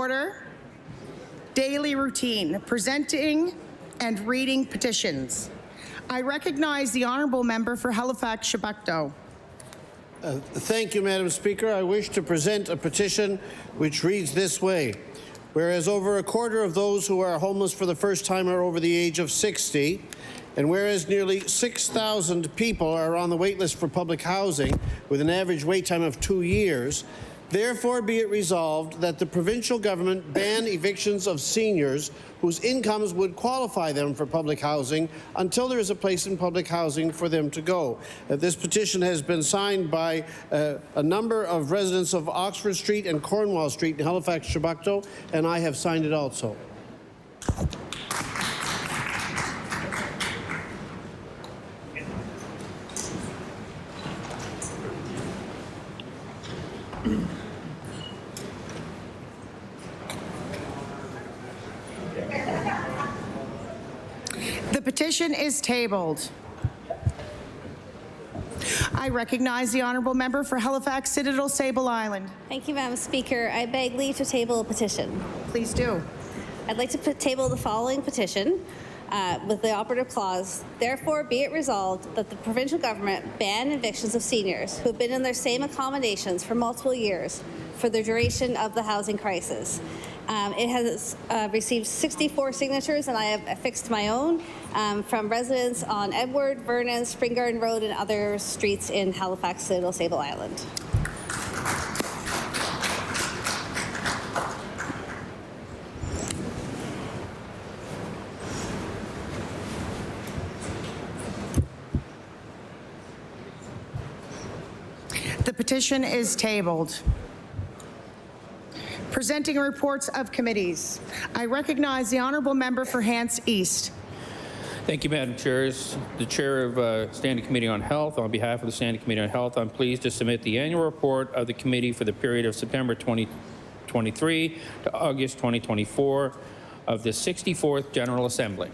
order. Daily routine, presenting and reading petitions. I recognize the honourable member for Halifax Chebucto. Thank you, Madam Speaker. I wish to present a petition which reads this way. Whereas over a quarter of those who are homeless for the first time are over the age of 60, and whereas nearly 6,000 people are on the wait list for public housing with an average wait time of 2 years, therefore be it resolved that the provincial government ban evictions of seniors whose incomes would qualify them for public housing until there is a place in public housing for them to go. This petition has been signed by a number of residents of Oxford Street and Cornwall Street in Halifax, Chebucto, and I have signed it also. The petition is tabled. I recognize the honourable member for Halifax Citadel Sable Island. Thank you, Madam Speaker. I beg leave to table a petition. Please do. I'd like to table the following petition with the operative clause. Therefore, be it resolved that the provincial government ban evictions of seniors who have been in their same accommodations for multiple years for the duration of the housing crisis. It has received 64 signatures, and I have affixed my own from residents on Edward, Vernon, Spring Garden Road, and other streets in Halifax, Citadel, Sable Island. The petition is tabled. Presenting reports of committees. I recognize the honourable member for Hants East. Thank you, Madam Chair. As the Chair of Standing Committee on Health, on behalf of the Standing Committee on Health, I'm pleased to submit the annual report of the committee for the period of September 2023 to August 2024 of the 64th General Assembly.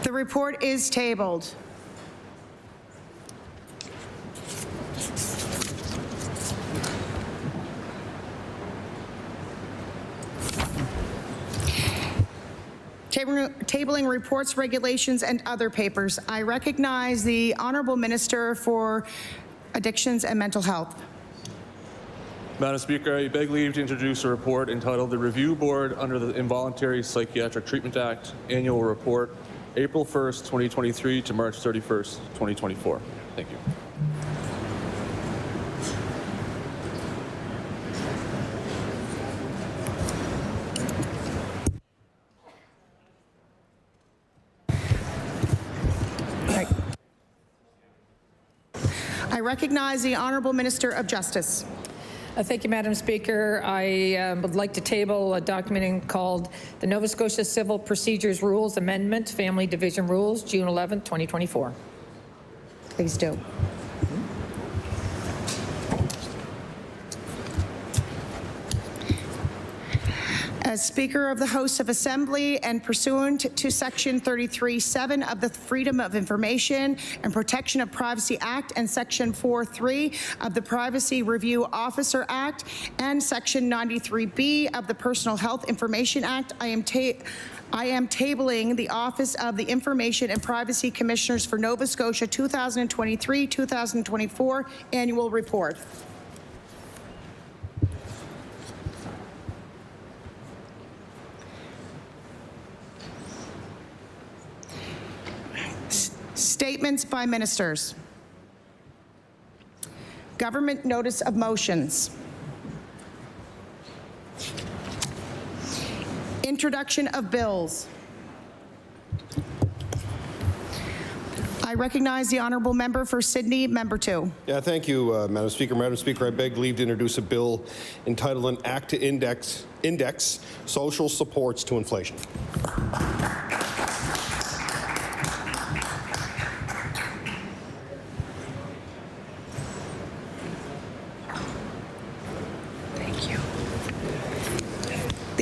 The report is tabled. Tabling reports, regulations, and other papers. I recognize the Honourable Minister for Addictions and Mental Health. Madam Speaker, I beg leave to introduce a report entitled The Review Board under the Involuntary Psychiatric Treatment Act Annual Report, April 1st, 2023 to March 31st, 2024. Thank you. I recognize the Honourable Minister of Justice. Thank you, Madam Speaker. I would like to table a document called the Nova Scotia Civil Procedures Rules Amendment, Family Division Rules, June 11, 2024. Please do. As Speaker of the House of Assembly and pursuant to Section 33(7) of the Freedom of Information and Protection of Privacy Act and Section 4(3) of the Privacy Review Officer Act and Section 93(b) of the Personal Health Information Act, I am tabling the Office of the Information and Privacy Commissioners for Nova Scotia 2023-2024 Annual Report. Statements by ministers. Government notice of motions. Introduction of bills. I recognize the honourable member for Sydney, member 2. Yeah, thank you, Madam Speaker. Madam Speaker, I beg leave to introduce a bill entitled An Act to Index Social Supports to Inflation.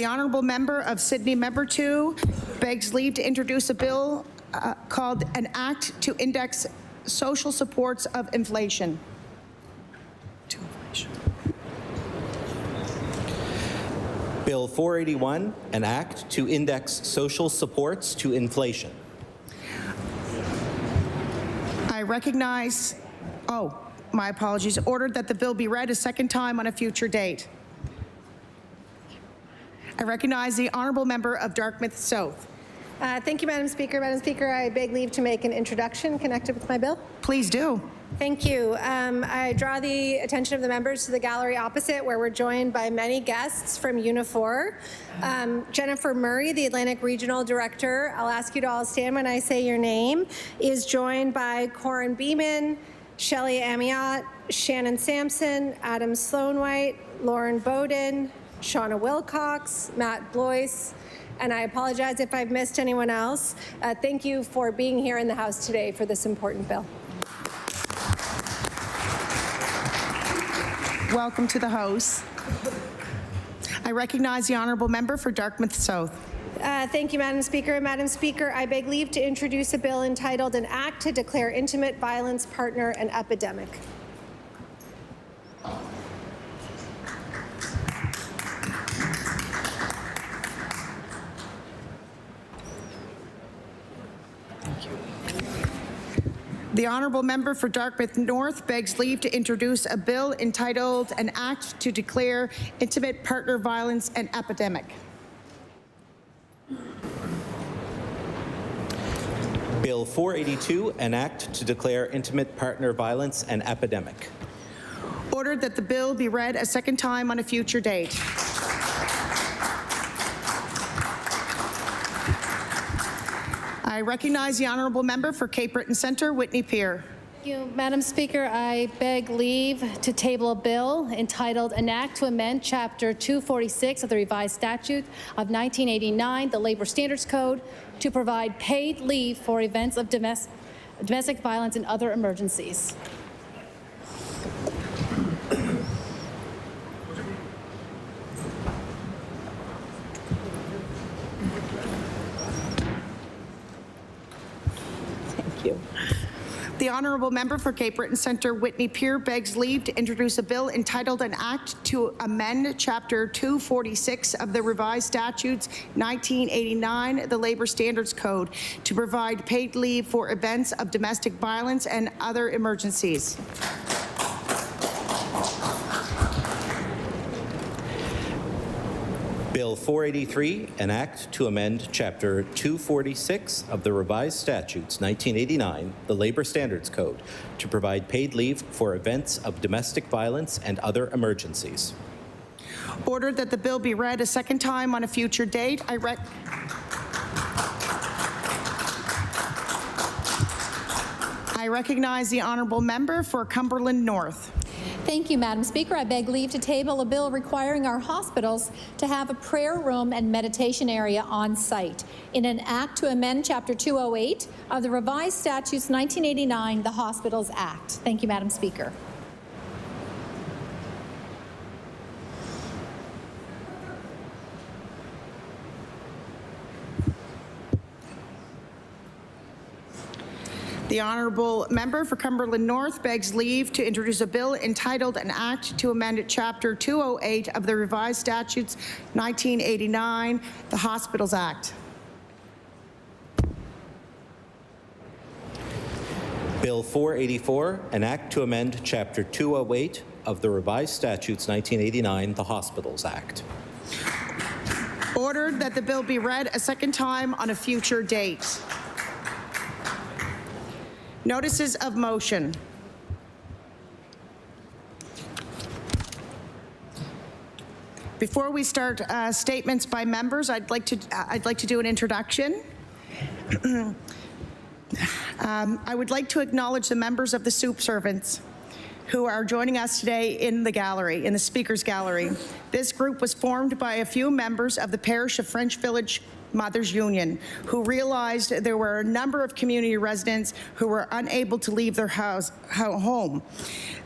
The honourable member of Sydney Member 2 begs leave to introduce a bill called an Act to Index Social Supports of Inflation. Bill 481, an act to index social supports to inflation. I recognize, my apologies, ordered that the bill be read a second time on a future date. I recognize the honourable member of Dartmouth South. Thank you, Madam Speaker. Madam Speaker, I beg leave to make an introduction connected with my bill. Please do. Thank you. I draw the attention of the members to the gallery opposite, where we're joined by many guests from Unifor. Jennifer Murray, the Atlantic Regional Director, I'll ask you to all stand when I say your name, is joined by Corin Beeman, Shelley Amiot, Shannon Sampson, Adam Sloan-White, Lauren Bowden, Shauna Wilcox, Matt Blois, and I apologize if I've missed anyone else. Thank you for being here in the House today for this important bill. Welcome to the House. I recognize the honourable member for Dartmouth South. Thank you, Madam Speaker. Madam Speaker, I beg leave to introduce a bill entitled An Act to Declare Intimate Violence Partner an Epidemic. The honourable member for Dartmouth North begs leave to introduce a bill entitled An Act to Declare Intimate Partner Violence an Epidemic. Bill 482, an act to declare intimate partner violence an epidemic. Ordered that the bill be read a second time on a future date. I recognize the honourable member for Cape Breton Centre, Whitney Pier. Thank you, Madam Speaker. I beg leave to table a bill entitled An Act to Amend Chapter 246 of the Revised Statute of 1989, the Labour Standards Code, to provide paid leave for events of domestic violence and other emergencies. Thank you. The honourable member for Cape Breton Centre, Whitney Pier, begs leave to introduce a bill entitled An Act to Amend Chapter 246 of the Revised Statutes 1989, the Labour Standards Code, to provide paid leave for events of domestic violence and other emergencies. Bill 483, an act to amend Chapter 246 of the Revised Statutes 1989, the Labour Standards Code, to provide paid leave for events of domestic violence and other emergencies. Ordered that the bill be read a second time on a future date. I recognize the honourable member for Cumberland North. Thank you, Madam Speaker. I beg leave to table a bill requiring our hospitals to have a prayer room and meditation area on site in an act to amend Chapter 208 of the Revised Statutes 1989, the Hospitals Act. Thank you, Madam Speaker. The honourable member for Cumberland North begs leave to introduce a bill entitled An Act to Amend Chapter 208 of the Revised Statutes 1989, the Hospitals Act. Bill 484, an act to amend Chapter 208 of the Revised Statutes 1989, the Hospitals Act. Ordered that the bill be read a second time on a future date. Notices of motion. Before we start statements by members, I'd like to do an introduction. I would like to acknowledge the members of the Soup Servants who are joining us today in the gallery, in the Speaker's Gallery. This group was formed by a few members of the parish of French Village Mothers Union, who realized there were a number of community residents who were unable to leave their home.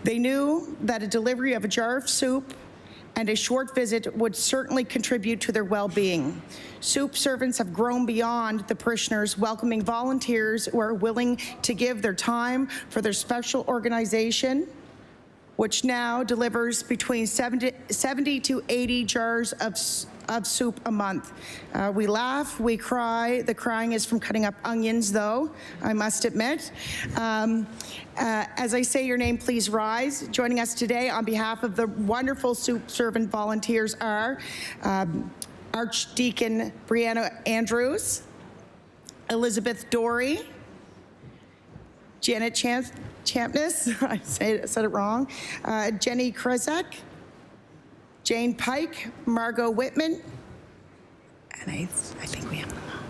They knew that a delivery of a jar of soup and a short visit would certainly contribute to their well-being. Soup servants have grown beyond the parishioners, welcoming volunteers who are willing to give their time for their special organization, which now delivers between 70 to 80 jars of soup a month. We laugh, we cry. The crying is from cutting up onions, though, I must admit. As I say your name, please rise. Joining us today on behalf of the wonderful soup servant volunteers are Archdeacon Brianna Andrews, Elizabeth Dory, Janet Champness, I said it wrong, Jenny Krezek, Jane Pike, Margot Whitman, and I think we have them all.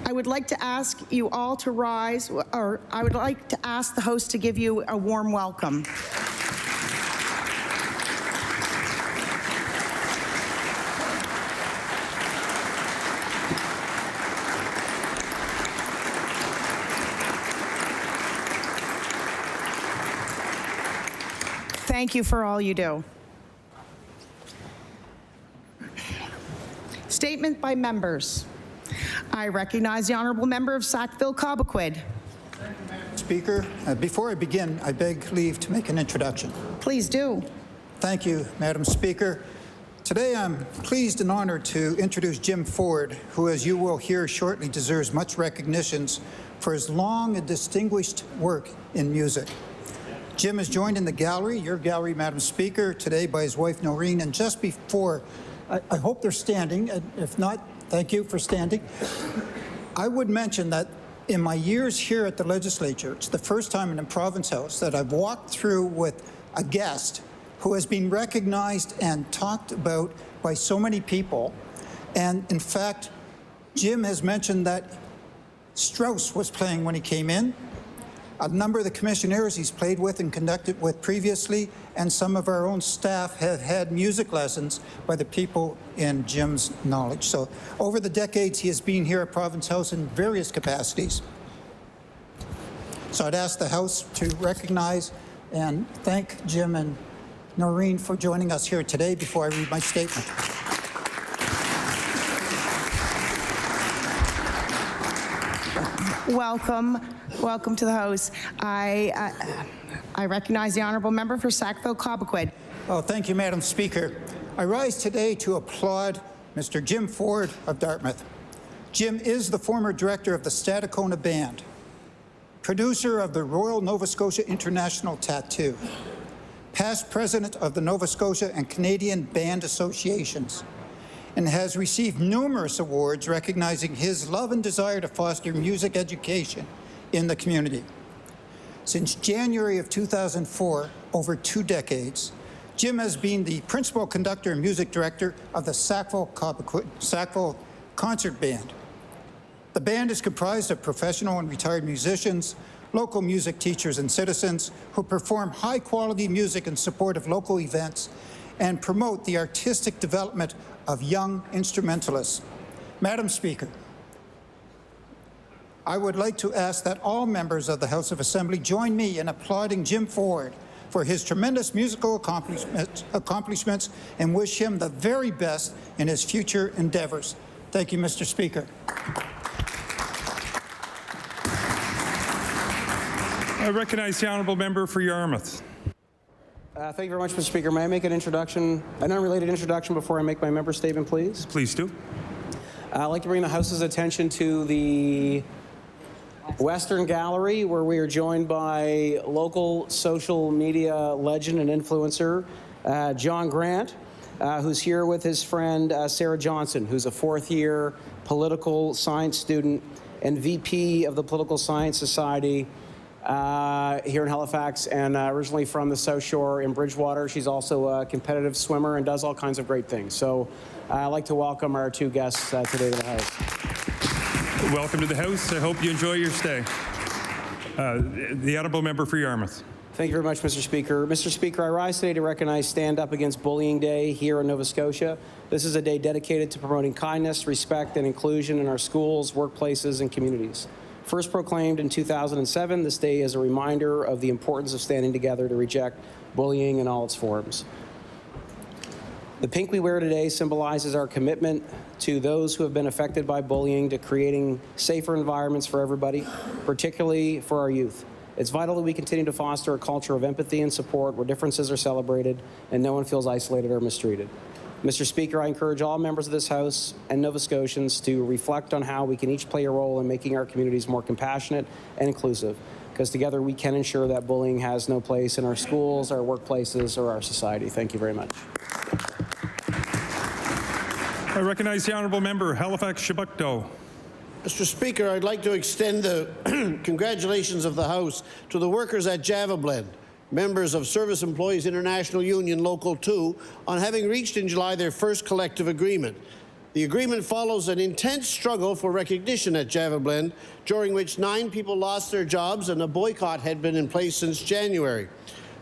I would like to ask you all to rise, or I would like to ask the host to give you a warm welcome. Thank you for all you do. Statement by members. I recognize the honourable member of Sackville-Cobequid. Speaker, before I begin, I beg leave to make an introduction. Please do. Thank you, Madam Speaker. Today I'm pleased and honored to introduce Jim Ford, who, as you will hear shortly, deserves much recognition for his long and distinguished work in music. Jim is joined in the gallery, your gallery, Madam Speaker, today by his wife Noreen, and just before, I hope they're standing, and if not, thank you for standing. I would mention that in my years here at the legislature, it's the first time in the Province House that I've walked through with a guest who has been recognized and talked about by so many people. And in fact, Jim has mentioned that Strauss was playing when he came in. A number of the commissioners he's played with and conducted with previously, and some of our own staff have had music lessons by the people in Jim's knowledge. So over the decades, he has been here at Province House in various capacities. So I'd ask the House to recognize and thank Jim and Noreen for joining us here today before I read my statement. Welcome to the House. I recognize the honourable member for Sackville-Cobequid. Oh, thank you, Madam Speaker. I rise today to applaud Mr. Jim Ford of Dartmouth. Jim is the former director of the Stadacona Band, producer of the Royal Nova Scotia International Tattoo, past president of the Nova Scotia and Canadian Band Associations, and has received numerous awards recognizing his love and desire to foster music education in the community. Since January of 2004, over 2 decades, Jim has been the principal conductor and music director of the Sackville Concert Band. The band is comprised of professional and retired musicians, local music teachers and citizens who perform high-quality music in support of local events and promote the artistic development of young instrumentalists. Madam Speaker, I would like to ask that all members of the House of Assembly join me in applauding Jim Ford for his tremendous musical accomplishments and wish him the very best in his future endeavors. Thank you, Mr. Speaker. I recognize the honourable member for Yarmouth. Thank you very much, Mr. Speaker. May I make an unrelated introduction before I make my member statement, please? Please do. I'd like to bring the House's attention to the Western Gallery, where we are joined by local social media legend and influencer, John Grant, who's here with his friend, Sarah Johnson, who's a 4th-year political science student and VP of the Political Science Society here in Halifax, and originally from the South Shore in Bridgewater. She's also a competitive swimmer and does all kinds of great things. So I'd like to welcome our 2 guests today to the House. Welcome to the House. I hope you enjoy your stay. The honourable member for Yarmouth. Thank you very much, Mr. Speaker. Mr. Speaker, I rise today to recognize Stand Up Against Bullying Day here in Nova Scotia. This is a day dedicated to promoting kindness, respect, and inclusion in our schools, workplaces, and communities. First proclaimed in 2007, this day is a reminder of the importance of standing together to reject bullying in all its forms. The pink we wear today symbolizes our commitment to those who have been affected by bullying, to creating safer environments for everybody, particularly for our youth. It's vital that we continue to foster a culture of empathy and support where differences are celebrated and no one feels isolated or mistreated. Mr. Speaker, I encourage all members of this House and Nova Scotians to reflect on how we can each play a role in making our communities more compassionate and inclusive, because together we can ensure that bullying has no place in our schools, our workplaces, or our society. Thank you very much. I recognize the honourable member, Halifax-Chiboucto. Mr. Speaker, I'd like to extend the congratulations of the House to the workers at JavaBlend, members of Service Employees International Union Local 2, on having reached in July their first collective agreement. The agreement follows an intense struggle for recognition at JavaBlend, during which 9 people lost their jobs and a boycott had been in place since January.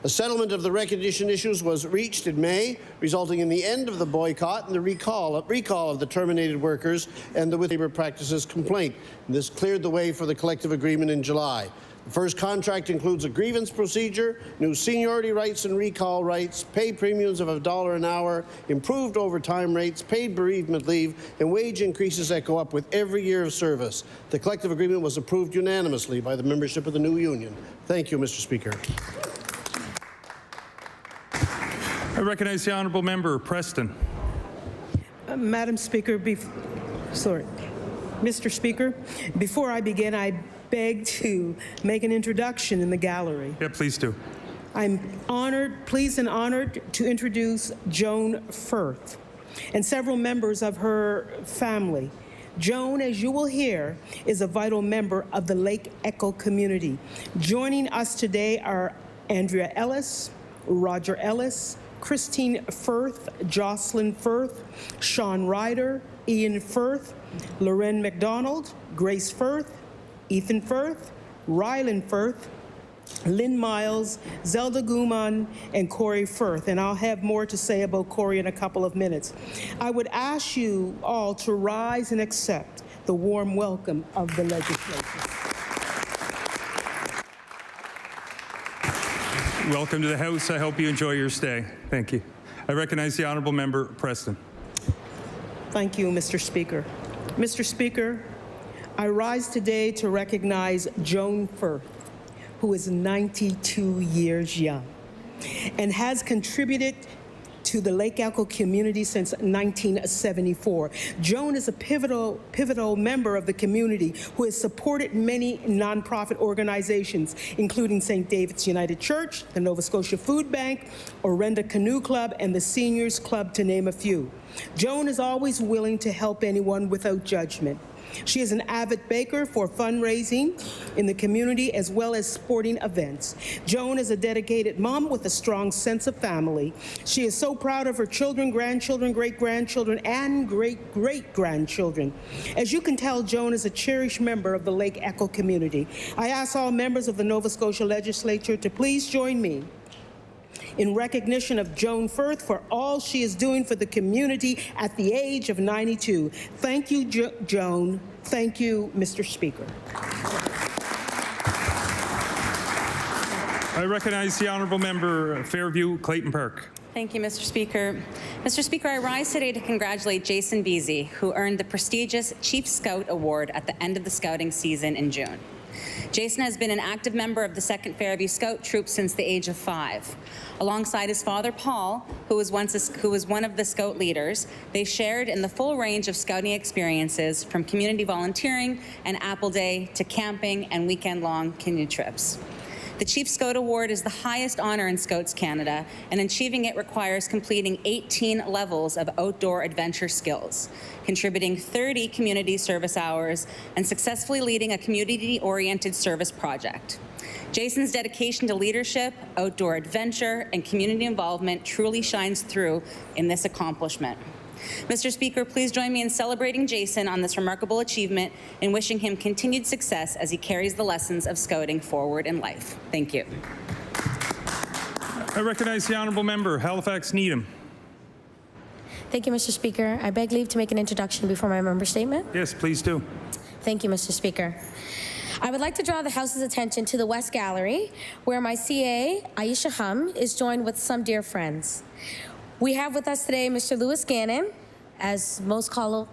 A settlement of the recognition issues was reached in May, resulting in the end of the boycott and the recall of the terminated workers and the with labor practices complaint. And this cleared the way for the collective agreement in July. The first contract includes a grievance procedure, new seniority rights and recall rights, pay premiums of $1 an hour, improved overtime rates, paid bereavement leave, and wage increases that go up with every year of service. The collective agreement was approved unanimously by the membership of the new union. Thank you, Mr. Speaker. I recognize the honourable member, Preston. Madam Speaker, Mr. Speaker, before I begin, I beg to make an introduction in the gallery. Yeah, please do. I'm pleased and honored to introduce Joan Firth and several members of her family. Joan, as you will hear, is a vital member of the Lake Echo community. Joining us today are Andrea Ellis, Roger Ellis, Christine Firth, Jocelyn Firth, Sean Ryder, Ian Firth, Loren McDonald, Grace Firth, Ethan Firth, Rylan Firth, Lynn Miles, Zelda Guman, and Corey Firth. And I'll have more to say about Corey in a couple of minutes. I would ask you all to rise and accept the warm welcome of the legislature. Welcome to the House. I hope you enjoy your stay. Thank you. I recognize the honourable member, Preston. Thank you, Mr. Speaker. Mr. Speaker, I rise today to recognize Joan Firth, who is 92 years young and has contributed to the Lake Echo community since 1974. Joan is a pivotal member of the community who has supported many nonprofit organizations, including St. David's United Church, the Nova Scotia Food Bank, Orenda Canoe Club, and the Seniors Club, to name a few. Joan is always willing to help anyone without judgment. She is an avid baker for fundraising in the community as well as sporting events. Joan is a dedicated mom with a strong sense of family. She is so proud of her children, grandchildren, great-grandchildren, and great-great-grandchildren. As you can tell, Joan is a cherished member of the Lake Echo community. I ask all members of the Nova Scotia Legislature to please join me in recognition of Joan Firth for all she is doing for the community at the age of 92. Thank you, Joan. Thank you, Mr. Speaker. I recognize the honourable member, Fairview, Clayton Park. Thank you, Mr. Speaker. Mr. Speaker, I rise today to congratulate Jason Beasy, who earned the prestigious Chief Scout Award at the end of the scouting season in June. Jason has been an active member of the 2nd Fairview Scout Troop since the age of 5. Alongside his father, Paul, who was one of the Scout leaders, they shared in the full range of scouting experiences, from community volunteering and Apple Day to camping and weekend-long canoe trips. The Chief Scout Award is the highest honor in Scouts Canada, and achieving it requires completing 18 levels of outdoor adventure skills, contributing 30 community service hours, and successfully leading a community-oriented service project. Jason's dedication to leadership, outdoor adventure, and community involvement truly shines through in this accomplishment. Mr. Speaker, please join me in celebrating Jason on this remarkable achievement and wishing him continued success as he carries the lessons of Scouting forward in life. Thank you. I recognize the honourable member, Halifax Needham. Thank you, Mr. Speaker. I beg leave to make an introduction before my member statement. Yes, please do. Thank you, Mr. Speaker. I would like to draw the House's attention to the West Gallery, where my CA, Aisha Hum, is joined with some dear friends. We have with us today Mr. Lewis Gannon, as most call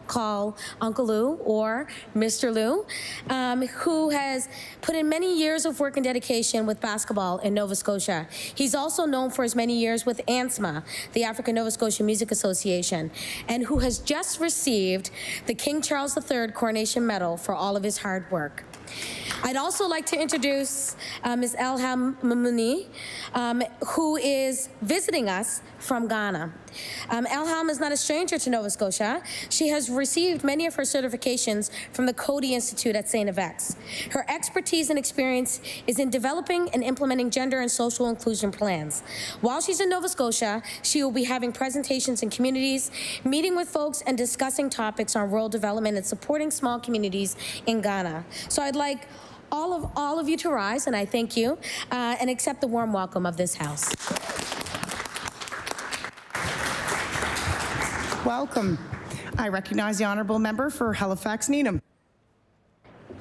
Uncle Lou or Mr. Lou, who has put in many years of work and dedication with basketball in Nova Scotia. He's also known for his many years with ANSMA, the African Nova Scotia Music Association, and who has just received the King Charles III Coronation Medal for all of his hard work. I'd also like to introduce Ms. Elham Mamouni, who is visiting us from Ghana. Elham is not a stranger to Nova Scotia. She has received many of her certifications from the Coady Institute at St. FX. Her expertise and experience is in developing and implementing gender and social inclusion plans. While she's in Nova Scotia, she will be having presentations in communities, meeting with folks, and discussing topics on rural development and supporting small communities in Ghana. So I'd like all of you to rise, and I thank you, and accept the warm welcome of this House. Welcome. I recognize the honourable member for Halifax Needham.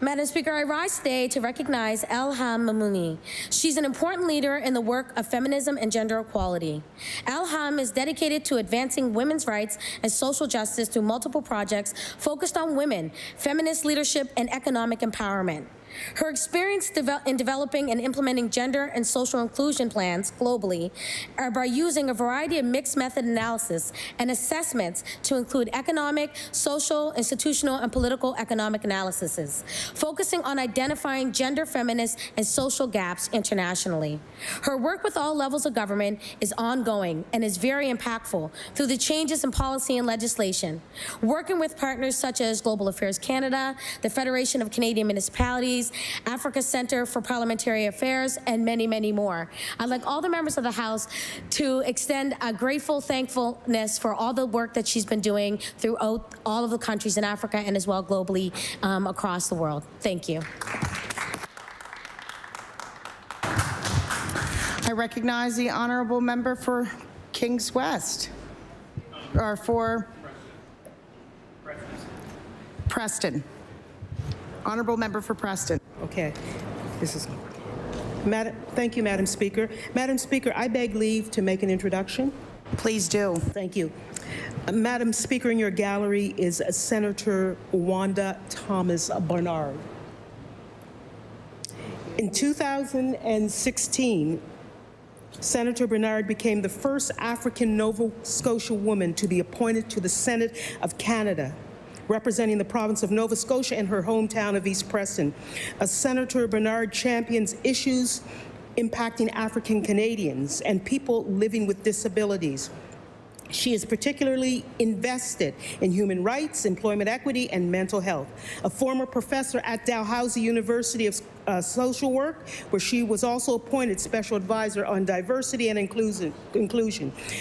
Madam Speaker, I rise today to recognize Elham Mamouni. She's an important leader in the work of feminism and gender equality. Elham is dedicated to advancing women's rights and social justice through multiple projects focused on women, feminist leadership, and economic empowerment. Her experience in developing and implementing gender and social inclusion plans globally are by using a variety of mixed method analysis and assessments to include economic, social, institutional, and political economic analyses, focusing on identifying gender, feminist, and social gaps internationally. Her work with all levels of government is ongoing and is very impactful through the changes in policy and legislation, working with partners such as Global Affairs Canada, the Federation of Canadian Municipalities, Africa Center for Parliamentary Affairs, and many, many more. I'd like all the members of the House to extend a grateful thankfulness for all the work that she's been doing throughout all of the countries in Africa and as well globally across the world. Thank you. I recognize the honourable member for Kings West, or for Preston. Honourable member for Preston. Okay. Thank you, Madam Speaker. Madam Speaker, I beg leave to make an introduction. Please do. Thank you. Madam Speaker, in your gallery is Senator Wanda Thomas Bernard. In 2016, Senator Bernard became the first African Nova Scotia woman to be appointed to the Senate of Canada, representing the province of Nova Scotia and her hometown of East Preston. Senator Bernard champions issues impacting African Canadians and people living with disabilities. She is particularly invested in human rights, employment equity, and mental health. A former professor at Dalhousie University of Social Work, where she was also appointed Special Advisor on Diversity and Inclusion.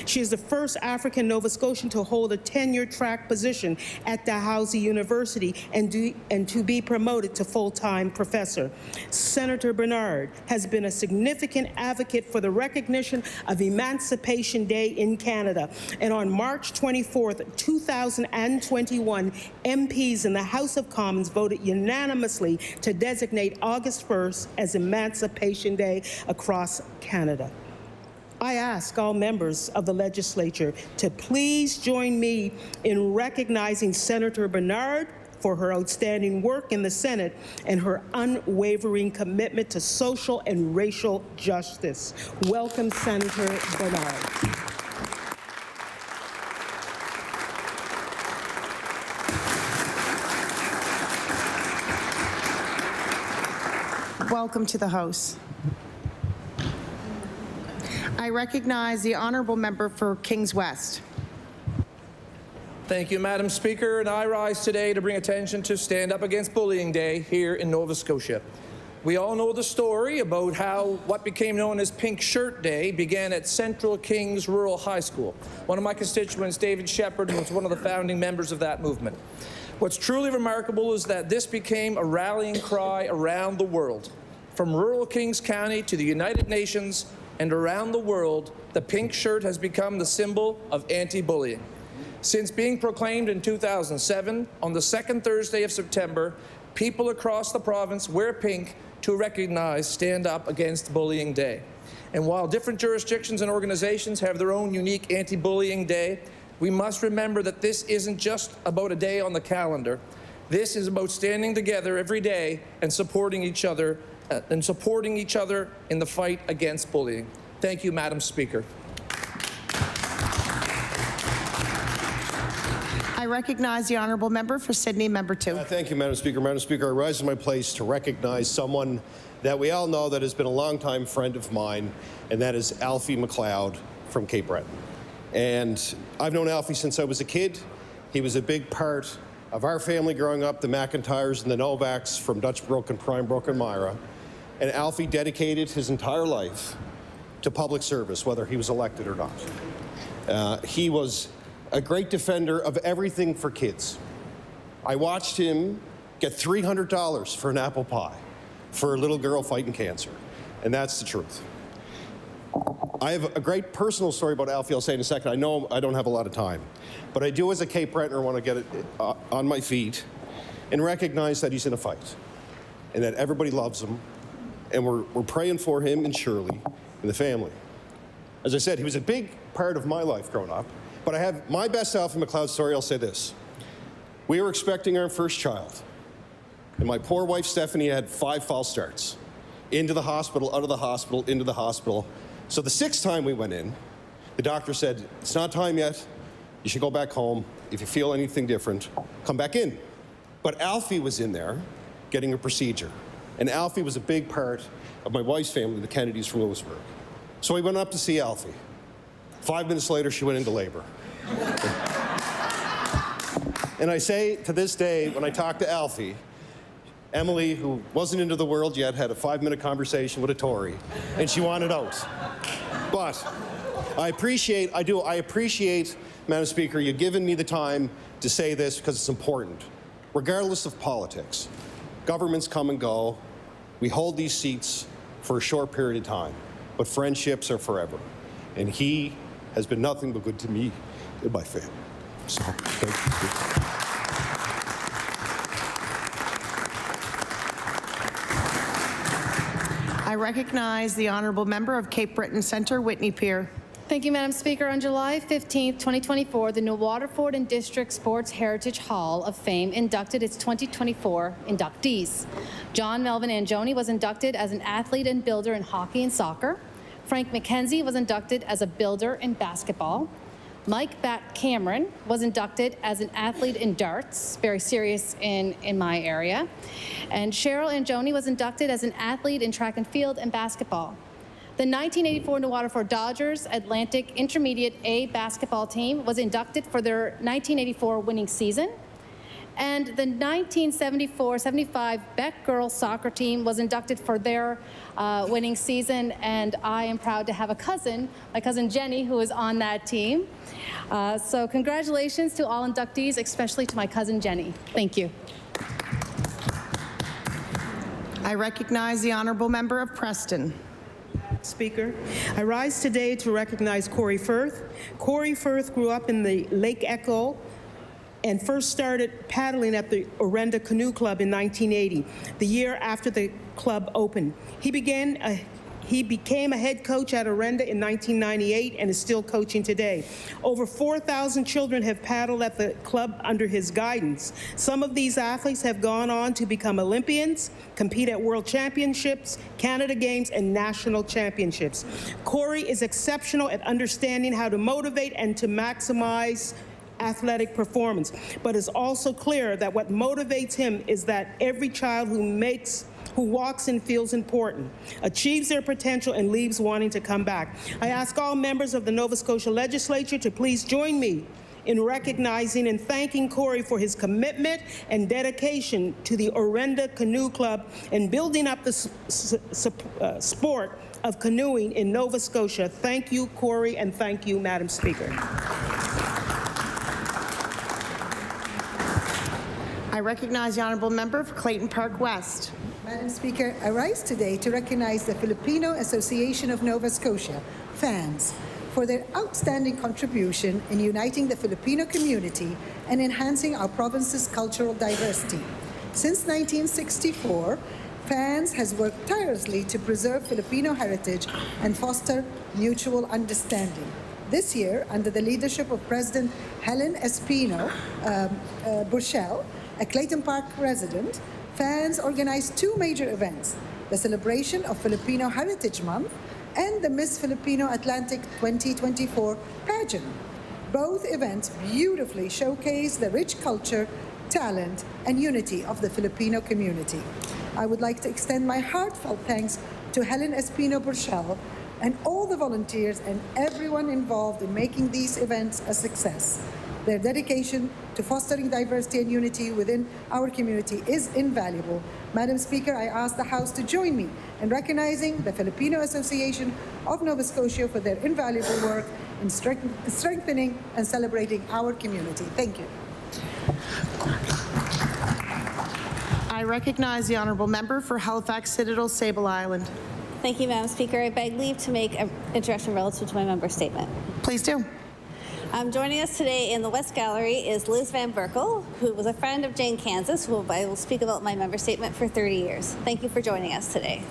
She is the first African Nova Scotian to hold a tenure-track position at Dalhousie University and to be promoted to full-time professor. Senator Bernard has been a significant advocate for the recognition of Emancipation Day in Canada. And on March 24th, 2021, MPs in the House of Commons voted unanimously to designate August 1st as Emancipation Day across Canada. I ask all members of the legislature to please join me in recognizing Senator Bernard for her outstanding work in the Senate and her unwavering commitment to social and racial justice. Welcome, Senator Bernard. Welcome to the House. I recognize the honourable member for Kings West. Thank you, Madam Speaker, and I rise today to bring attention to Stand Up Against Bullying Day here in Nova Scotia. We all know the story about how what became known as Pink Shirt Day began at Central Kings Rural High School. One of my constituents, David Shepherd, was one of the founding members of that movement. What's truly remarkable is that this became a rallying cry around the world. From rural Kings County to the United Nations and around the world, the pink shirt has become the symbol of anti-bullying. Since being proclaimed in 2007, on the second Thursday of September, people across the province wear pink to recognize Stand Up Against Bullying Day. And while different jurisdictions and organizations have their own unique anti-bullying day, we must remember that this isn't just about a day on the calendar. This is about standing together every day and supporting each other in the fight against bullying. Thank you, Madam Speaker. I recognize the honourable member for Sydney, member 2. Thank you, Madam Speaker. Madam Speaker, I rise in my place to recognize someone that we all know that has been a longtime friend of mine, and that is Alfie McLeod from Cape Breton. And I've known Alfie since I was a kid. He was a big part of our family growing up, the McIntyres and the Novaks from Dutch Brook and Prime Brook and Myra. And Alfie dedicated his entire life to public service, whether he was elected or not. He was a great defender of everything for kids. I watched him get $300 for an apple pie for a little girl fighting cancer, and that's the truth. I have a great personal story about Alfie I'll say in a second. I know I don't have a lot of time, but I do as a Cape Bretoner want to get it on my feet and recognize that he's in a fight and that everybody loves him, and we're praying for him and Shirley and the family. As I said, he was a big part of my life growing up. But I have my best Alfie McLeod story. I'll say this. We were expecting our first child, and my poor wife, Stephanie, had 5 false starts. Into the hospital, out of the hospital, into the hospital. So the 6th time we went in, the doctor said, it's not time yet. You should go back home. If you feel anything different, come back in. But Alfie was in there getting a procedure. And Alfie was a big part of my wife's family, the Kennedys from Lewisburg. So we went up to see Alfie. 5 minutes later, she went into labor. And I say to this day, when I talk to Alfie, Emily, who wasn't into the world yet, had a 5-minute conversation with a Tory, and she wanted out. But I appreciate, Madam Speaker, you giving me the time to say this because it's important. Regardless of politics, governments come and go. We hold these seats for a short period of time, but friendships are forever. And he has been nothing but good to me and my family. So, thank you. I recognize the honourable member of Cape Breton Centre, Whitney Peer. Thank you, Madam Speaker. On July 15, 2024, the New Waterford and District Sports Heritage Hall of Fame inducted its 2024 inductees. John Melvin Angioni was inducted as an athlete and builder in hockey and soccer. Frank McKenzie was inducted as a builder in basketball. Mike Bat Cameron was inducted as an athlete in darts, very serious in my area. And Cheryl Angioni was inducted as an athlete in track and field and basketball. The 1984 New Waterford Dodgers Atlantic Intermediate A basketball team was inducted for their 1984 winning season. And the 1974-75 Beck girls soccer team was inducted for their winning season, and I am proud to have a cousin, my cousin Jenny, who is on that team. So congratulations to all inductees, especially to my cousin Jenny. Thank you. I recognize the honourable member of Preston. Speaker, I rise today to recognize Corey Firth. Corey Firth grew up in the Lake Echo and first started paddling at the Orenda Canoe Club in 1980, the year after the club opened. He became a head coach at Orenda in 1998 and is still coaching today. Over 4,000 children have paddled at the club under his guidance. Some of these athletes have gone on to become Olympians, compete at World Championships, Canada Games, and National Championships. Corey is exceptional at understanding how to motivate and to maximize athletic performance, but it's also clear that what motivates him is that every child who walks and feels important, achieves their potential, and leaves wanting to come back. I ask all members of the Nova Scotia Legislature to please join me in recognizing and thanking Corey for his commitment and dedication to the Orenda Canoe Club and building up the sport of canoeing in Nova Scotia. Thank you, Corey, and thank you, Madam Speaker. I recognize the honourable member for Clayton Park West. Madam Speaker, I rise today to recognize the Filipino Association of Nova Scotia, FANS, for their outstanding contribution in uniting the Filipino community and enhancing our province's cultural diversity. Since 1964, FANS has worked tirelessly to preserve Filipino heritage and foster mutual understanding. This year, under the leadership of President Helen Espino Burchell, a Clayton Park resident, FANS organized two major events: the celebration of Filipino Heritage Month and the Miss Filipino Atlantic 2024 pageant. Both events beautifully showcase the rich culture, talent, and unity of the Filipino community. I would like to extend my heartfelt thanks to Helen Espino Burchell and all the volunteers and everyone involved in making these events a success. Their dedication to fostering diversity and unity within our community is invaluable. Madam Speaker, I ask the House to join me in recognizing the Filipino Association of Nova Scotia for their invaluable work in strengthening and celebrating our community. Thank you. I recognize the honourable member for Halifax Citadel Sable Island. Thank you, Madam Speaker. I beg leave to make an introduction relative to my member statement. Please do. Joining us today in the West Gallery is Liz Van Berkel, who was a friend of Jane Kansas, who I will speak about my member statement for 30 years. Thank you for joining us today.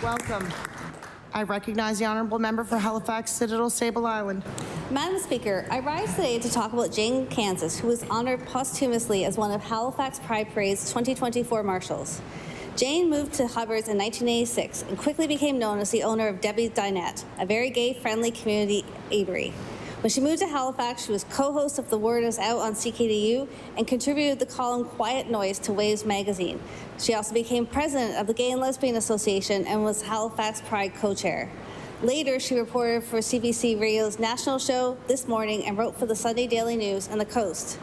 Welcome. I recognize the honourable member for Halifax Citadel Sable Island. Madam Speaker, I rise today to talk about Jane Kansas, who was honored posthumously as one of Halifax Pride Parade's 2024 marshals. Jane moved to Hubbard's in 1986 and quickly became known as the owner of Debbie's Dinette, a very gay-friendly community eatery. When she moved to Halifax, she was co-host of The Word Is Out on CKDU and contributed the column Quiet Noise to Waves magazine. She also became president of the Gay and Lesbian Association and was Halifax Pride co-chair. Later, she reported for CBC Radio's national show This Morning and wrote for the Sunday Daily News and The Coast.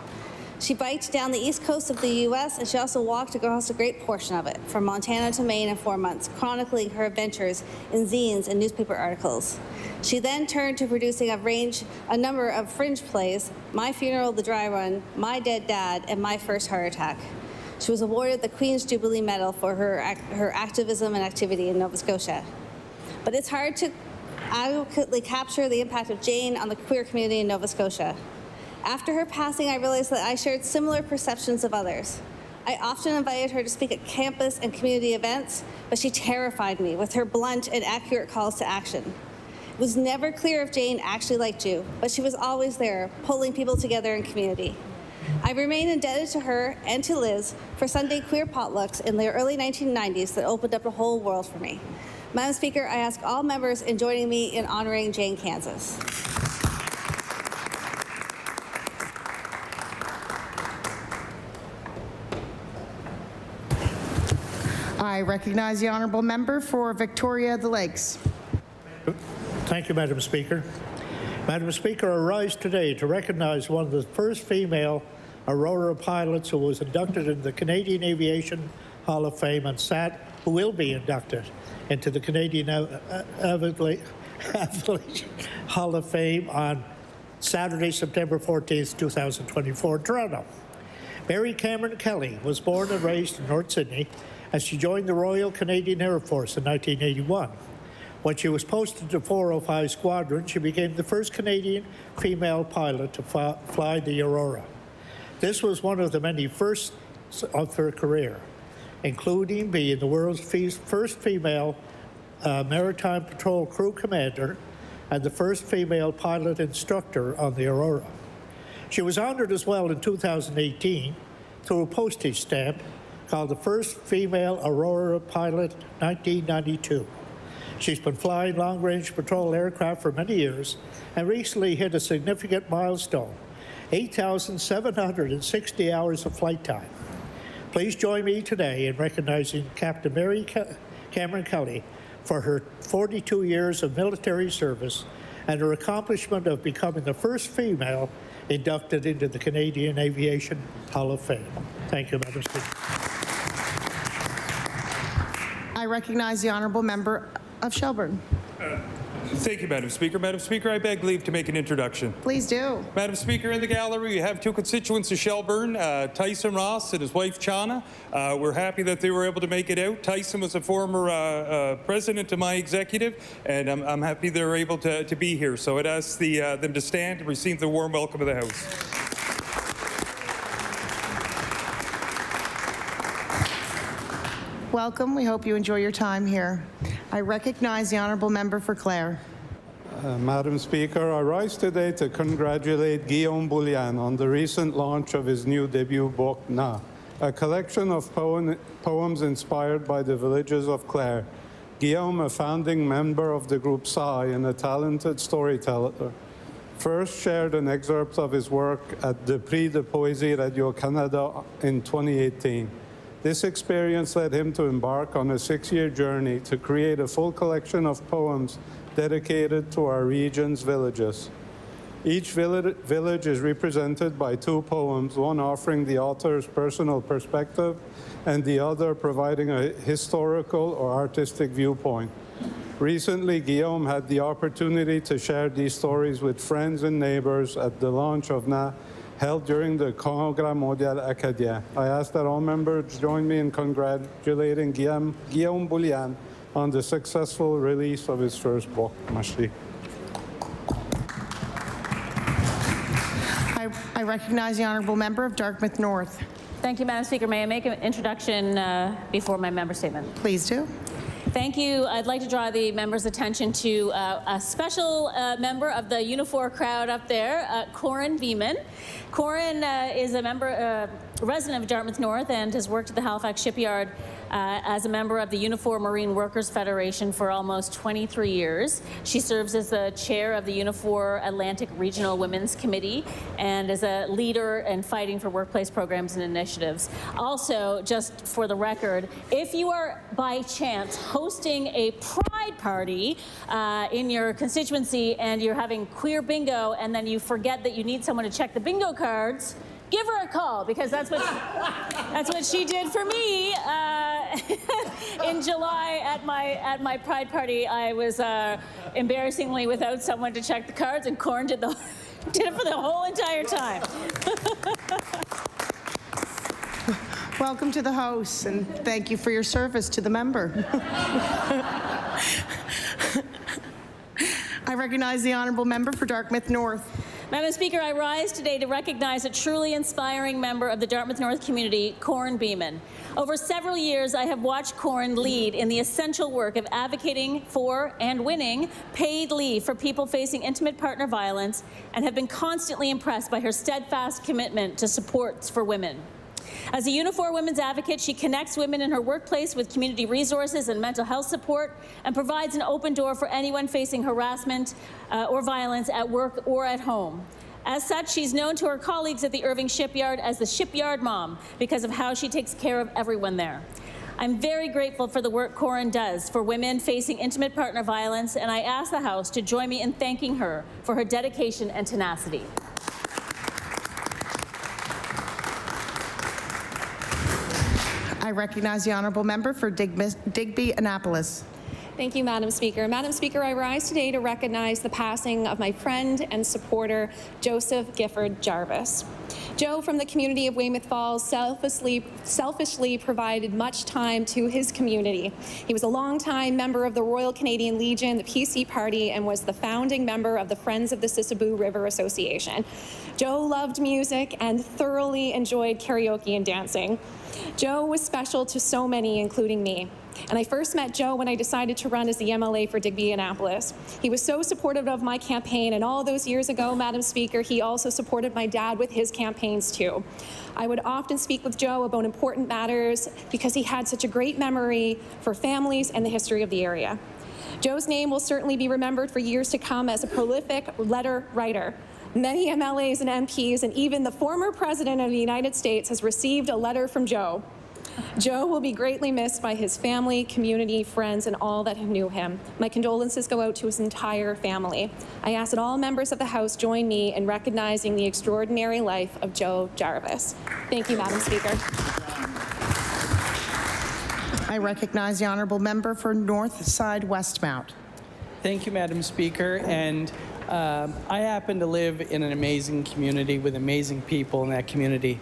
She biked down the east coast of the U.S., and she also walked across a great portion of it, from Montana to Maine in 4 months, chronicling her adventures in zines and newspaper articles. She then turned to producing a number of fringe plays: My Funeral, The Dry Run, My Dead Dad, and My First Heart Attack. She was awarded the Queen's Jubilee Medal for her activism and activity in Nova Scotia. But it's hard to adequately capture the impact of Jane on the queer community in Nova Scotia. After her passing, I realized that I shared similar perceptions of others. I often invited her to speak at campus and community events, but she terrified me with her blunt and accurate calls to action. It was never clear if Jane actually liked you, but she was always there, pulling people together in community. I remain indebted to her and to Liz for Sunday queer potlucks in the early 1990s that opened up a whole world for me. Madam Speaker, I ask all members in joining me in honoring Jane Kansas. I recognize the honourable member for Victoria the Lakes. Thank you, Madam Speaker. Madam Speaker, I rise today to recognize one of the first female Aurora pilots who was inducted into the Canadian Aviation Hall of Fame and who will be inducted into the Canadian Aviation Hall of Fame on Saturday, September 14th, 2024, in Toronto. Mary Cameron Kelly was born and raised in North Sydney, as she joined the Royal Canadian Air Force in 1981. When she was posted to 405 Squadron, she became the first Canadian female pilot to fly the Aurora. This was one of the many firsts of her career, including being the world's first female maritime patrol crew commander and the first female pilot instructor on the Aurora. She was honored as well in 2018 through a postage stamp called the First Female Aurora Pilot 1992. She's been flying long-range patrol aircraft for many years and recently hit a significant milestone: 8,760 hours of flight time. Please join me today in recognizing Captain Mary Cameron Kelly for her 42 years of military service and her accomplishment of becoming the first female inducted into the Canadian Aviation Hall of Fame. Thank you, Madam Speaker. I recognize the honourable member of Shelburne. Thank you, Madam Speaker. Madam Speaker, I beg leave to make an introduction. Please do. Madam Speaker, in the gallery, we have two constituents of Shelburne, Tyson Ross and his wife, Chana. We're happy that they were able to make it out. Tyson was a former president of my executive, and I'm happy they're able to be here. So I'd ask them to stand and receive the warm welcome of the House. Welcome. We hope you enjoy your time here. I recognize the honourable member for Clare. Madam Speaker, I rise today to congratulate Guillaume Boulian on the recent launch of his new debut book, Na, a collection of poems inspired by the villages of Clare. Guillaume, a founding member of the group Sai and a talented storyteller, first shared an excerpt of his work at the Prix de Poésie Radio-Canada in 2018. This experience led him to embark on a 6-year journey to create a full collection of poems dedicated to our region's villages. Each village is represented by 2 poems, one offering the author's personal perspective and the other providing a historical or artistic viewpoint. Recently, Guillaume had the opportunity to share these stories with friends and neighbors at the launch of Na, held during the Congrès Mondial Acadien. I ask that all members join me in congratulating Guillaume Boulian on the successful release of his first book. Merci. I recognize the honourable member of Dartmouth North. Thank you, Madam Speaker. May I make an introduction before my member statement? Please do. Thank you. I'd like to draw the members' attention to a special member of the Unifor crowd up there, Corin Beeman. Corin is a resident of Dartmouth North and has worked at the Halifax Shipyard as a member of the Unifor Marine Workers Federation for almost 23 years. She serves as the chair of the Unifor Atlantic Regional Women's Committee and is a leader in fighting for workplace programs and initiatives. Also, just for the record, if you are by chance hosting a pride party in your constituency and you're having queer bingo and then you forget that you need someone to check the bingo cards, give her a call, because that's what she did for me in July at my pride party. I was embarrassingly without someone to check the cards, and Corin did it for the whole entire time. Welcome to the House, and thank you for your service to the member. I recognize the honourable member for Dartmouth North. Madam Speaker, I rise today to recognize a truly inspiring member of the Dartmouth North community, Corin Beeman. Over several years, I have watched Corin lead in the essential work of advocating for and winning paid leave for people facing intimate partner violence, and have been constantly impressed by her steadfast commitment to supports for women. As a Unifor women's advocate, she connects women in her workplace with community resources and mental health support, and provides an open door for anyone facing harassment or violence at work or at home. As such, she's known to her colleagues at the Irving Shipyard as the Shipyard Mom because of how she takes care of everyone there. I'm very grateful for the work Corin does for women facing intimate partner violence, and I ask the House to join me in thanking her for her dedication and tenacity. I recognize the honourable member for Digby Annapolis. Thank you, Madam Speaker. Madam Speaker, I rise today to recognize the passing of my friend and supporter, Joseph Gifford Jarvis. Joe, from the community of Weymouth Falls, selfishly provided much time to his community. He was a longtime member of the Royal Canadian Legion, the PC Party, and was the founding member of the Friends of the Sisebou River Association. Joe loved music and thoroughly enjoyed karaoke and dancing. Joe was special to so many, including me. And I first met Joe when I decided to run as the MLA for Digby Annapolis. He was so supportive of my campaign, and all those years ago, Madam Speaker, he also supported my dad with his campaigns too. I would often speak with Joe about important matters because he had such a great memory for families and the history of the area. Joe's name will certainly be remembered for years to come as a prolific letter writer. Many MLAs and MPs, and even the former President of the United States, has received a letter from Joe. Joe will be greatly missed by his family, community, friends, and all that knew him. My condolences go out to his entire family. I ask that all members of the House join me in recognizing the extraordinary life of Joe Jarvis. Thank you, Madam Speaker. I recognize the honourable member for North Side Westmount. Thank you, Madam Speaker. And I happen to live in an amazing community with amazing people in that community.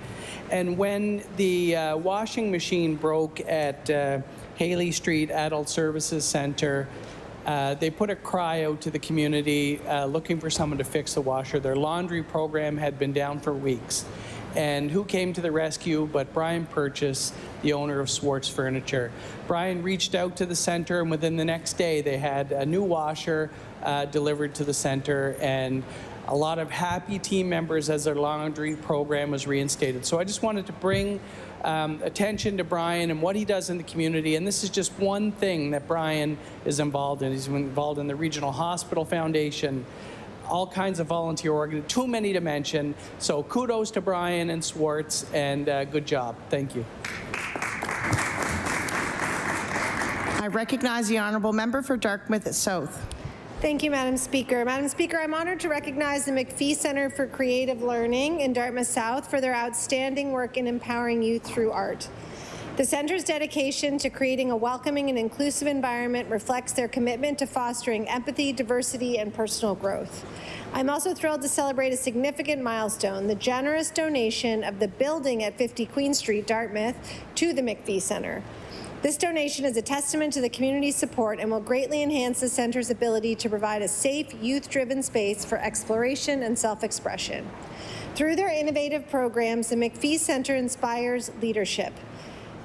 And when the washing machine broke at Haley Street Adult Services Center, they put a cry out to the community looking for someone to fix the washer. Their laundry program had been down for weeks. And who came to the rescue but Brian Purchase, the owner of Swartz Furniture. Brian reached out to the center, and within the next day they had a new washer delivered to the center, and a lot of happy team members as their laundry program was reinstated. So I just wanted to bring attention to Brian and what he does in the community. And this is just one thing that Brian is involved in. He's involved in the Regional Hospital Foundation, all kinds of volunteer organizations, too many to mention. So kudos to Brian and Swartz, and good job. Thank you. I recognize the honourable member for Dartmouth South. Thank you, Madam Speaker. Madam Speaker, I'm honored to recognize the McPhee Center for Creative Learning in Dartmouth South for their outstanding work in empowering youth through art. The center's dedication to creating a welcoming and inclusive environment reflects their commitment to fostering empathy, diversity, and personal growth. I'm also thrilled to celebrate a significant milestone, the generous donation of the building at 50 Queen Street, Dartmouth, to the McPhee Center. This donation is a testament to the community's support and will greatly enhance the center's ability to provide a safe, youth-driven space for exploration and self-expression. Through their innovative programs, the McPhee Center inspires leadership,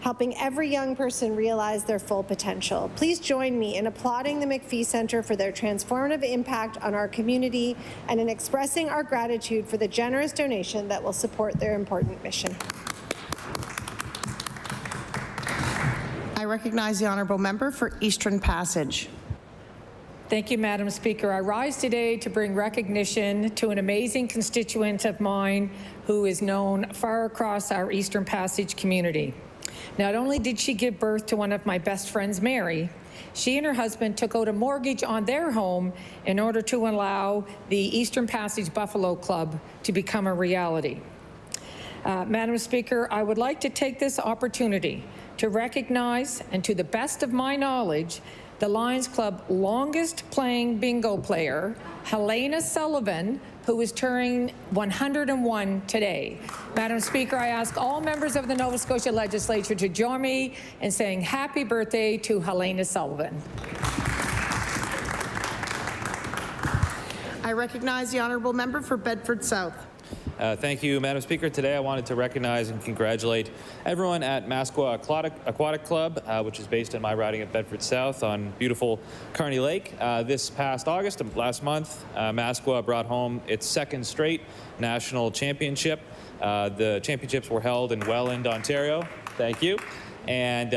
helping every young person realize their full potential. Please join me in applauding the McPhee Center for their transformative impact on our community and in expressing our gratitude for the generous donation that will support their important mission. I recognize the honourable member for Eastern Passage. Thank you, Madam Speaker. I rise today to bring recognition to an amazing constituent of mine who is known far across our Eastern Passage community. Not only did she give birth to one of my best friends, Mary, she and her husband took out a mortgage on their home in order to allow the Eastern Passage Buffalo Club to become a reality. Madam Speaker, I would like to take this opportunity to recognize, and to the best of my knowledge, the Lions Club longest playing bingo player, Helena Sullivan, who is turning 101 today. Madam Speaker, I ask all members of the Nova Scotia Legislature to join me in saying happy birthday to Helena Sullivan. I recognize the honourable member for Bedford South. Thank you, Madam Speaker. Today I wanted to recognize and congratulate everyone at Masqua Aquatic Club, which is based in my riding of Bedford South on beautiful Kearney Lake. This past August, last month, Masqua brought home its second straight national championship. The championships were held in Welland, Ontario. Thank you. And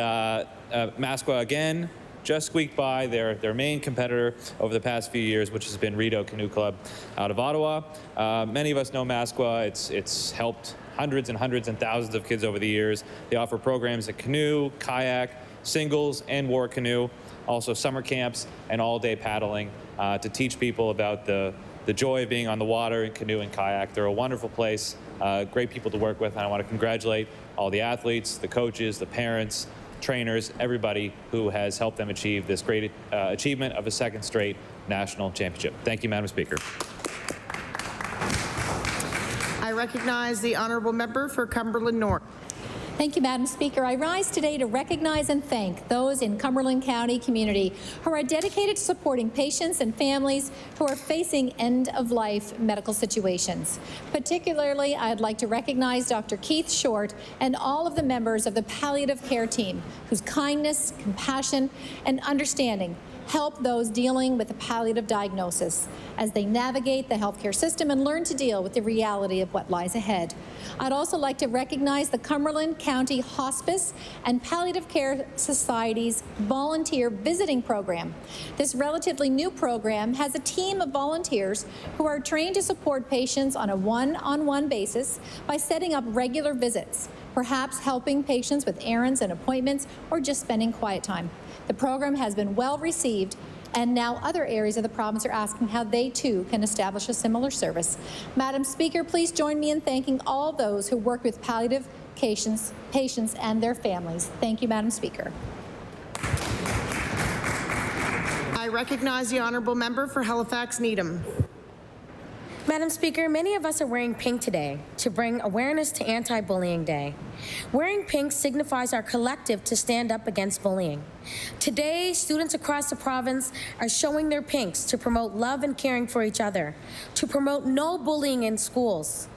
Masqua again just squeaked by their main competitor over the past few years, which has been Rideau Canoe Club out of Ottawa. Many of us know Masqua. It's helped hundreds and hundreds and thousands of kids over the years. They offer programs at canoe, kayak, singles, and war canoe, also summer camps and all-day paddling to teach people about the joy of being on the water in canoe and kayak. They're a wonderful place, great people to work with, and I want to congratulate all the athletes, the coaches, the parents, trainers, everybody who has helped them achieve this great achievement of a second straight national championship. Thank you, Madam Speaker. I recognize the honourable member for Cumberland North. Thank you, Madam Speaker. I rise today to recognize and thank those in Cumberland County community who are dedicated to supporting patients and families who are facing end-of-life medical situations. Particularly, I'd like to recognize Dr. Keith Short and all of the members of the palliative care team whose kindness, compassion, and understanding help those dealing with a palliative diagnosis as they navigate the healthcare system and learn to deal with the reality of what lies ahead. I'd also like to recognize the Cumberland County Hospice and Palliative Care Society's volunteer visiting program. This relatively new program has a team of volunteers who are trained to support patients on a one-on-one basis by setting up regular visits, perhaps helping patients with errands and appointments or just spending quiet time. The program has been well received, and now other areas of the province are asking how they too can establish a similar service. Madam Speaker, please join me in thanking all those who work with palliative patients and their families. Thank you, Madam Speaker. I recognize the honourable member for Halifax Needham. Madam Speaker, many of us are wearing pink today to bring awareness to Anti-Bullying Day. Wearing pink signifies our collective to stand up against bullying. Today, students across the province are showing their pinks to promote love and caring for each other, to promote no bullying in schools.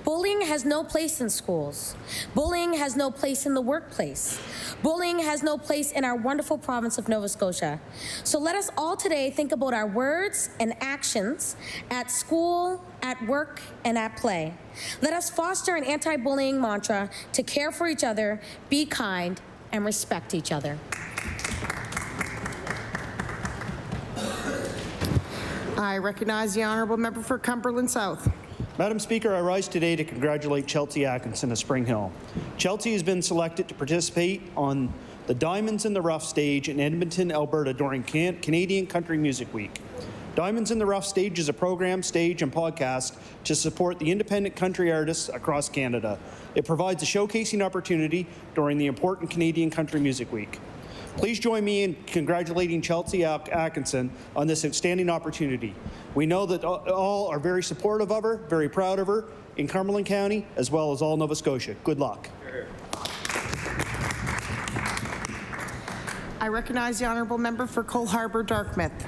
Bullying has no place in schools. Bullying has no place in the workplace. Bullying has no place in our wonderful province of Nova Scotia. So let us all today think about our words and actions at school, at work, and at play. Let us foster an anti-bullying mantra to care for each other, be kind, and respect each other. I recognize the honourable member for Cumberland South. Madam Speaker, I rise today to congratulate Chelsea Atkinson of Spring Hill. Chelsea has been selected to participate on the Diamonds in the Rough stage in Edmonton, Alberta during Canadian Country Music Week. Diamonds in the Rough stage is a program, stage, and podcast to support the independent country artists across Canada. It provides a showcasing opportunity during the important Canadian Country Music Week. Please join me in congratulating Chelsea Atkinson on this outstanding opportunity. We know that all are very supportive of her, very proud of her in Cumberland County, as well as all Nova Scotia. Good luck. I recognize the honourable member for Cole Harbour Dartmouth.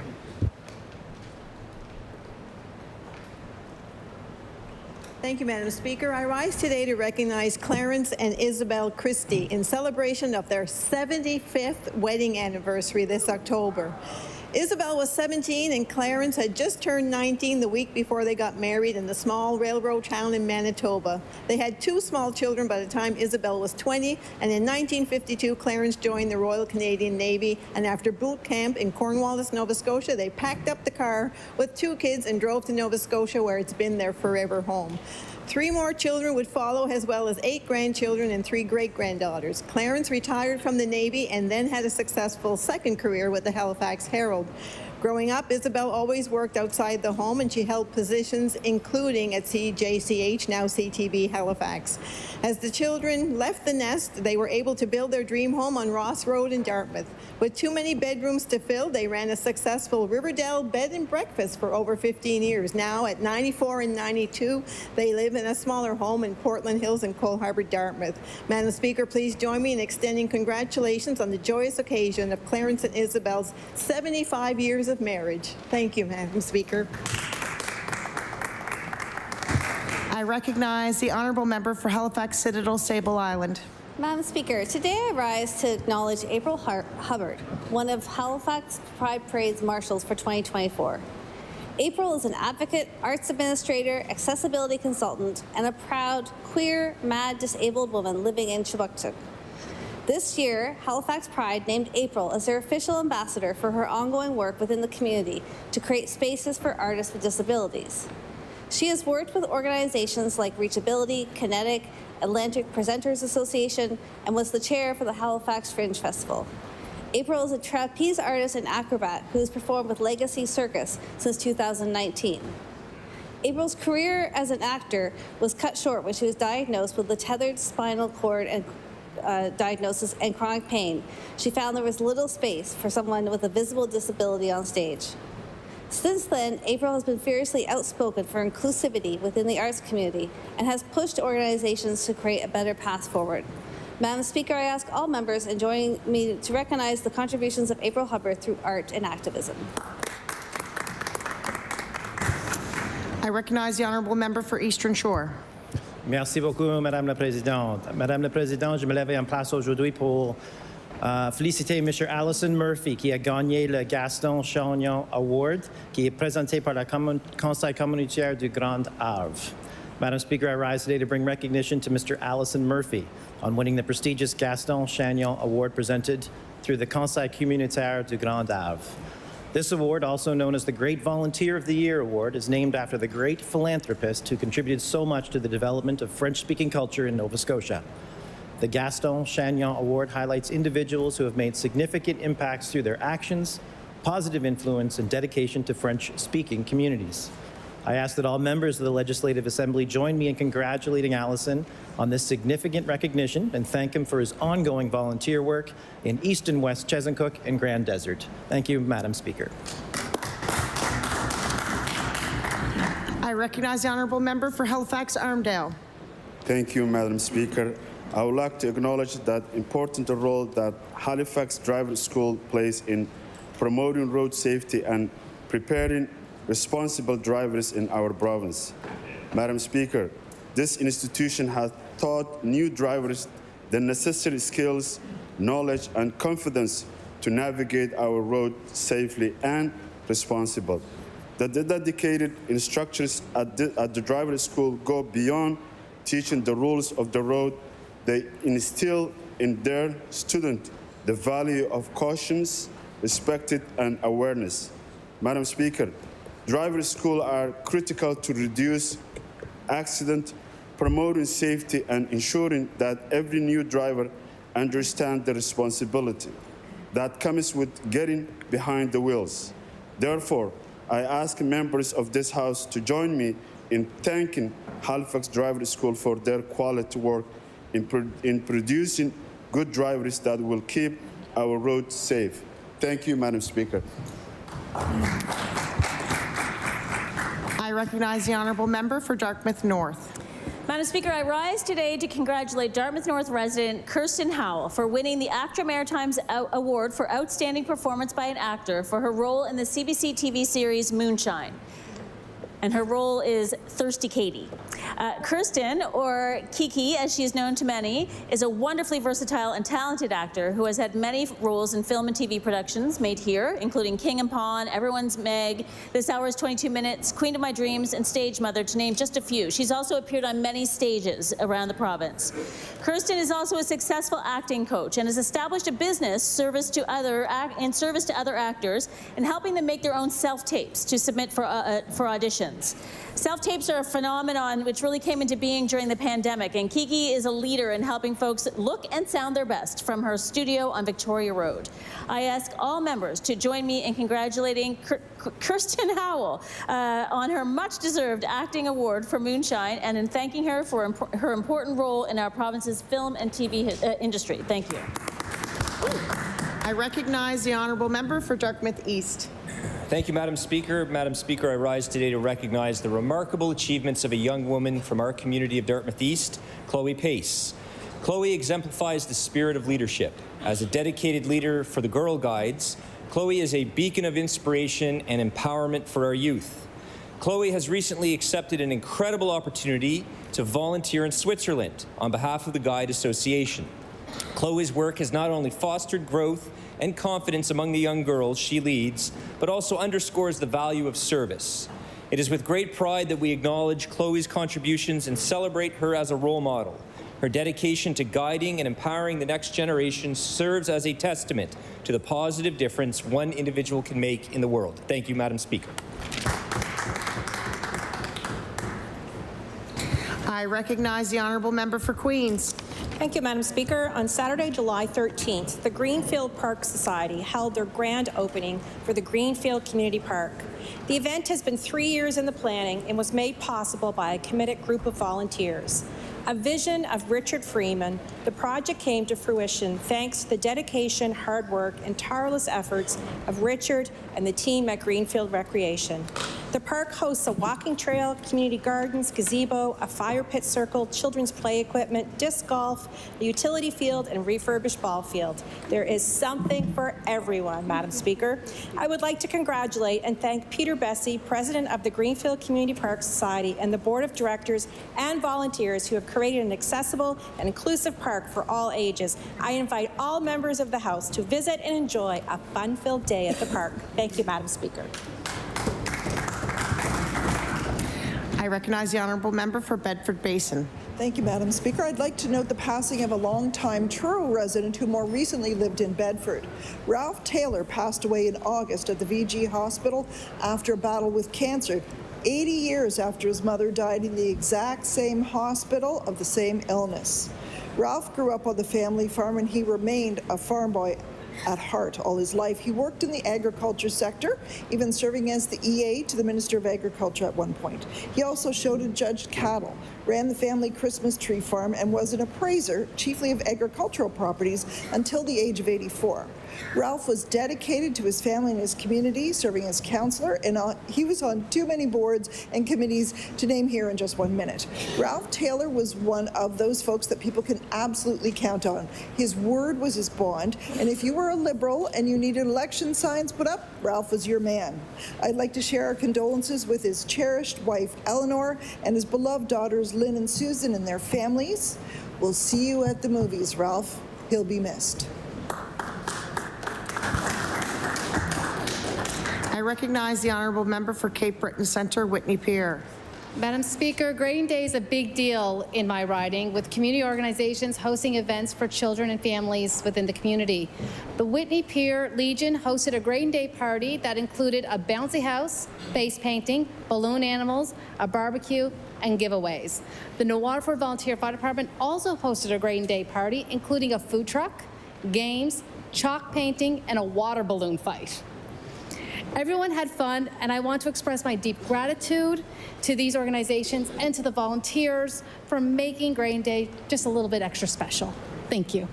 Thank you, Madam Speaker. I rise today to recognize Clarence and Isabel Christie in celebration of their 75th wedding anniversary this October. Isabel was 17 and Clarence had just turned 19 the week before they got married in the small railroad town in Manitoba. They had 2 small children by the time Isabel was 20, and in 1952 Clarence joined the Royal Canadian Navy, and after boot camp in Cornwallis, Nova Scotia, they packed up the car with 2 kids and drove to Nova Scotia, where it's been their forever home. 3 more children would follow, as well as 8 grandchildren and 3 great-granddaughters. Clarence retired from the Navy and then had a successful second career with the Halifax Herald. Growing up, Isabel always worked outside the home, and she held positions including at CJCH, now CTV Halifax. As the children left the nest, they were able to build their dream home on Ross Road in Dartmouth. With too many bedrooms to fill, they ran a successful Riverdale bed and breakfast for over 15 years. Now, at 94 and 92, they live in a smaller home in Portland Hills and Cole Harbour, Dartmouth. Madam Speaker, please join me in extending congratulations on the joyous occasion of Clarence and Isabel's 75 years of marriage. Thank you, Madam Speaker. I recognize the honourable member for Halifax Citadel Sable Island. Madam Speaker, today I rise to acknowledge April Hubbard, one of Halifax Pride Parade's marshals for 2024. April is an advocate, arts administrator, accessibility consultant, and a proud, queer, mad, disabled woman living in Chubutcook. This year, Halifax Pride named April as their official ambassador for her ongoing work within the community to create spaces for artists with disabilities. She has worked with organizations like Reachability, Kinetic, Atlantic Presenters Association, and was the chair for the Halifax Fringe Festival. April is a trapeze artist and acrobat who has performed with Legacy Circus since 2019. April's career as an actor was cut short when she was diagnosed with a tethered spinal cord and diagnosis and chronic pain. She found there was little space for someone with a visible disability on stage. Since then, April has been fiercely outspoken for inclusivity within the arts community and has pushed organizations to create a better path forward. Madam Speaker, I ask all members in joining me to recognize the contributions of April Hubbard through art and activism. I recognize the honourable member for Eastern Shore. Merci beaucoup, Madame la Présidente. Madame la Présidente, je me lève en place aujourd'hui pour féliciter Mr. Allison Murphy, qui a gagné le Gaston Chagnon Award, qui est présenté par le Conseil communautaire du Grand Havre. Madam Speaker, I rise today to bring recognition to Mr. Allison Murphy on winning the prestigious Gaston Chagnon Award presented through the Conseil communautaire du Grand Havre. This award, also known as the Great Volunteer of the Year Award, is named after the great philanthropist who contributed so much to the development of French-speaking culture in Nova Scotia. The Gaston Chagnon Award highlights individuals who have made significant impacts through their actions, positive influence, and dedication to French-speaking communities. I ask that all members of the Legislative Assembly join me in congratulating Allison on this significant recognition and thank him for his ongoing volunteer work in East and West Chesuncook and Grand Desert. Thank you, Madam Speaker. I recognize the honourable member for Halifax Armdale. Thank you, Madam Speaker. I would like to acknowledge that important role that Halifax Driving School plays in promoting road safety and preparing responsible drivers in our province. Madam Speaker, This institution has taught new drivers the necessary skills, knowledge, and confidence to navigate our road safely and responsibly. The dedicated instructors at the driver school go beyond teaching the rules of the road. They instill in their students the value of caution, respect, and awareness. Madam Speaker, driver schools are critical to reduce accidents, promoting safety, and ensuring that every new driver understands the responsibility that comes with getting behind the wheels. Therefore, I ask members of this House to join me in thanking Halifax Driver School for their quality work in producing good drivers that will keep our roads safe. Thank you, Madam Speaker. I recognize the honourable member for Dartmouth North. Madam Speaker, I rise today to congratulate Dartmouth North resident Kirsten Howell for winning the ACTRA Maritimes Award for Outstanding Performance by an Actor for her role in the CBC TV series Moonshine. And her role is Thirsty Katie. Kirsten, or Kiki as she is known to many, is a wonderfully versatile and talented actor who has had many roles in film and TV productions made here, including King and Pawn, Everyone's Meg, This Hour is 22 Minutes, Queen of My Dreams, and Stage Mother, to name just a few. She's also appeared on many stages around the province. Kirsten is also a successful acting coach and has established a business in service to other actors and helping them make their own self-tapes to submit for auditions. Self-tapes are a phenomenon which really came into being during the pandemic, and Kiki is a leader in helping folks look and sound their best from her studio on Victoria Road. I ask all members to join me in congratulating Kirsten Howell on her much-deserved acting award for Moonshine and in thanking her for her important role in our province's film and TV industry. Thank you. I recognize the honourable member for Dartmouth East. Thank you, Madam Speaker. Madam Speaker, I rise today to recognize the remarkable achievements of a young woman from our community of Dartmouth East, Chloe Pace. Chloe exemplifies the spirit of leadership. As a dedicated leader for the Girl Guides, Chloe is a beacon of inspiration and empowerment for our youth. Chloe has recently accepted an incredible opportunity to volunteer in Switzerland on behalf of the Guide Association. Chloe's work has not only fostered growth and confidence among the young girls she leads, but also underscores the value of service. It is with great pride that we acknowledge Chloe's contributions and celebrate her as a role model. Her dedication to guiding and empowering the next generation serves as a testament to the positive difference one individual can make in the world. Thank you, Madam Speaker. I recognize the honourable member for Queens. Thank you, Madam Speaker. On Saturday, July 13th, the Greenfield Park Society held their grand opening for the Greenfield Community Park. The event has been 3 years in the planning and was made possible by a committed group of volunteers. A vision of Richard Freeman, the project came to fruition thanks to the dedication, hard work, and tireless efforts of Richard and the team at Greenfield Recreation. The park hosts a walking trail, community gardens, gazebo, a fire pit circle, children's play equipment, disc golf, a utility field, and refurbished ball field. There is something for everyone, Madam Speaker. I would like to congratulate and thank Peter Bessie, President of the Greenfield Community Park Society, and the Board of Directors and volunteers who have created an accessible and inclusive park for all ages. I invite all members of the House to visit and enjoy a fun-filled day at the park. Thank you, Madam Speaker. I recognize the honourable member for Bedford Basin. Thank you, Madam Speaker. I'd like to note the passing of a longtime Truro resident who more recently lived in Bedford. Ralph Taylor passed away in August at the VG Hospital after a battle with cancer, 80 years after his mother died in the exact same hospital of the same illness. Ralph grew up on the family farm and he remained a farm boy at heart all his life. He worked in the agriculture sector, even serving as the EA to the Minister of Agriculture at one point. He also showed and judged cattle, ran the family Christmas tree farm, and was an appraiser, chiefly of agricultural properties, until the age of 84. Ralph was dedicated to his family and his community, serving as councillor, and he was on too many boards and committees to name here in just 1 minute. Ralph Taylor was one of those folks that people can absolutely count on. His word was his bond, and if you were were a Liberal and you needed election signs put up, Ralph was your man. I'd like to share our condolences with his cherished wife, Eleanor, and his beloved daughters, Lynn and Susan, and their families. We'll see you at the movies, Ralph. He'll be missed. I recognize the honourable member for Cape Breton Centre, Whitney Peer. Madam Speaker, Grading Day is a big deal in my riding, with community organizations hosting events for children and families within the community. The Whitney Peer Legion hosted a Grading Day party that included a bouncy house, face painting, balloon animals, a barbecue, and giveaways. The New Waterford Volunteer Fire Department also hosted a Grading Day party, including a food truck, games, chalk painting, and a water balloon fight. Everyone had fun, and I want to express my deep gratitude to these organizations and to the volunteers for making Grading Day just a little bit extra special. Thank you.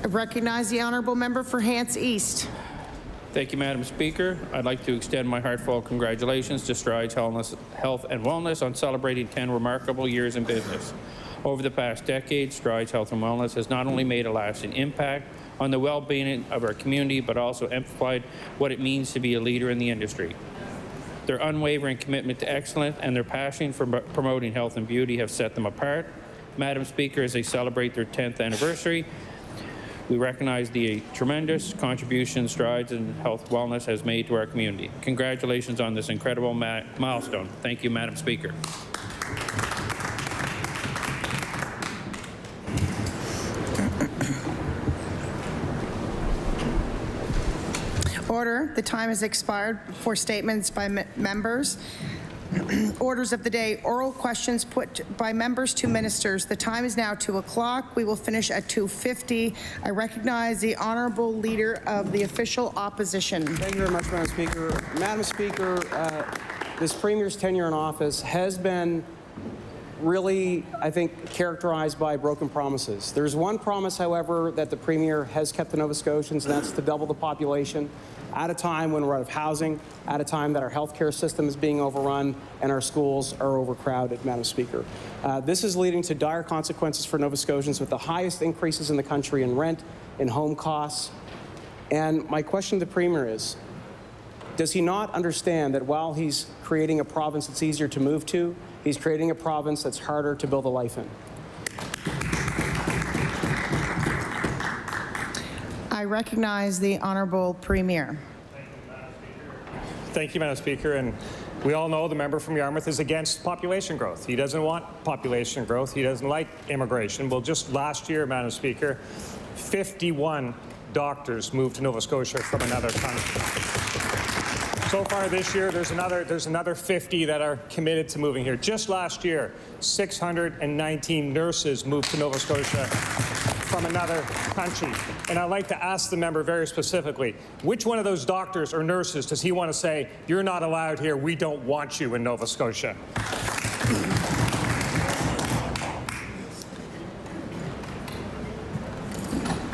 I recognize the honourable member for Hants East. Thank you, Madam Speaker. I'd like to extend my heartfelt congratulations to Strides Health and Wellness on celebrating 10 remarkable years in business. Over the past decade, Strides Health and Wellness has not only made a lasting impact on the well-being of our community, but also amplified what it means to be a leader in the industry. Their unwavering commitment to excellence and their passion for promoting health and beauty have set them apart. Madam Speaker, as they celebrate their 10th anniversary, we recognize the tremendous contribution Strides and Health Wellness has made to our community. Congratulations on this incredible milestone. Thank you, Madam Speaker. Order. The time has expired for statements by members. Orders of the day. Oral questions put by members to ministers. The time is now 2 o'clock. We will finish at 2:50. I recognize the honourable leader of the official opposition. Thank you very much, Madam Speaker. Madam Speaker, this Premier's tenure in office has been really, I think, characterized by broken promises. There's one promise, however, that the Premier has kept to Nova Scotians, and that's to double the population at a time when we're out of housing, at a time that our healthcare system is being overrun and our schools are overcrowded, Madam Speaker. This is leading to dire consequences for Nova Scotians, with the highest increases in the country in rent, in home costs. And my question to the Premier is, does he not understand that while he's creating a province that's easier to move to, he's creating a province that's harder to build a life in? I recognize the honourable Premier. Thank you, Madam Speaker. And we all know the member from Yarmouth is against population growth. He doesn't want population growth. He doesn't like immigration. Well, just last year, Madam Speaker, 51 doctors moved to Nova Scotia from another country. So far this year, there's another 50 that are committed to moving here. Just last year, 619 nurses moved to Nova Scotia from another country. And I'd like to ask the member very specifically, which one of those doctors or nurses does he want to say, you're not allowed here, we don't want you in Nova Scotia?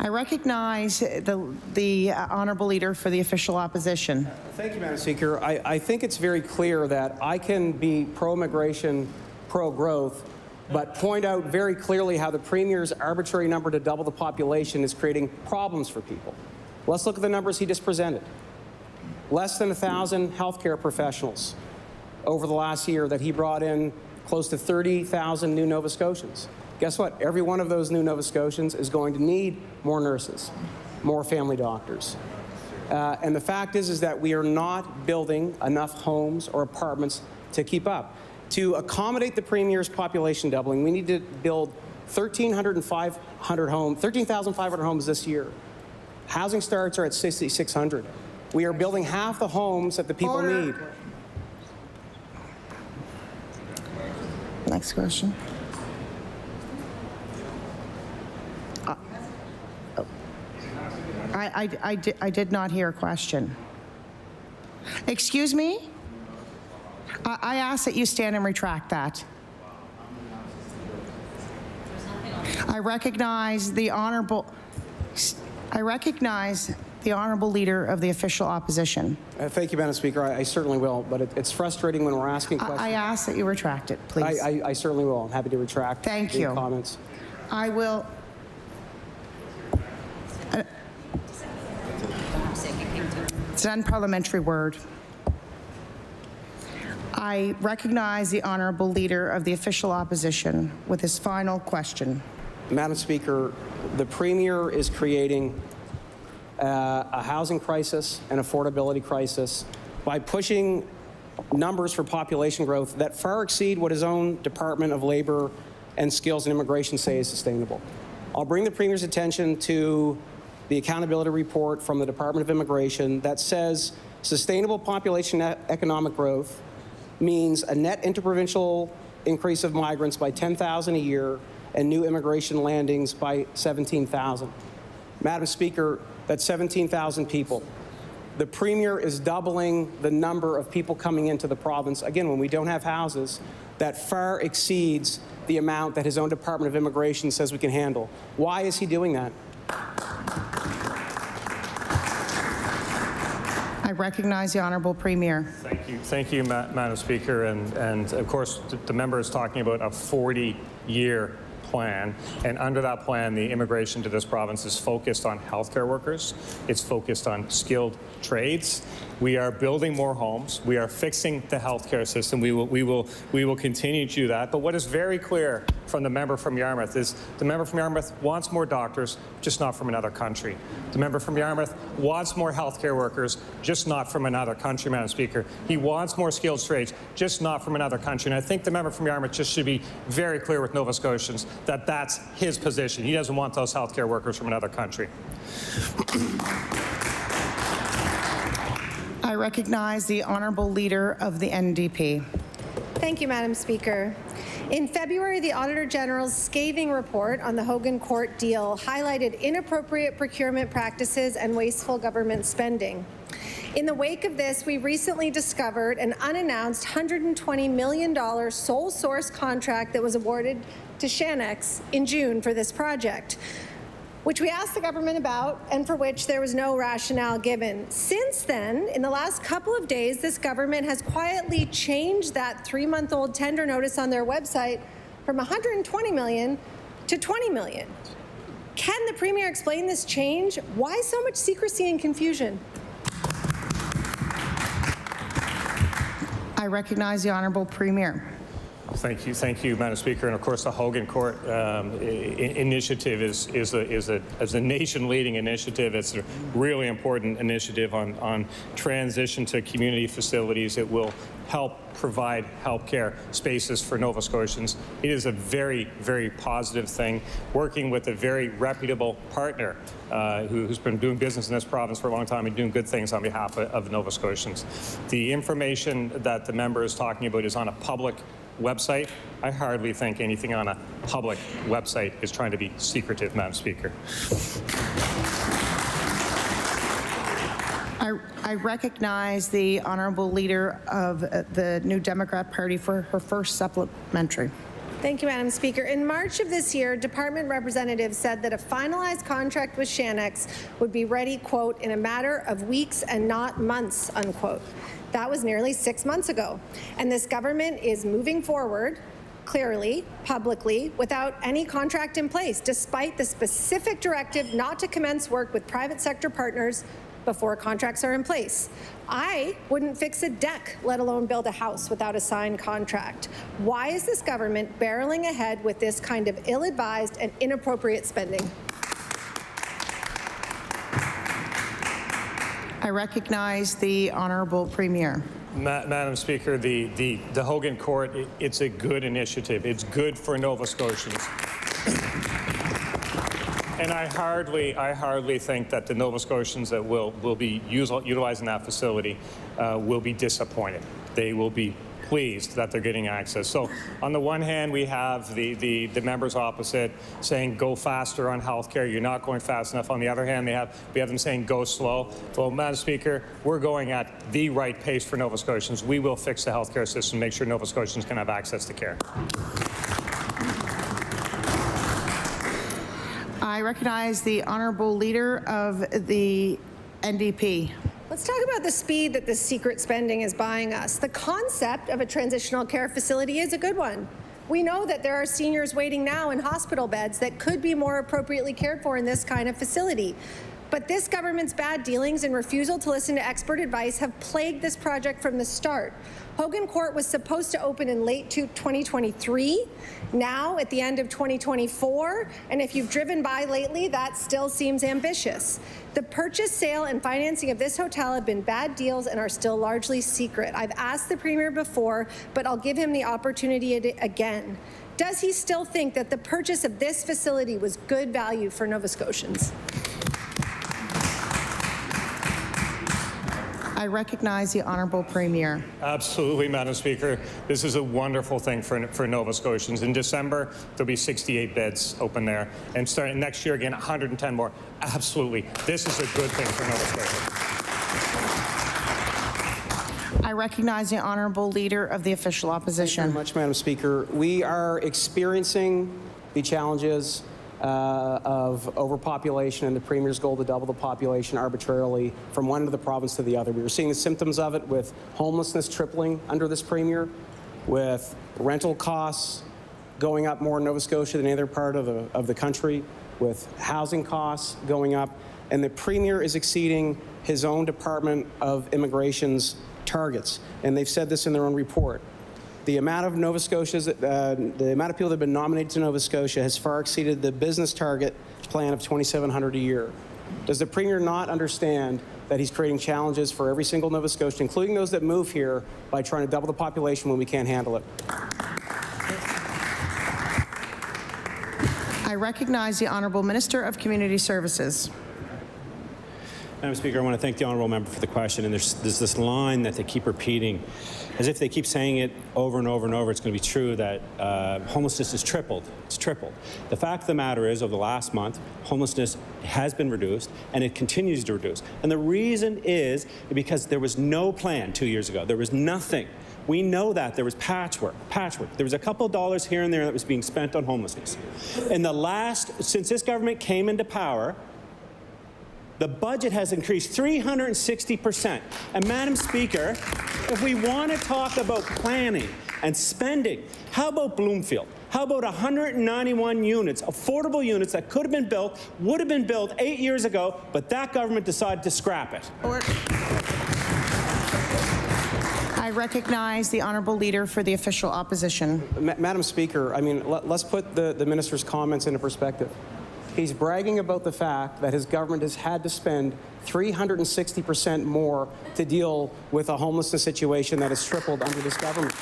I recognize the honourable leader for the official opposition. Thank you, Madam Speaker. I think it's very clear that I can be pro-immigration, pro-growth, but point out very clearly how the Premier's arbitrary number to double the population is creating problems for people. Let's look at the numbers he just presented. Less than 1,000 healthcare professionals over the last year that he brought in, close to 30,000 new Nova Scotians. Guess what? Every one of those new Nova Scotians is going to need more nurses, more family doctors. And the fact is that we are not building enough homes or apartments to keep up. To accommodate the Premier's population doubling, we need to build 13,500 homes this year. Housing starts are at 6,600. We are building half the homes that the people need. Next question. I did not hear a question. Excuse me? I ask that you stand and retract that. I recognize the honourable leader of the official opposition. Thank you, Madam Speaker. I certainly will, but it's frustrating when we're asking questions. I ask that you retract it, please. I certainly will. I'm happy to retract Thank you. Comments. I will. It's an unparliamentary word. I recognize the honourable leader of the official opposition with his final question. Madam Speaker, the Premier is creating a housing crisis, an affordability crisis, by pushing numbers for population growth that far exceed what his own Department of Labour and Skills and Immigration say is sustainable. I'll bring the Premier's attention to the accountability report from the Department of Immigration that says sustainable population economic growth means a net interprovincial increase of migrants by 10,000 a year and new immigration landings by 17,000. Madam Speaker, that's 17,000 people. The Premier is doubling the number of people coming into the province, again, when we don't have houses, that far exceeds the amount that his own Department of Immigration says we can handle. Why is he doing that? I recognize the honourable Premier. Thank you, Madam Speaker. And of course, the member is talking about a 40-year plan, and under that plan, the immigration to this province is focused on healthcare workers. It's focused on skilled trades. We are building more homes. We are fixing the healthcare system. We will continue to do that. But what is very clear from the member from Yarmouth is the member from Yarmouth wants more doctors, just not from another country. The member from Yarmouth wants more healthcare workers, just not from another country, Madam Speaker. He wants more skilled trades, just not from another country. And I think the member from Yarmouth just should be very clear with Nova Scotians that that's his position. He doesn't want those healthcare workers from another country. I recognize the honourable leader of the NDP. Thank you, Madam Speaker. In February, the Auditor General's scathing report on the Hogan Court deal highlighted inappropriate procurement practices and wasteful government spending. In the wake of this, we recently discovered an unannounced $120 million sole source contract that was awarded to Shanex in June for this project, which we asked the government about and for which there was no rationale given. Since then, in the last couple of days, this government has quietly changed that 3-month-old tender notice on their website from $120 million to $20 million. Can the Premier explain this change? Why so much secrecy and confusion? I recognize the honourable Premier. Thank you, Madam Speaker. And of course, the Hogan Court initiative is a nation-leading initiative. It's a really important initiative on transition to community facilities. It will help provide healthcare spaces for Nova Scotians. It is a very, very positive thing. Working with a very reputable partner who's been doing business in this province for a long time and doing good things on behalf of Nova Scotians. The information that the member is talking about is on a public website. I hardly think anything on a public website is trying to be secretive, Madam Speaker. I recognize the honourable leader of the New Democrat Party for her first supplementary. Thank you, Madam Speaker. In March of this year, department representatives said that a finalized contract with Shanex would be ready, quote, in a matter of weeks and not months, unquote. That was nearly 6 months ago. And this government is moving forward, clearly, publicly, without any contract in place, despite the specific directive not to commence work with private sector partners before contracts are in place. I wouldn't fix a deck, let alone build a house, without a signed contract. Why is this government barreling ahead with this kind of ill-advised and inappropriate spending? I recognize the honourable Premier. Madam Speaker, the Hogan Court, it's a good initiative. It's good for Nova Scotians. And I hardly think that the Nova Scotians that will be utilizing that facility will be disappointed. They will be pleased that they're getting access. So on the one hand, we have the members opposite saying go faster on healthcare. You're not going fast enough. On the other hand, we have them saying go slow. Well, Madam Speaker, we're going at the right pace for Nova Scotians. We will fix the healthcare system, make sure Nova Scotians can have access to care. I recognize the honourable leader of the NDP. Let's talk about the speed that this secret spending is buying us. The concept of a transitional care facility is a good one. We know that there are seniors waiting now in hospital beds that could be more appropriately cared for in this kind of facility. But this government's bad dealings and refusal to listen to expert advice have plagued this project from the start. Hogan Court was supposed to open in late 2023, now at the end of 2024, and if you've driven by lately, that still seems ambitious. The purchase, sale, and financing of this hotel have been bad deals and are still largely secret. I've asked the Premier before, but I'll give him the opportunity again. Does he still think that the purchase of this facility was good value for Nova Scotians? I recognize the Honourable Premier. Absolutely, Madam Speaker. This is a wonderful thing for Nova Scotians. In December, there'll be 68 beds open there. And starting next year, again, 110 more. Absolutely. This is a good thing for Nova Scotia. I recognize the Honourable Leader of the Official Opposition. Thank you very much, Madam Speaker. We are experiencing the challenges of overpopulation and the Premier's goal to double the population arbitrarily from one end of the province to the other. We were seeing the symptoms of it with homelessness tripling under this Premier, with rental costs going up more in Nova Scotia than any other part of the country, with housing costs going up, and the Premier is exceeding his own Department of Immigration's targets, and they've said this in their own report. The amount of Nova Scotia's, the amount of people that have been nominated to Nova Scotia has far exceeded the business target plan of 2,700 a year. Does the Premier not understand that he's creating challenges for every single Nova Scotian, including those that move here, by trying to double the population when we can't handle it? I recognize the Honourable Minister of Community Services. Madam Speaker, I want to thank the honourable member for the question. And there's this line that they keep repeating, as if they keep saying it over and over and over. It's going to be true that homelessness has tripled. It's tripled. The fact of the matter is, over the last month, homelessness has been reduced, and it continues to reduce. And the reason is because there was no plan 2 years ago. There was nothing. We know that there was patchwork. There was a couple of dollars here and there that was being spent on homelessness. Since this government came into power, the budget has increased 360%. And Madam Speaker, if we want to talk about planning and spending, how about Bloomfield? How about 191 units, affordable units that could have been built, would have been built 8 years ago, but that government decided to scrap it? I recognize the Honourable Leader for the Official Opposition. Madam Speaker, I mean, let's put the minister's comments into perspective. He's bragging about the fact that his government has had to spend 360% more to deal with a homelessness situation that has tripled under this government.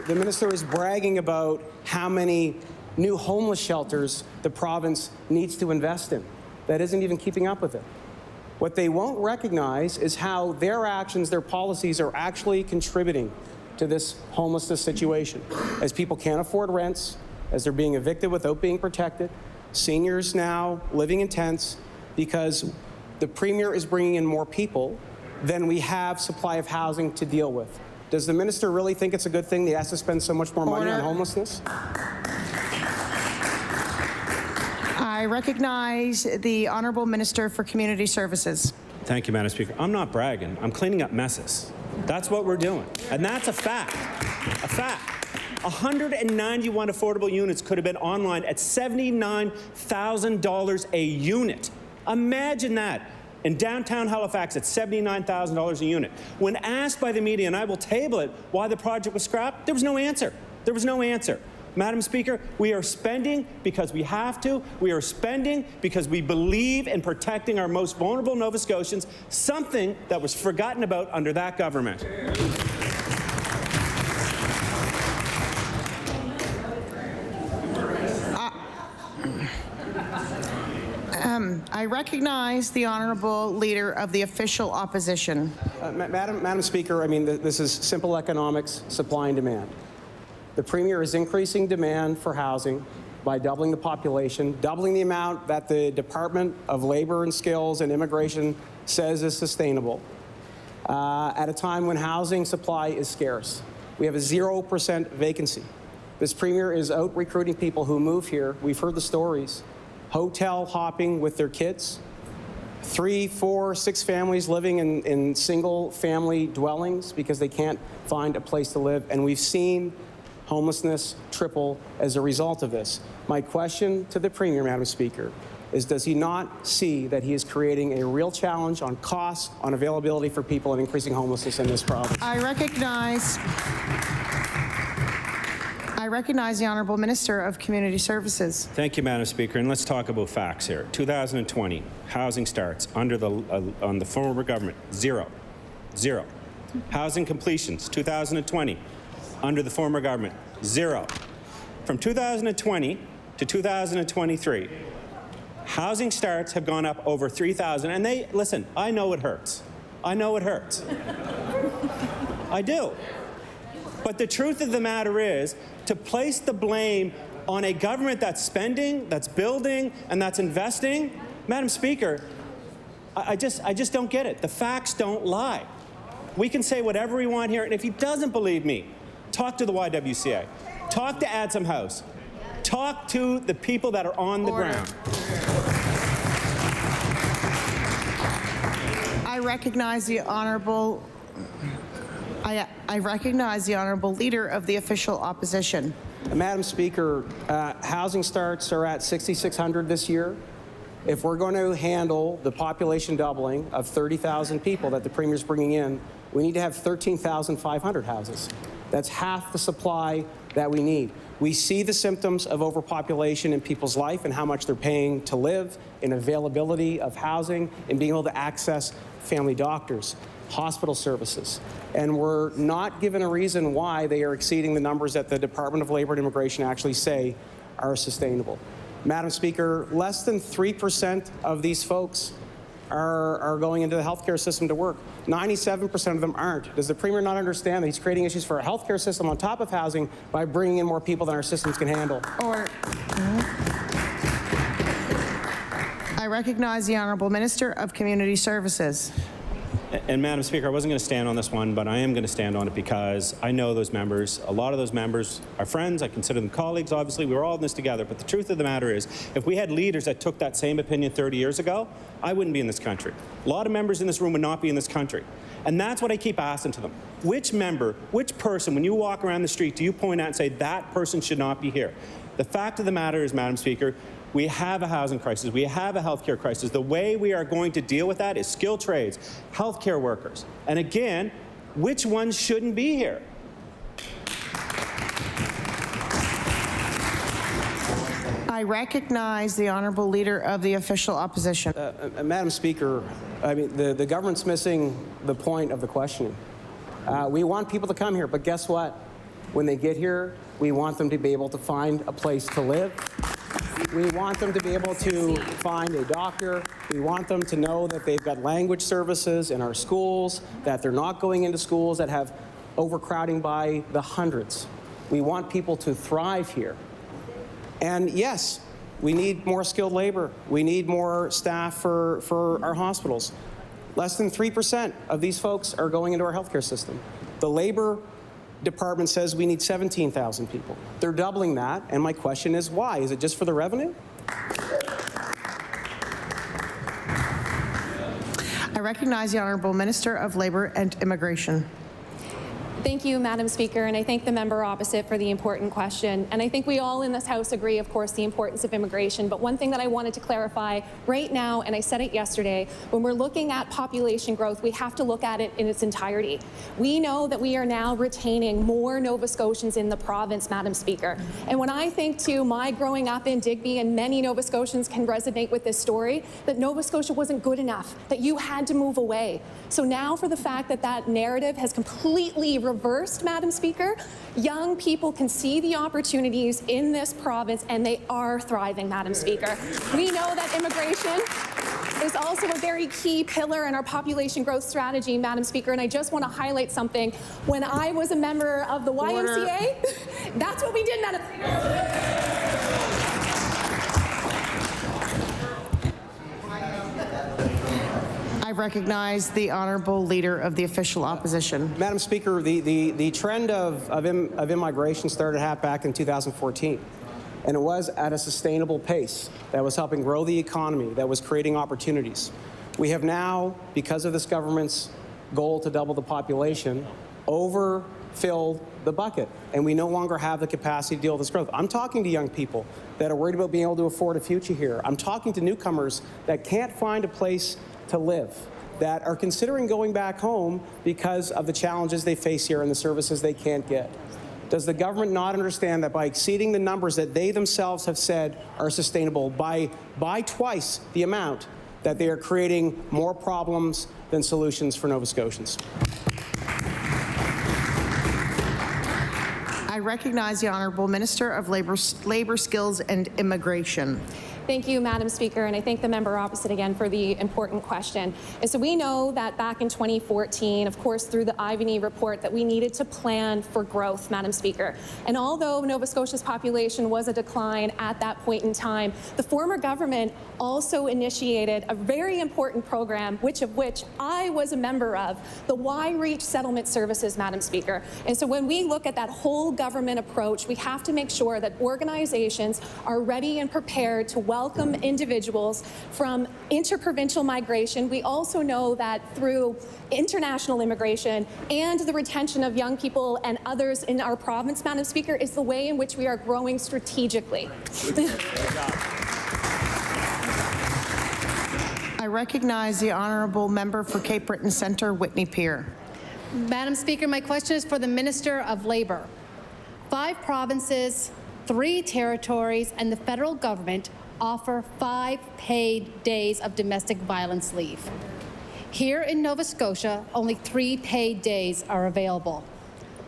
The minister is bragging about how many new homeless shelters the province needs to invest in. That isn't even keeping up with it. What they won't recognize is how their actions, their policies are actually contributing to this homelessness situation. As people can't afford rents, as they're being evicted without being protected, seniors now living in tents because the Premier is bringing in more people than we have supply of housing to deal with. Does the minister really think it's a good thing that he has to spend so much more money on homelessness? I recognize the Honourable Minister for Community Services. Thank you, Madam Speaker. I'm not bragging. I'm cleaning up messes. That's what we're doing. And that's a fact. A fact. 191 affordable units could have been online at $79,000 a unit. Imagine that. In downtown Halifax at $79,000 a unit. When asked by the media, and I will table it, why the project was scrapped, there was no answer. There was no answer. Madam Speaker, we are spending because we have to. We are spending because we believe in protecting our most vulnerable Nova Scotians, something that was forgotten about under that government. I recognize the Honourable Leader of the Official Opposition. Madam Speaker, I mean, this is simple economics, supply and demand. The Premier is increasing demand for housing by doubling the population, doubling the amount that the Department of Labour and Skills and Immigration says is sustainable, at a time when housing supply is scarce. We have a 0% vacancy. This Premier is out recruiting people who move here. We've heard the stories. Hotel hopping with their kids, 3, 4, 6 families living in single-family dwellings because they can't find a place to live. And we've seen homelessness triple as a result of this. My question to the Premier, Madam Speaker, is does he not see that he is creating a real challenge on costs, on availability for people, and increasing homelessness in this province? I recognize the Honourable Minister of Community Services. Thank you, Madam Speaker. And let's talk about facts here. 2020, housing starts under on the former government, zero. Housing completions, 2020, under the former government, zero. From 2020 to 2023, housing starts have gone up over 3,000. And listen, I know it hurts. I know it hurts. I do. But the truth of the matter is, to place the blame on a government that's spending, that's building, and that's investing, Madam Speaker, I just don't get it. The facts don't lie. We can say whatever we want here, and if he doesn't believe me, talk to the YWCA. Talk to Adsum House. Talk to the people that are on the ground. I recognize the Honourable Leader of the Official Opposition. Madam Speaker, housing starts are at 6,600 this year. If we're going to handle the population doubling of 30,000 people that the Premier's bringing in, we need to have 13,500 houses. That's half the supply that we need. We see the symptoms of overpopulation in people's life and how much they're paying to live, in availability of housing, and being able to access family doctors, hospital services. And we're not given a reason why they are exceeding the numbers that the Department of Labor and Immigration actually say are sustainable. Madam Speaker, less than 3% of these folks are going into the healthcare system to work. 97% of them aren't. Does the Premier not understand that he's creating issues for our healthcare system on top of housing by bringing in more people than our systems can handle? I recognize the Honourable Minister of Community Services. And Madam Speaker, I wasn't going to stand on this one, but I am going to stand on it because I know those members. A lot of those members are friends. I consider them colleagues, obviously. We were all in this together. But the truth of the matter is, if we had leaders that took that same opinion 30 years ago, I wouldn't be in this country. A lot of members in this room would not be in this country. And that's what I keep asking to them. Which member, which person, when you walk around the street, do you point out and say, that person should not be here? The fact of the matter is, Madam Speaker, we have a housing crisis. We have a healthcare crisis. The way we are going to deal with that is skilled trades, healthcare workers. And again, which ones shouldn't be here? I recognize the Honourable Leader of the Official Opposition. Madam Speaker, I mean, the government's missing the point of the questioning. We want people to come here, but guess what? When they get here, we want them to be able to find a place to live. We want them to be able to find a doctor. We want them to know that they've got language services in our schools, that they're not going into schools that have overcrowding by the hundreds. We want people to thrive here. And yes, we need more skilled labor. We need more staff for our hospitals. Less than 3% of these folks are going into our healthcare system. The Labor Department says we need 17,000 people. They're doubling that, and my question is why? Is it just for the revenue? I recognize the Honourable Minister of Labour and Immigration. Thank you, Madam Speaker, and I thank the member opposite for the important question. And I think we all in this House agree, of course, the importance of immigration. But one thing that I wanted to clarify right now, and I said it yesterday, when we're looking at population growth, we have to look at it in its entirety. We know that we are now retaining more Nova Scotians in the province, Madam Speaker. And when I think to my growing up in Digby, and many Nova Scotians can resonate with this story, that Nova Scotia wasn't good enough, that you had to move away. So now for the fact that that narrative has completely reversed, Madam Speaker, young people can see the opportunities in this province and they are thriving, Madam Speaker. We know that immigration is also a very key pillar in our population growth strategy, Madam Speaker, and I just want to highlight something. When I was a member of the YMCA, that's what we did, Madam Speaker. I recognize the Honourable Leader of the Official Opposition. Madam Speaker, the trend of immigration started back in 2014, and it was at a sustainable pace that was helping grow the economy, that was creating opportunities. We have now, because of this government's goal to double the population, over fill the bucket, and we no longer have the capacity to deal with this growth. I'm talking to young people that are worried about being able to afford a future here. I'm talking to newcomers that can't find a place to live, that are considering going back home because of the challenges they face here and the services they can't get. Does the government not understand that by exceeding the numbers that they themselves have said are sustainable by twice the amount, that they are creating more problems than solutions for Nova Scotians? I recognize the Honourable Minister of Labour, Skills and Immigration. Thank you, Madam Speaker, and I thank the member opposite again for the important question. And so we know that back in 2014, of course, through the Ivany report, that we needed to plan for growth, Madam Speaker. And although Nova Scotia's population was a decline at that point in time, the former government also initiated a very important program, which I was a member of, the Y Reach Settlement Services, Madam Speaker. And so when we look at that whole government approach, we have to make sure that organizations are ready and prepared to welcome individuals from interprovincial migration. We also know that through international immigration and the retention of young people and others in our province, Madam Speaker, is the way in which we are growing strategically. I recognize the Honourable Member for Cape Breton Centre, Whitney Peer. Madam Speaker, my question is for the Minister of Labour. 5 provinces, 3 territories, and the federal government offer 5 paid days of domestic violence leave. Here in Nova Scotia, only 3 paid days are available.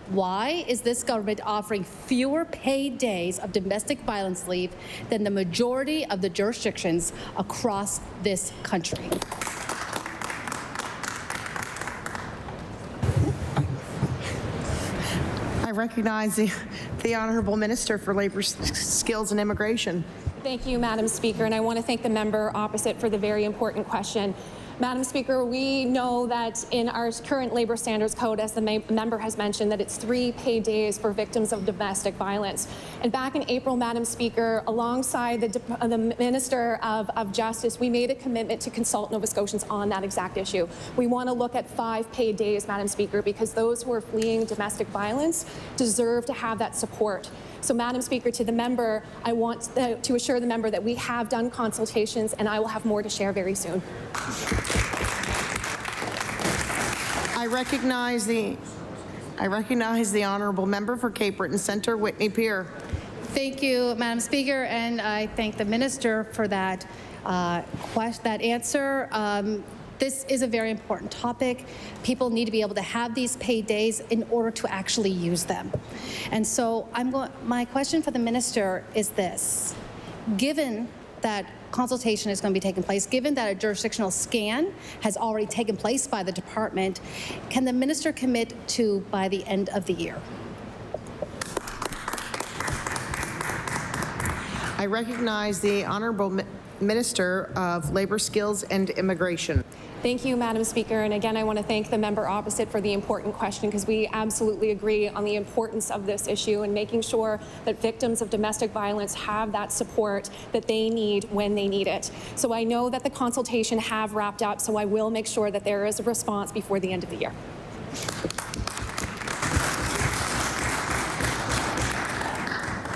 Why is this government offering fewer paid days of domestic violence leave than the majority of the jurisdictions across this country? I recognize the Honourable Minister for Labour, Skills and Immigration. Thank you, Madam Speaker, and I want to thank the member opposite for the very important question. Madam Speaker, we know that in our current Labour Standards Code, as the member has mentioned, that it's 3 paid days for victims of domestic violence. And back in April, Madam Speaker, alongside the Minister of Justice, we made a commitment to consult Nova Scotians on that exact issue. We want to look at 5 paid days, Madam Speaker, because those who are fleeing domestic violence deserve to have that support. So, Madam Speaker, to the member, I want to assure the member that we have done consultations, and I will have more to share very soon. I recognize the Honourable Member for Cape Breton Centre, Whitney Peer. Thank you, Madam Speaker, and I thank the Minister for that answer. This is a very important topic. People need to be able to have these paid days in order to actually use them. And so my question for the Minister is this. Given that consultation is going to be taking place, given that a jurisdictional scan has already taken place by the department, can the Minister commit to by the end of the year? I recognize the Honourable Minister of Labour, Skills and Immigration. Thank you, Madam Speaker. And again, I want to thank the member opposite for the important question, because we absolutely agree on the importance of this issue and making sure that victims of domestic violence have that support that they need when they need it. So I know that the consultation have wrapped up, so I will make sure that there is a response before the end of the year.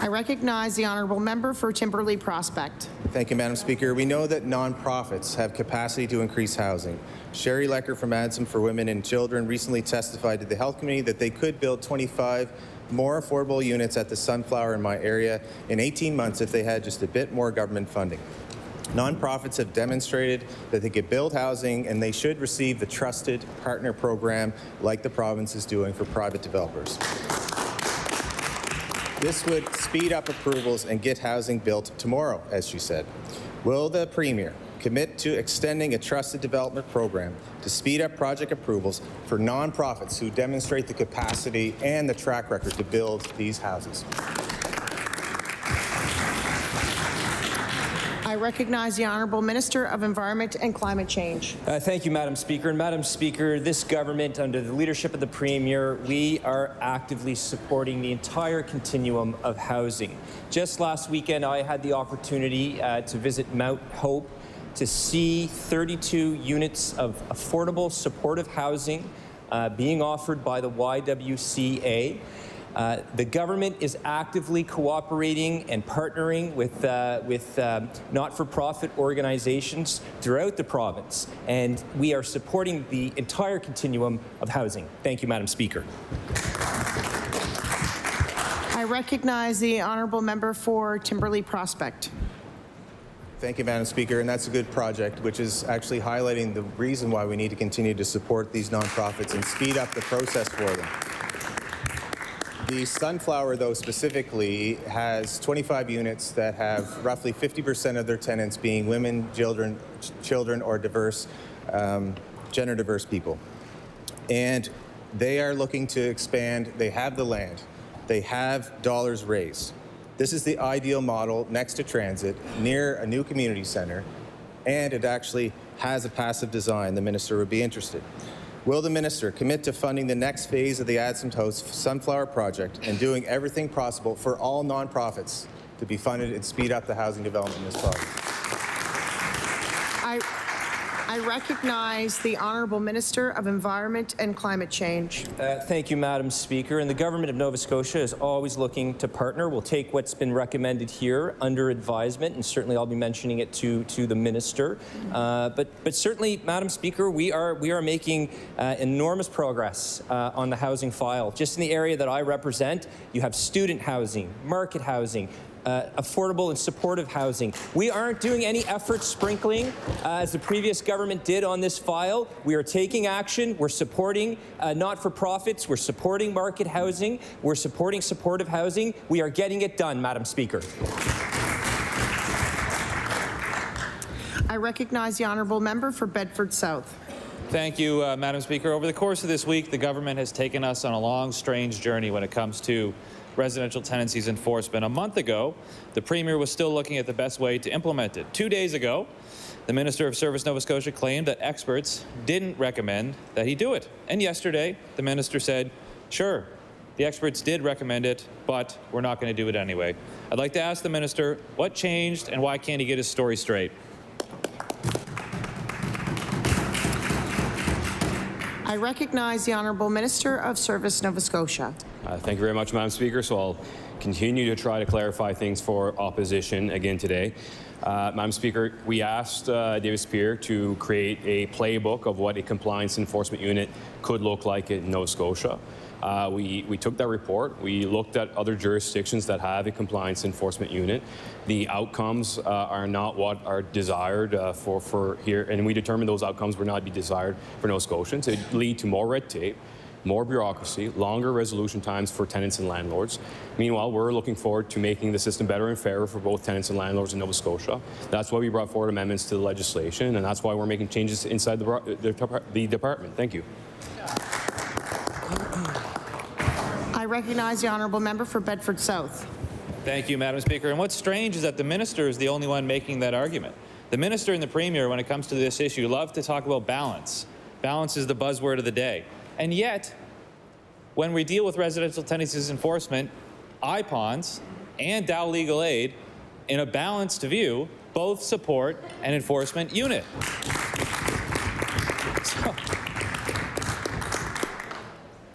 I recognize the Honourable Member for Timberlea Prospect. Thank you, Madam Speaker. We know that nonprofits have capacity to increase housing. Sherry Lecker from Adsum for Women and Children recently testified to the Health Committee that they could build 25 more affordable units at the Sunflower in my area in 18 months if they had just a bit more government funding. Nonprofits have demonstrated that they could build housing, and they should receive the trusted partner program like the province is doing for private developers. This would speed up approvals and get housing built tomorrow, as she said. Will the Premier commit to extending a trusted development program to speed up project approvals for nonprofits who demonstrate the capacity and the track record to build these houses? I recognize the Honourable Minister of Environment and Climate Change. Thank you, Madam Speaker. And Madam Speaker, this government, under the leadership of the Premier, we are actively supporting the entire continuum of housing. Just last weekend, I had the opportunity to visit Mount Hope to see 32 units of affordable, supportive housing being offered by the YWCA. The government is actively cooperating and partnering with not-for-profit organizations throughout the province, and we are supporting the entire continuum of housing. Thank you, Madam Speaker. I recognize the honourable member for Timberley Prospect. Thank you, Madam Speaker, and that's a good project, which is actually highlighting the reason why we need to continue to support these nonprofits and speed up the process for them. The Sunflower, though, specifically has 25 units that have roughly 50% of their tenants being women, children, or diverse, gender diverse people. And they are looking to expand. They have the land. They have dollars raised. This is the ideal model next to transit, near a new community center, and it actually has a passive design. The minister would be interested. Will the minister commit to funding the next phase of the Adsum House Sunflower Project and doing everything possible for all nonprofits to be funded and speed up the housing development in this province? I recognize the Honourable Minister of Environment and Climate Change. Thank you, Madam Speaker. And the Government of Nova Scotia is always looking to partner. We'll take what's been recommended here under advisement, and certainly I'll be mentioning it to the Minister. But certainly, Madam Speaker, we are making enormous progress on the housing file. Just in the area that I represent, you have student housing, market housing, affordable and supportive housing. We aren't doing any effort sprinkling as the previous government did on this file. We are taking action. We're supporting not-for-profits. We're supporting market housing. We're supporting supportive housing. We are getting it done, Madam Speaker. I recognize the Honourable Member for Bedford South. Thank you, Madam Speaker. Over the course of this week, the government has taken us on a long, strange journey when it comes to residential tenancies enforcement. A month ago, the Premier was still looking at the best way to implement it. 2 days ago, the Minister of Service Nova Scotia claimed that experts didn't recommend that he do it. And yesterday, the Minister said, sure, the experts did recommend it, but we're not going to do it anyway. I'd like to ask the Minister what changed and why can't he get his story straight? I recognize the Honourable Minister of Service Nova Scotia. Thank you very much, Madam Speaker. So I'll continue to try to clarify things for opposition again today. Madam Speaker, we asked David Spear to create a playbook of what a compliance enforcement unit could look like in Nova Scotia. We took that report. We looked at other jurisdictions that have a compliance enforcement unit. The outcomes are not what are desired for here, and we determined those outcomes would not be desired for Nova Scotians. It lead to more red tape, more bureaucracy, longer resolution times for tenants and landlords. Meanwhile, we're looking forward to making the system better and fairer for both tenants and landlords in Nova Scotia. That's why we brought forward amendments to the legislation, and that's why we're making changes inside the department. Thank you. I recognize the Honourable Member for Bedford South. Thank you, Madam Speaker. And what's strange is that the Minister is the only one making that argument. The Minister and the Premier, when it comes to this issue, love to talk about balance. Balance is the buzzword of the day. And yet, when we deal with residential tenancies enforcement, IPONS and Dow Legal Aid, in a balanced view, both support an enforcement unit.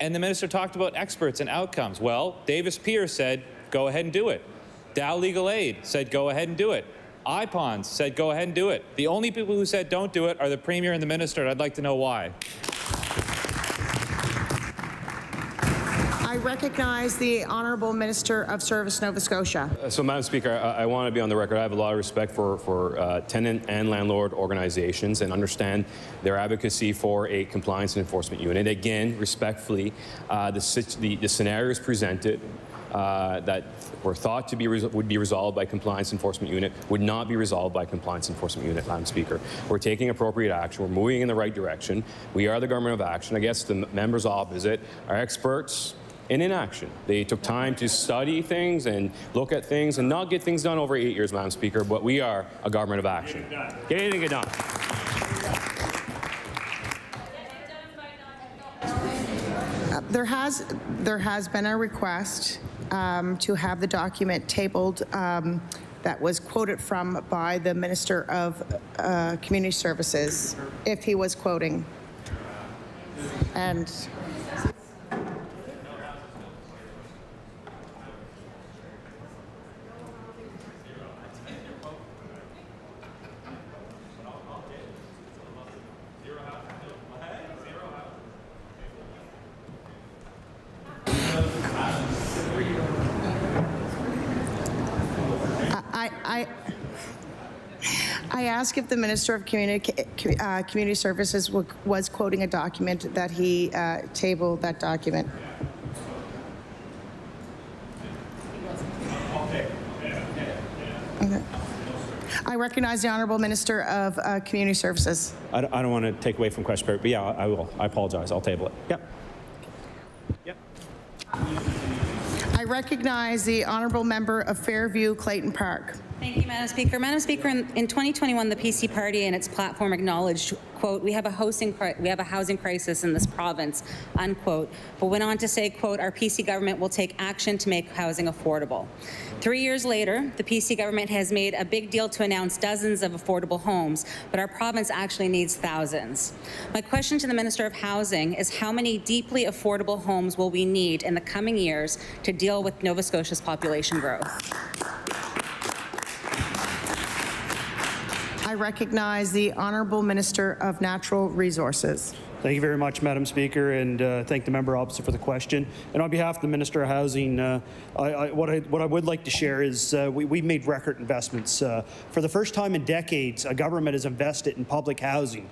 And the Minister talked about experts and outcomes. Well, Davis Pierce said, go ahead and do it. Dow Legal Aid said, go ahead and do it. IPONS said, go ahead and do it. The only people who said don't do it are the Premier and the Minister, and I'd like to know why. I recognize the Honourable Minister of Service Nova Scotia. So, Madam Speaker, I want to be on the record. I have a lot of respect for tenant and landlord organizations and understand their advocacy for a compliance and enforcement unit. Again, respectfully, the scenarios presented that were thought to be would be resolved by compliance enforcement unit would not be resolved by compliance enforcement unit, Madam Speaker. We're taking appropriate action. We're moving in the right direction. We are the government of action. I guess the members opposite are experts in inaction. They took time to study things and look at things and not get things done over 8 years, Madam Speaker, but we are a government of action. Get it and get done. There has been a request to have the document tabled that was quoted from by the Minister of Community Services, if he was quoting. And I ask if the Minister of Community Services was quoting a document that he tabled that document. Okay. I recognize the Honourable Minister of Community Services. I don't want to take away from question period, but yeah, I will. I apologize. I'll table it. Yep. I recognize the Honourable Member of Fairview Clayton Park. Thank you, Madam Speaker. Madam Speaker, in 2021, the PC Party and its platform acknowledged, quote, we have a housing crisis in this province, unquote, but went on to say, quote, our PC government will take action to make housing affordable. 3 years later, the PC government has made a big deal to announce dozens of affordable homes, but our province actually needs thousands. My question to the Minister of Housing is how many deeply affordable homes will we need in the coming years to deal with Nova Scotia's population growth? I recognize the Honourable Minister of Natural Resources. Thank you very much, Madam Speaker, and thank the member opposite for the question. And on behalf of the Minister of Housing, what I would like to share is we've made record investments. For the first time in decades, a government has invested in public housing.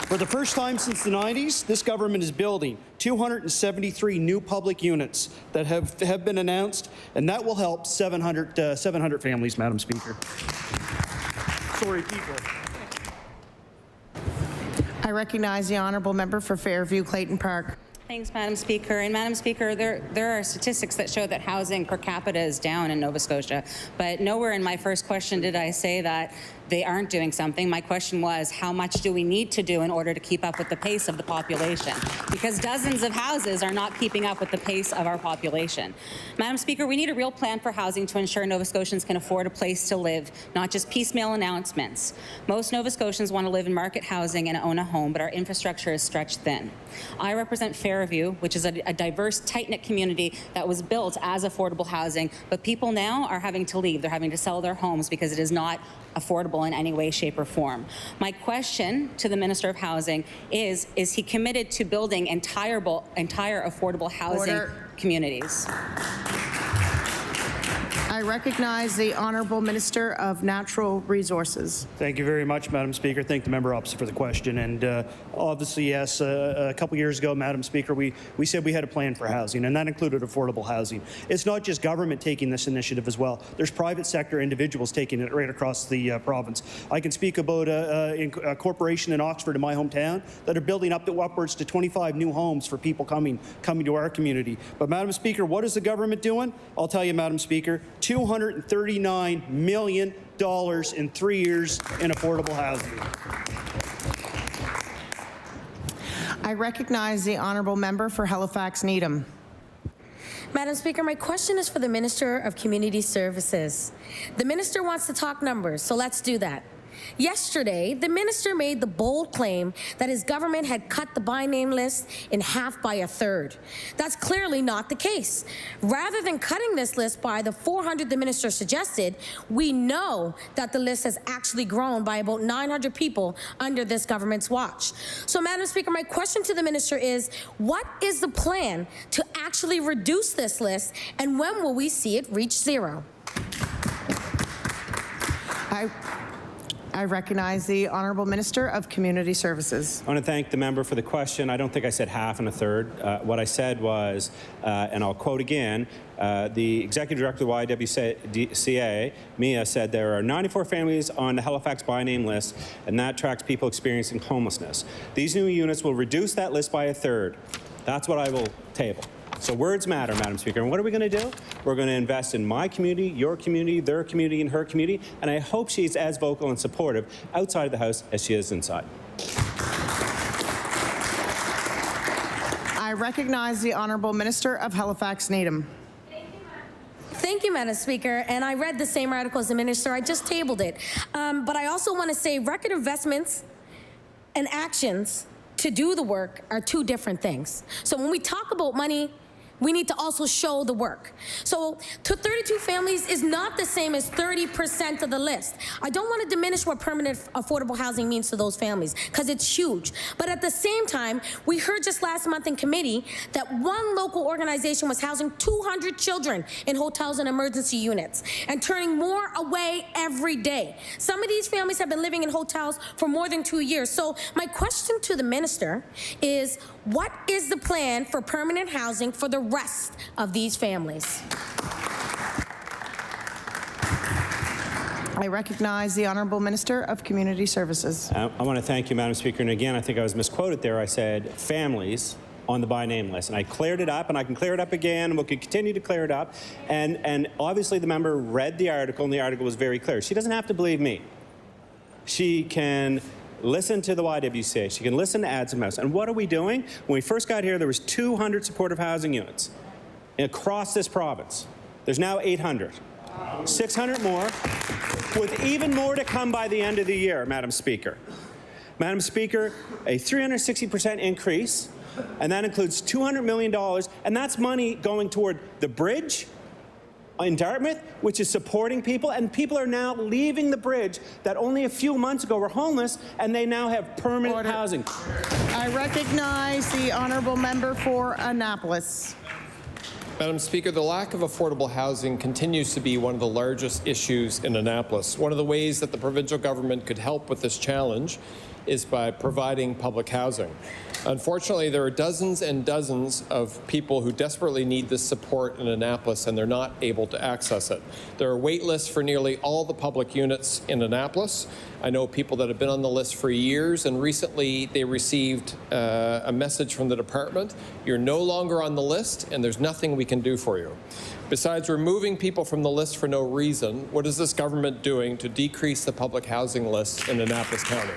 For the first time since the 90s, this government is building 273 new public units that have been announced, and that will help 700 families, Madam Speaker. Sorry, people. I recognize the Honourable Member for Fairview Clayton Park. Thanks, Madam Speaker. And Madam Speaker, there are statistics that show that housing per capita is down in Nova Scotia, but nowhere in my first question did I say that they aren't doing something. My question was, how much do we need to do in order to keep up with the pace of the population? Because dozens of houses are not keeping up with the pace of our population. Madam Speaker, we need a real plan for housing to ensure Nova Scotians can afford a place to live, not just piecemeal announcements. Most Nova Scotians want to live in market housing and own a home, but our infrastructure is stretched thin. I represent Fairview, which is a diverse, tight-knit community that was built as affordable housing, but people now are having to leave. They're having to sell their homes because it is not affordable in any way, shape, or form. My question to the Minister of Housing is he committed to building entire affordable housing communities? I recognize the Honourable Minister of Natural Resources. Thank you very much, Madam Speaker. Thank the member opposite for the question. And obviously, yes, a couple years ago, Madam Speaker, we said we had a plan for housing, and that included affordable housing. It's not just government taking this initiative as well. There's private sector individuals taking it right across the province. I can speak about a corporation in Oxford, in my hometown, that are building upwards to 25 new homes for people coming to our community. But, Madam Speaker, what is the government doing? I'll tell you, Madam Speaker, $239 million in 3 years in affordable housing. I recognize the Honourable Member for Halifax Needham. Madam Speaker, my question is for the Minister of Community Services. The Minister wants to talk numbers, so let's do that. Yesterday, the minister made the bold claim that his government had cut the by name list in half by a third. That's clearly not the case. Rather than cutting this list by the 400 the minister suggested, we know that the list has actually grown by about 900 people under this government's watch. So, Madam Speaker, my question to the minister is, what is the plan to actually reduce this list, and when will we see it reach zero? I recognize the Honourable Minister of Community Services. I want to thank the member for the question. I don't think I said half and a third. What I said was, and I'll quote again, the Executive Director of the YWCA, Mia, said there are 94 families on the Halifax by name list, and that tracks people experiencing homelessness. These new units will reduce that list by a third. That's what I will table. So words matter, Madam Speaker. And what are we going to do? We're going to invest in my community, your community, their community, and her community. And I hope she's as vocal and supportive outside of the House as she is inside. I recognize the Honourable Minister of Halifax Needham. Thank you, Madam Speaker. And I read the same article as the minister. I just tabled it. But I also want to say record investments and actions to do the work are two different things. So when we talk about money, we need to also show the work. So to 32 families is not the same as 30% of the list. I don't want to diminish what permanent affordable housing means to those families, because it's huge. But at the same time, we heard just last month in committee that one local organization was housing 200 children in hotels and emergency units and turning more away every day. Some of these families have been living in hotels for more than 2 years. So my question to the minister is, what is the plan for permanent housing for the rest of these families? I recognize the Honourable Minister of Community Services. I want to thank you, Madam Speaker. And again, I think I was misquoted there. I said families on the by name list. And I cleared it up, and I can clear it up again, and we'll continue to clear it up. And obviously the member read the article, and the article was very clear. She doesn't have to believe me. She can listen to the YWCA. She can listen to Ads Mouse. And what are we doing? When we first got here, there was 200 supportive housing units across this province. There's now 800. 600 more, with even more to come by the end of the year, Madam Speaker. Madam Speaker, a 360% increase, and that includes $200 million, and that's money going toward the bridge in Dartmouth, which is supporting people, and people are now leaving the bridge that only a few months ago were homeless, and they now have permanent housing. I recognize the Honourable Member for Annapolis. Madam Speaker, the lack of affordable housing continues to be one of the largest issues in Annapolis. One of the ways that the provincial government could help with this challenge is by providing public housing. Unfortunately, there are dozens and dozens of people who desperately need this support in Annapolis, and they're not able to access it. There are wait lists for nearly all the public units in Annapolis. I know people that have been on the list for years, and recently they received a message from the department: you're no longer on the list, and there's nothing we can do for you. Besides removing people from the list for no reason, what is this government doing to decrease the public housing list in Annapolis County?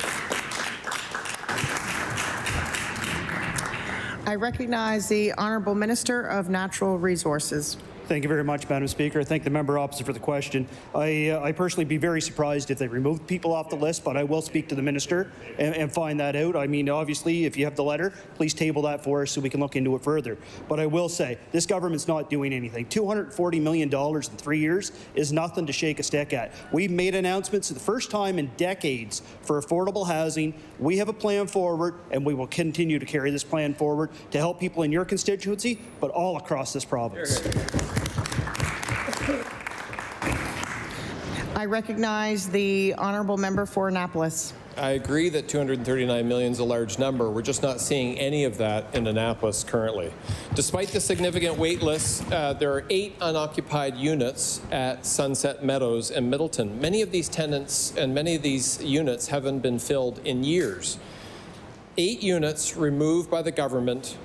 I recognize the Honourable Minister of Natural Resources. Thank you very much, Madam Speaker. I thank the member opposite for the question. I personally be very surprised if they removed people off the list, but I will speak to the minister and find that out. I mean, obviously, if you have the letter, please table that for us so we can look into it further. But I will say, this government's not doing anything. $240 million in 3 years is nothing to shake a stick at. We've made announcements for the first time in decades for affordable housing. We have a plan forward, and we will continue to carry this plan forward to help people in your constituency, but all across this province. I recognize the Honourable Member for Annapolis. I agree that $239 million is a large number. We're just not seeing any of that in Annapolis currently. Despite the significant wait lists, there are 8 unoccupied units at Sunset Meadows and Middleton. Many of these tenants and many of these units haven't been filled in years. 8 units removed by the government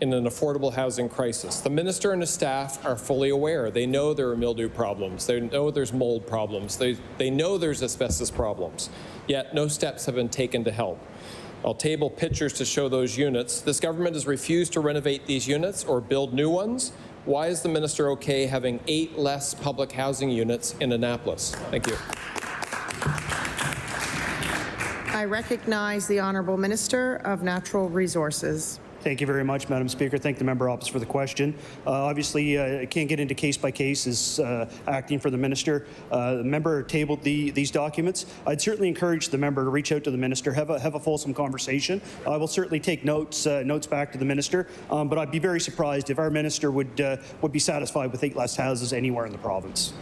in an affordable housing crisis. The minister and his staff are fully aware. They know there are mildew problems. They know there's mold problems. They know there's asbestos problems. Yet no steps have been taken to help. I'll table pictures to show those units. This government has refused to renovate these units or build new ones. Why is the minister okay having 8 less public housing units in Annapolis? Thank you. I recognize the Honourable Minister of Natural Resources. Thank you very much, Madam Speaker. Thank the member opposite for the question. Obviously, I can't get into case by case as acting for the minister. The member tabled these documents. I'd certainly encourage the member to reach out to the minister, have a fulsome conversation. I will certainly take notes back to the minister, but I'd be very surprised if our minister would be satisfied with 8 less houses anywhere in the province.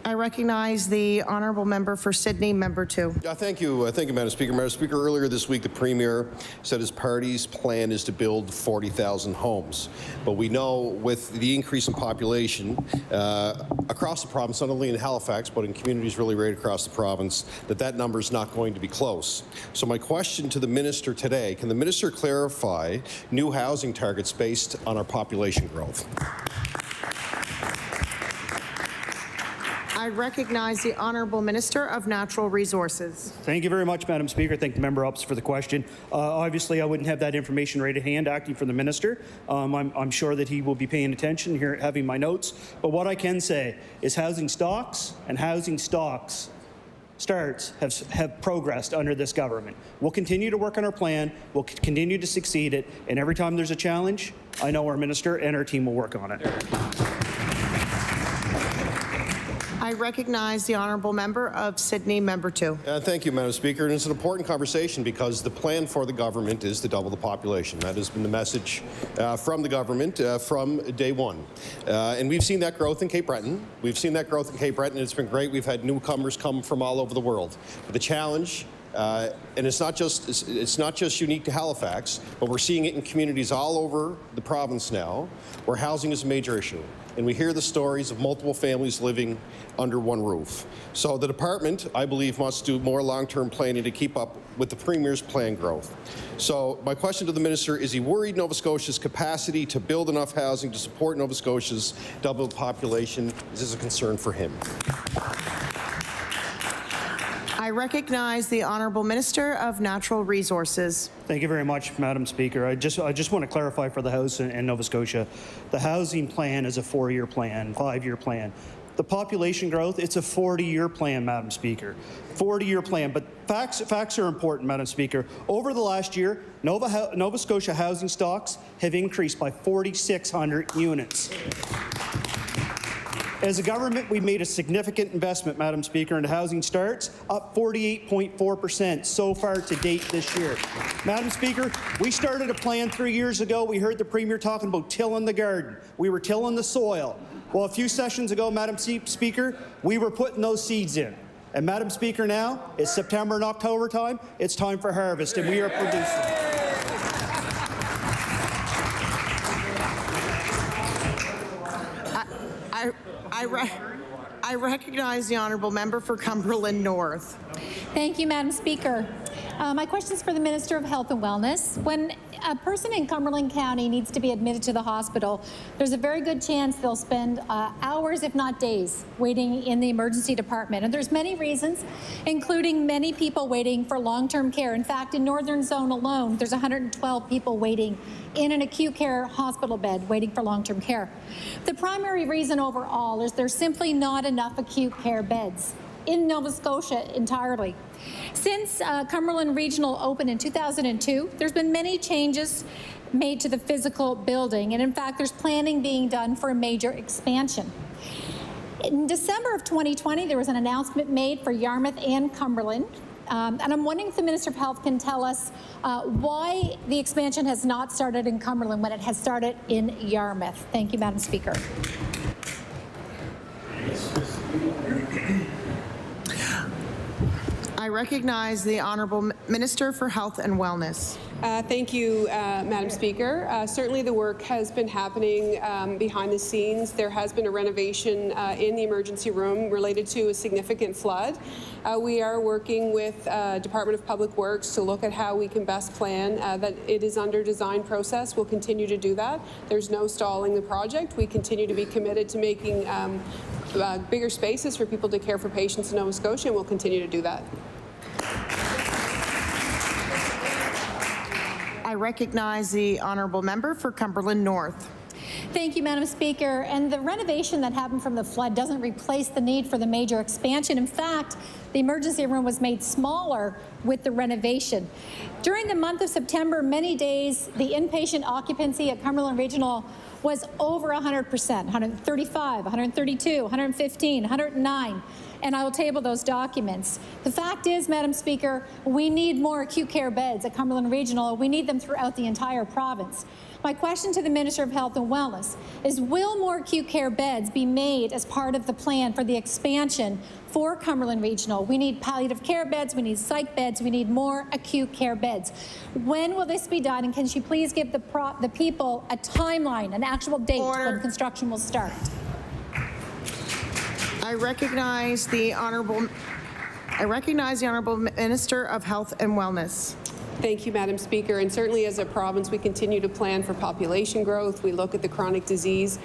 I recognize the Honourable Member for Sydney, Member 2. Thank you, Madam Speaker. Madam Speaker, earlier this week, the Premier said his party's plan is to build 40,000 homes. But we know with the increase in population across the province, not only in Halifax, but in communities really right across the province, that number is not going to be close. So my question to the Minister today, can the Minister clarify new housing targets based on our population growth? I recognize the Honourable Minister of Natural Resources. Thank you very much, Madam Speaker. Thank the member opposite for the question. Obviously, I wouldn't have that information right at hand acting for the minister. I'm sure that he will be paying attention here, having my notes. But what I can say is housing stocks starts have progressed under this government. We'll continue to work on our plan. We'll continue to succeed it. And every time there's a challenge, I know our minister and our team will work on it. I recognize the honourable member of Sydney, member 2. Thank you, Madam Speaker. And it's an important conversation because the plan for the government is to double the population. That has been the message from the government from day one. And we've seen that growth in Cape Breton. We've seen that growth in Cape Breton. It's been great. We've had newcomers come from all over the world. But the challenge, and it's not just unique to Halifax, but we're seeing it in communities all over the province now, where housing is a major issue. And we hear the stories of multiple families living under one roof. So the department, I believe, must do more long-term planning to keep up with the Premier's planned growth. So my question to the Minister, is he worried Nova Scotia's capacity to build enough housing to support Nova Scotia's doubled population? Is this a concern for him? I recognize the Honourable Minister of Natural Resources. Thank you very much, Madam Speaker. I just want to clarify for the House and Nova Scotia, the housing plan is a 4-year plan, 5-year plan. The population growth, it's a 40-year plan, Madam Speaker. 40-year plan, but facts are important, Madam Speaker. Over the last year, Nova Scotia housing stocks have increased by 4,600 units. As a government, we made a significant investment, Madam Speaker, into housing starts, up 48.4% so far to date this year. Madam Speaker, we started a plan 3 years ago. We heard the Premier talking about tilling the garden. We were tilling the soil. Well, a few sessions ago, Madam Speaker, we were putting those seeds in. And Madam Speaker, now, it's September and October time. It's time for harvest, and we are producing. I recognize the honourable member for Cumberland North. Thank you, Madam Speaker. My question is for the Minister of Health and Wellness. When a person in Cumberland County needs to be admitted to the hospital, there's a very good chance they'll spend hours, if not days, waiting in the emergency department. And there's many reasons, including many people waiting for long-term care. In fact, in Northern Zone alone, there's 112 people waiting in an acute care hospital bed waiting for long-term care. The primary reason overall is there's simply not enough acute care beds in Nova Scotia entirely. Since Cumberland Regional opened in 2002, there's been many changes made to the physical building, and in fact, there's planning being done for a major expansion. In December of 2020, there was an announcement made for Yarmouth and Cumberland, and I'm wondering if the Minister of Health can tell us why the expansion has not started in Cumberland when it has started in Yarmouth. Thank you, Madam Speaker. I recognize the Honourable Minister for Health and Wellness. Thank you, Madam Speaker. Certainly the work has been happening behind the scenes. There has been a renovation in the emergency room related to a significant flood. We are working with Department of Public Works to look at how we can best plan that. It is under design process. We'll continue to do that. There's no stalling the project. We continue to be committed to making bigger spaces for people to care for patients in Nova Scotia, and we'll continue to do that. I recognize the honourable member for Cumberland North. Thank you, Madam Speaker. And the renovation that happened from the flood doesn't replace the need for the major expansion. In fact, the emergency room was made smaller with the renovation. During the month of September, many days, the inpatient occupancy at Cumberland Regional was over 100%, 135, 132, 115, 109. And I will table those documents. The fact is, Madam Speaker, we need more acute care beds at Cumberland Regional. We need them throughout the entire province. My question to the Minister of Health and Wellness is, will more acute care beds be made as part of the plan for the expansion for Cumberland Regional? We need palliative care beds, we need psych beds, we need more acute care beds. When will this be done, and can she please give the people a timeline, an actual date when construction will start? I recognize the honourable Minister of Health and Wellness. Thank you, Madam Speaker. And certainly as a province, we continue to plan for population growth. We look at the chronic disease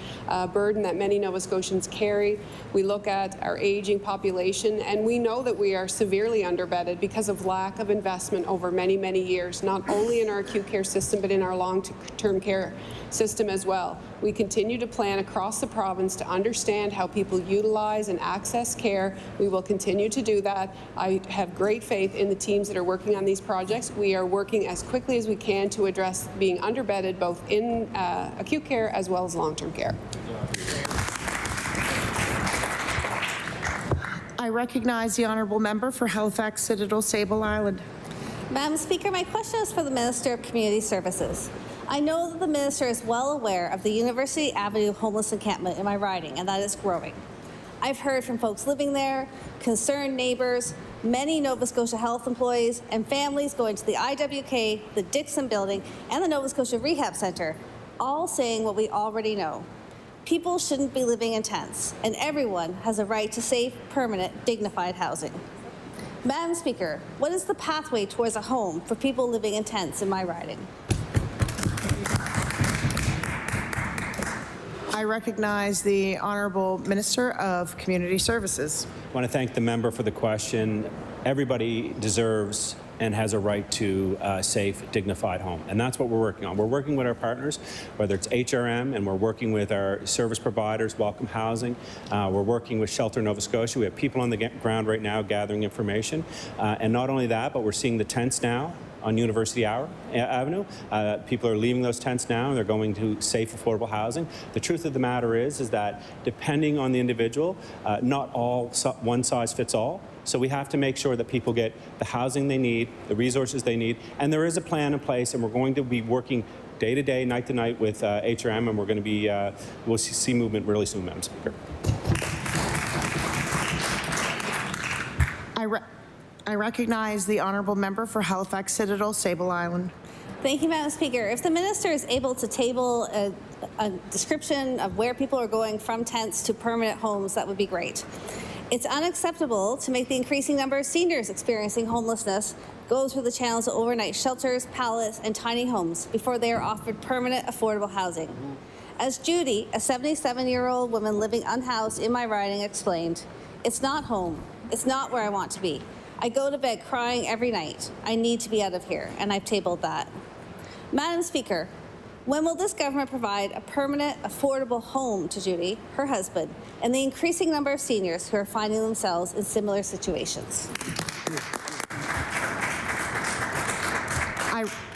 burden that many Nova Scotians carry. We look at our aging population, and we know that we are severely underbedded because of lack of investment over many, many years, not only in our acute care system, but in our long-term care system as well. We continue to plan across the province to understand how people utilize and access care. We will continue to do that. I have great faith in the teams that are working on these projects. We are working as quickly as we can to address being underbedded both in acute care as well as long-term care. I recognize the honourable member for Halifax Citadel Sable Island. Madam Speaker, my question is for the Minister of Community Services. I know that the Minister is well aware of the University Avenue homeless encampment in my riding, and that is growing. I've heard from folks living there, concerned neighbours, many Nova Scotia Health employees, and families going to the IWK, the Dixon Building, and the Nova Scotia Rehab Centre, all saying what we already know. People shouldn't be living in tents, and everyone has a right to safe, permanent, dignified housing. Madam Speaker, what is the pathway towards a home for people living in tents in my riding? I recognize the Honourable Minister of Community Services. I want to thank the member for the question. Everybody deserves and has a right to a safe, dignified home. And that's what we're working on. We're working with our partners, whether it's HRM, and we're working with our service providers, Welcome Housing. We're working with Shelter Nova Scotia. We have people on the ground right now gathering information. And not only that, but we're seeing the tents now on University Avenue. People are leaving those tents now, and they're going to safe, affordable housing. The truth of the matter is that depending on the individual, not all one size fits all. So we have to make sure that people get the housing they need, the resources they need, and there is a plan in place, and we're going to be working day to day, night to night with HRM, and we're going to be, we'll see movement really soon, Madam Speaker. I recognize the Honourable Member for Halifax Citadel Sable Island. Thank you, Madam Speaker. If the Minister is able to table a description of where people are going from tents to permanent homes, that would be great. It's unacceptable to make the increasing number of seniors experiencing homelessness go through the channels of overnight shelters, pallets, and tiny homes before they are offered permanent, affordable housing. As Judy, a 77-year-old woman living unhoused in my riding, explained, it's not home. It's not where I want to be. I go to bed crying every night. I need to be out of here, and I've tabled that. Madam Speaker, when will this government provide a permanent, affordable home to Judy, her husband, and the increasing number of seniors who are finding themselves in similar situations?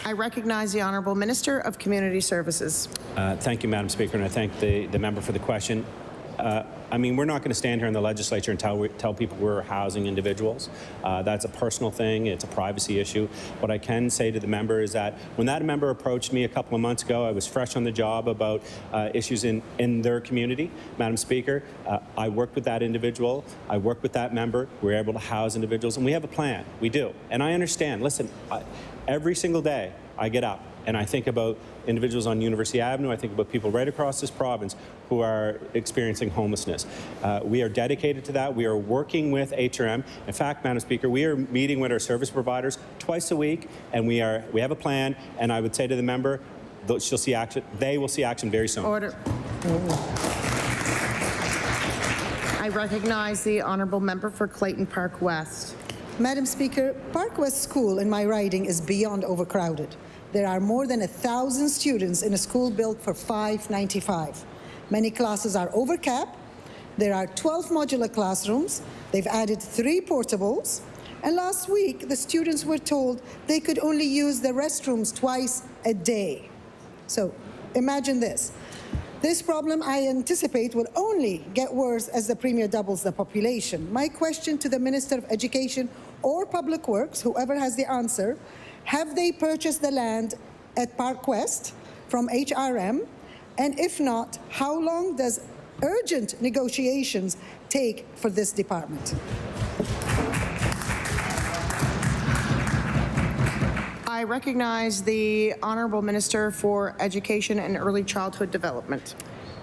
I recognize the Honourable Minister of Community Services. Thank you, Madam Speaker, and I thank the member for the question. I mean, we're not going to stand here in the legislature and tell people we're housing individuals. That's a personal thing. It's a privacy issue. What I can say to the member is that when that member approached me a couple of months ago, I was fresh on the job about issues in their community. Madam Speaker, I worked with that individual. I worked with that member. We're able to house individuals, and we have a plan. We do. And I understand. Listen, every single day I get up and I think about individuals on University Avenue. I think about people right across this province who are experiencing homelessness. We are dedicated to that. We are working with HRM. In fact, Madam Speaker, we are meeting with our service providers twice a week, and we have a plan. And I would say to the member, she'll see action. They will see action very soon. Order. I recognize the Honourable Member for Clayton Park West. Madam Speaker, Park West School in my riding is beyond overcrowded. There are more than 1,000 students in a school built for $5.95. Many classes are over cap. There are 12 modular classrooms. They've added 3 portables. And last week, the students were told they could only use the restrooms twice a day. So imagine this. This problem, I anticipate, will only get worse as the Premier doubles the population. My question to the Minister of Education or Public Works, whoever has the answer, have they purchased the land at Park West from HRM? And if not, how long does urgent negotiations take for this department? I recognize the Honourable Minister for Education and Early Childhood Development.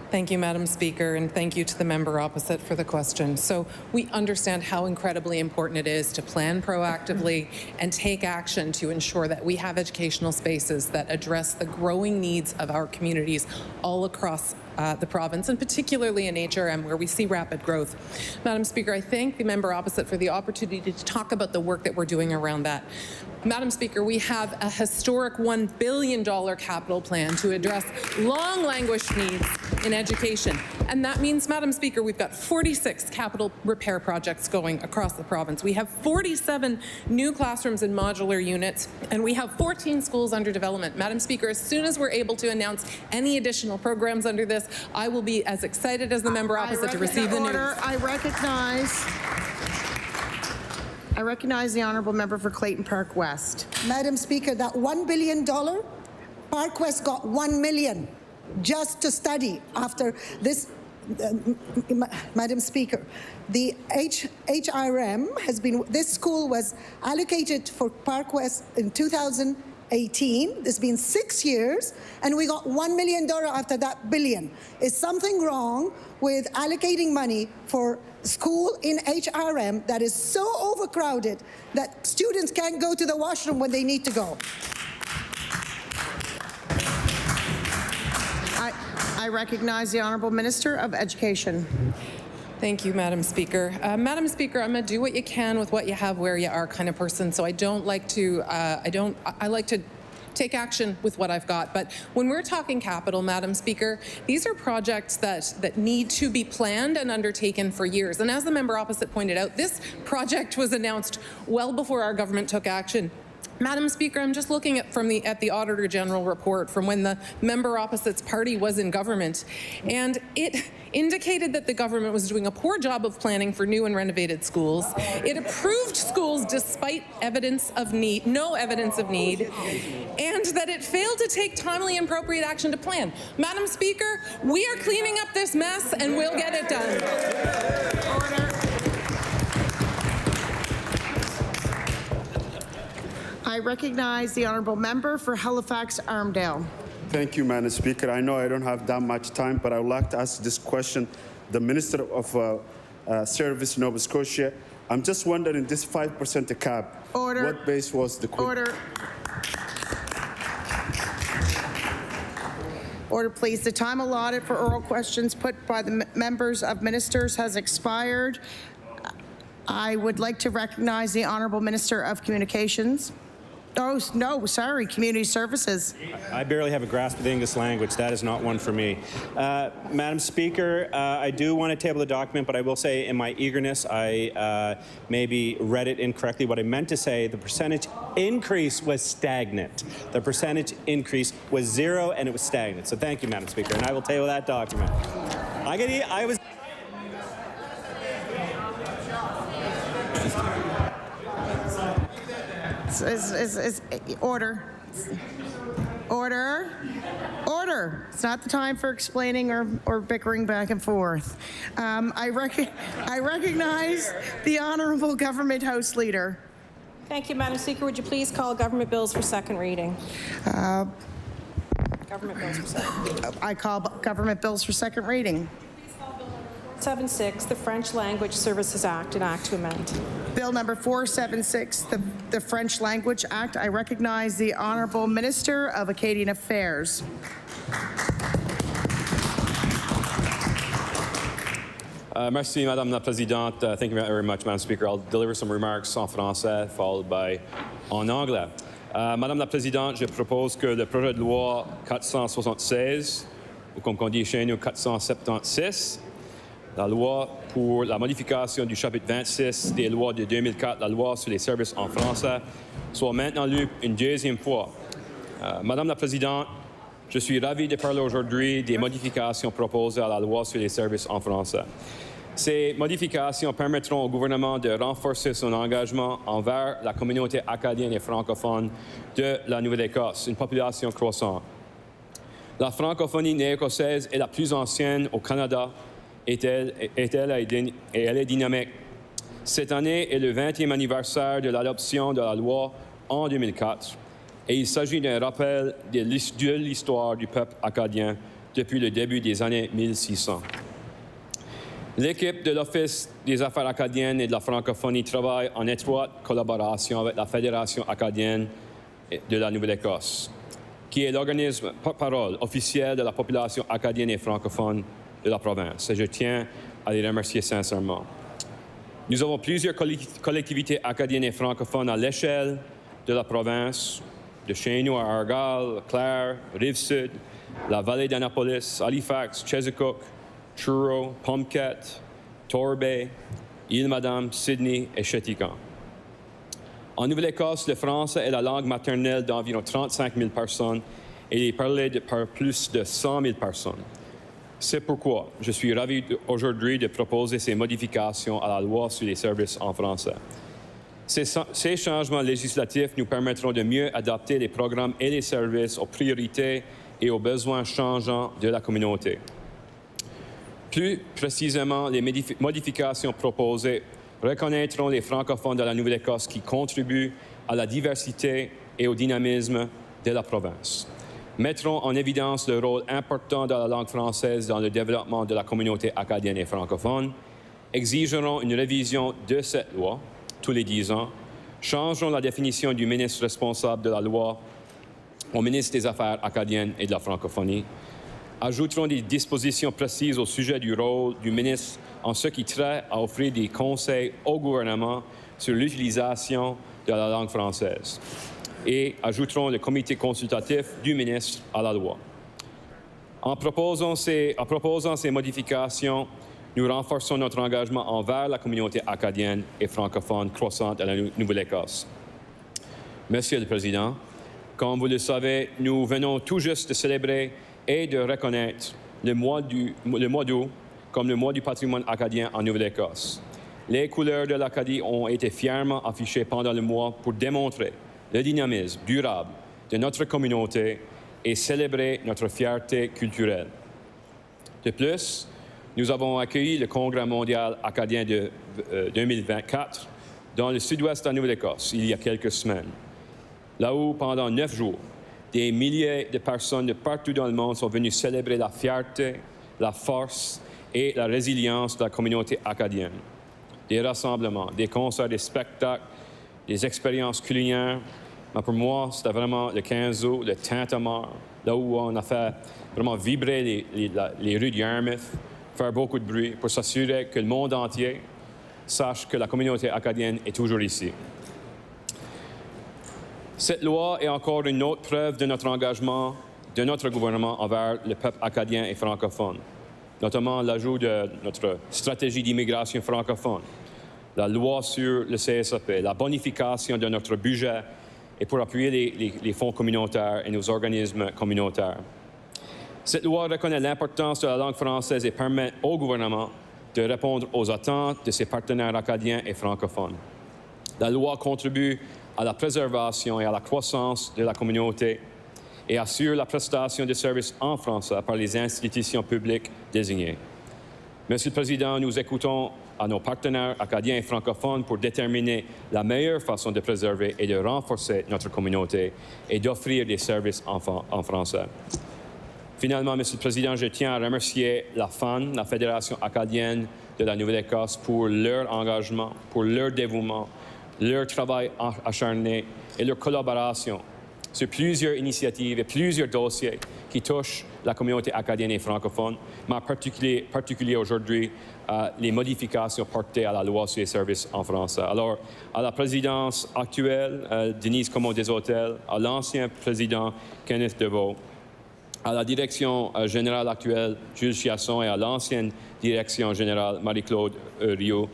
Thank you, Madam Speaker, and thank you to the member opposite for the question. So we understand how incredibly important it is to plan proactively and take action to ensure that we have educational spaces that address the growing needs of our communities all across the province, and particularly in HRM, where we see rapid growth. Madam Speaker, I thank the member opposite for the opportunity to talk about the work that we're doing around that. Madam Speaker, we have a historic $1 billion capital plan to address long language needs in education. And that means, Madam Speaker, we've got 46 capital repair projects going across the province. We have 47 new classrooms and modular units, and we have 14 schools under development. Madam Speaker, as soon as we're able to announce any additional programs under this, I will be as excited as the member opposite to receive the news. I recognize the honourable member for Clayton Park West. Madam Speaker, that $1 billion, Park West got $1 million just to study after this. Madam Speaker, the HRM has been, this school was allocated for Park West in 2018. It's been 6 years, and we got $1 million after that billion. Is something wrong with allocating money for school in HRM that is so overcrowded that students can't go to the washroom when they need to go? I recognize the Honourable Minister of Education. Thank you, Madam Speaker. Madam Speaker, I'm a do what you can with what you have where you are kind of person, so I don't like to, I like to take action with what I've got. But when we're talking capital, Madam Speaker, these are projects that need to be planned and undertaken for years. And as the member opposite pointed out, this project was announced well before our government took action. Madam Speaker, I'm just looking at the Auditor General report from when the member opposite's party was in government, and it indicated that the government was doing a poor job of planning for new and renovated schools. It approved schools despite evidence of need, no evidence of need, and that it failed to take timely and appropriate action to plan. Madam Speaker, we are cleaning up this mess and we'll get it done. Order. I recognize the honourable member for Halifax Armdale. Thank you, Madam Speaker. I know I don't have that much time, but I would like to ask this question. The Minister of Service, Nova Scotia, I'm just wondering, this 5% cap, Order. What base was the Order. Order, please. The time allotted for oral questions put by the members of ministers has expired. I would like to recognize the Honourable Minister of Communications. Oh, no, sorry, Community Services. I barely have a grasp of the English language. That is not one for me. Madam Speaker, I do want to table the document, but I will say in my eagerness, I maybe read it incorrectly. What I meant to say, the percentage increase was stagnant. The percentage increase was 0 and it was stagnant. So thank you, Madam Speaker, and I will table that document. I was. Order. Order. Order. It's not the time for explaining or bickering back and forth. I recognize the Honourable Government House Leader. Thank you, Madam Speaker. Would you please call government bills for second reading? Government bills for second reading. I call government bills for second reading. 476, the French Language Services Act, an act to amend. Bill number 476, the French Language Act. I recognize the Honourable Minister of Acadian Affairs. Merci, Madame la Présidente. Thank you very much, Madam Speaker. I'll deliver some remarks en français, followed by en anglais. Madame la Présidente, je propose que le projet de loi 476, ou comme on dit chez nous 476, la loi pour la modification du chapitre 26 des lois de 2004, la loi sur les services en français, soit maintenant lue une deuxième fois. Madame la Présidente, je suis ravi de parler aujourd'hui des modifications proposées à la loi sur les services en français. Ces modifications permettront au gouvernement de renforcer son engagement envers la communauté acadienne et francophone de la Nouvelle-Écosse, une population croissante. La francophonie néo-écossaise est la plus ancienne au Canada et elle est dynamique. Cette année est le 20e anniversaire de l'adoption de la loi en 2004 et il s'agit d'un rappel de l'histoire du peuple acadien depuis le début des années 1600. L'équipe de l'Office des affaires acadiennes et de la francophonie travaille en étroite collaboration avec la Fédération acadienne de la Nouvelle-Écosse, qui est l'organisme porte-parole officiel de la population acadienne et francophone de la province. Et je tiens à les remercier sincèrement. Nous avons plusieurs collectivités acadiennes et francophones à l'échelle de la province, de chez nous à Argyle, Clare, Rive-Sud, la vallée d'Annapolis, Halifax, Chesapeake, Truro, Pomquet, Torbay, Île-Madame, Sydney et Chéticamp. En Nouvelle-Écosse, le français est la langue maternelle d'environ 35 000 personnes et il est parlé par plus de 100 000 personnes. C'est pourquoi je suis ravi aujourd'hui de proposer ces modifications à la loi sur les services en français. Ces changements législatifs nous permettront de mieux adapter les programmes et les services aux priorités et aux besoins changeants de la communauté. Plus précisément, les modifications proposées reconnaîtront les francophones de la Nouvelle-Écosse qui contribuent à la diversité et au dynamisme de la province, mettront en évidence le rôle important de la langue française dans le développement de la communauté acadienne et francophone, exigeront une révision de cette loi tous les 10 ans, changeront la définition du ministre responsable de la loi au ministre des Affaires acadiennes et de la francophonie, ajouteront des dispositions précises au sujet du rôle du ministre en ce qui trait à offrir des conseils au gouvernement sur l'utilisation de la langue française et ajouteront le comité consultatif du ministre à la loi. En proposant ces modifications, nous renforçons notre engagement envers la communauté acadienne et francophone croissante à la Nouvelle-Écosse. Monsieur le Président, comme vous le savez, nous venons tout juste de célébrer et de reconnaître le mois d'août comme le mois du patrimoine acadien en Nouvelle-Écosse. Les couleurs de l'Acadie ont été fièrement affichées pendant le mois pour démontrer le dynamisme durable de notre communauté et célébrer notre fierté culturelle. De plus, nous avons accueilli le Congrès mondial acadien de 2024 dans le sud-ouest de la Nouvelle-Écosse il y a quelques semaines, là où, pendant 9 jours, des milliers de personnes de partout dans le monde sont venues célébrer la fierté, la force et la résilience de la communauté acadienne. Des rassemblements, des concerts, des spectacles, des expériences culinaires. Mais pour moi, c'était vraiment le 15 août, le Tintamarre, là où on a fait vraiment vibrer les rues de Yarmouth, faire beaucoup de bruit pour s'assurer que le monde entier sache que la communauté acadienne est toujours ici. Cette loi est encore une autre preuve de notre engagement de notre gouvernement envers le peuple acadien et francophone, notamment l'ajout de notre stratégie d'immigration francophone, la loi sur le CSAP, la bonification de notre budget et pour appuyer les fonds communautaires et nos organismes communautaires. Cette loi reconnaît l'importance de la langue française et permet au gouvernement de répondre aux attentes de ses partenaires acadiens et francophones. La loi contribue à la préservation et à la croissance de la communauté et assure la prestation de services en français par les institutions publiques désignées. Monsieur le Président, nous écoutons à nos partenaires acadiens et francophones pour déterminer la meilleure façon de préserver et de renforcer notre communauté et d'offrir des services en français. Finalement, Monsieur le Président, je tiens à remercier la FAN, la Fédération acadienne de la Nouvelle-Écosse, pour leur engagement, pour leur dévouement, leur travail acharné et leur collaboration sur plusieurs initiatives et plusieurs dossiers qui touchent la communauté acadienne et francophone, mais en particulier aujourd'hui les modifications portées à la loi sur les services en français. Alors, à la présidence actuelle, Denise Comeau-Deshôtels, à l'ancien président Kenneth Deveau, à la direction générale actuelle, Jules Chiasson, et à l'ancienne direction générale, Marie-Claude Rio,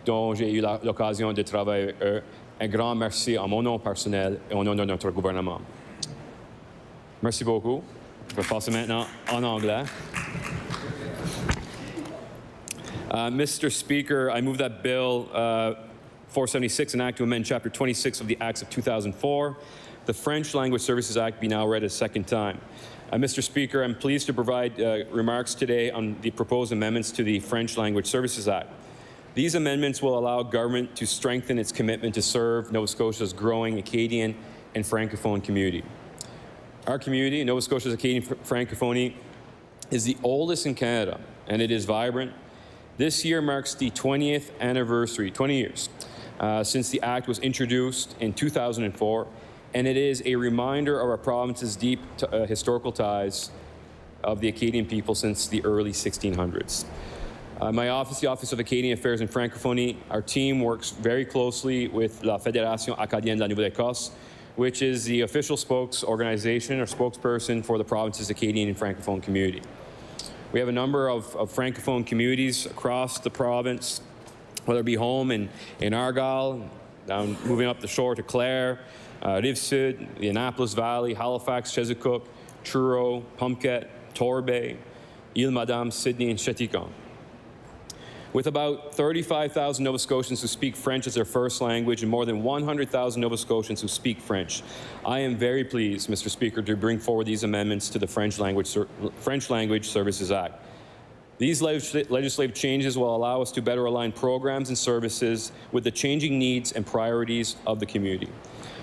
dont j'ai eu l'occasion de travailler avec eux. Un grand merci en mon nom personnel et au nom de notre gouvernement. Merci beaucoup. Je vais passer maintenant en anglais. Mr. Speaker, I move that Bill 476, an act to amend Chapter 26 of the Acts of 2004, the French Language Services Act, be now read a second time. Mr. Speaker, I'm pleased to provide remarks today on the proposed amendments to the French Language Services Act. These amendments will allow government to strengthen its commitment to serve Nova Scotia's growing Acadian and Francophone community. Our community, Nova Scotia's Acadian Francophonie, is the oldest in Canada, and it is vibrant. This year marks the 20th anniversary, 20 years, since the Act was introduced in 2004, and it is a reminder of our province's deep historical ties of the Acadian people since the early 1600s. My office, the Office of Acadian Affairs and Francophonie, our team works very closely with La Fédération Acadienne de la Nouvelle-Écosse, which is the official organization or spokesperson for the province's Acadian and Francophone community. We have a number of Francophone communities across the province, whether it be home in Argyle, down moving up the shore to Clare, Rive-Sud, the Annapolis Valley, Halifax, Chesapeake, Truro, Pumpket, Torbay, Île-Madame, Sydney, and Cheticon. With about 35,000 Nova Scotians who speak French as their first language and more than 100,000 Nova Scotians who speak French, I am very pleased, Mr. Speaker, to bring forward these amendments to the French Language Services Act. These legislative changes will allow us to better align programs and services with the changing needs and priorities of the community.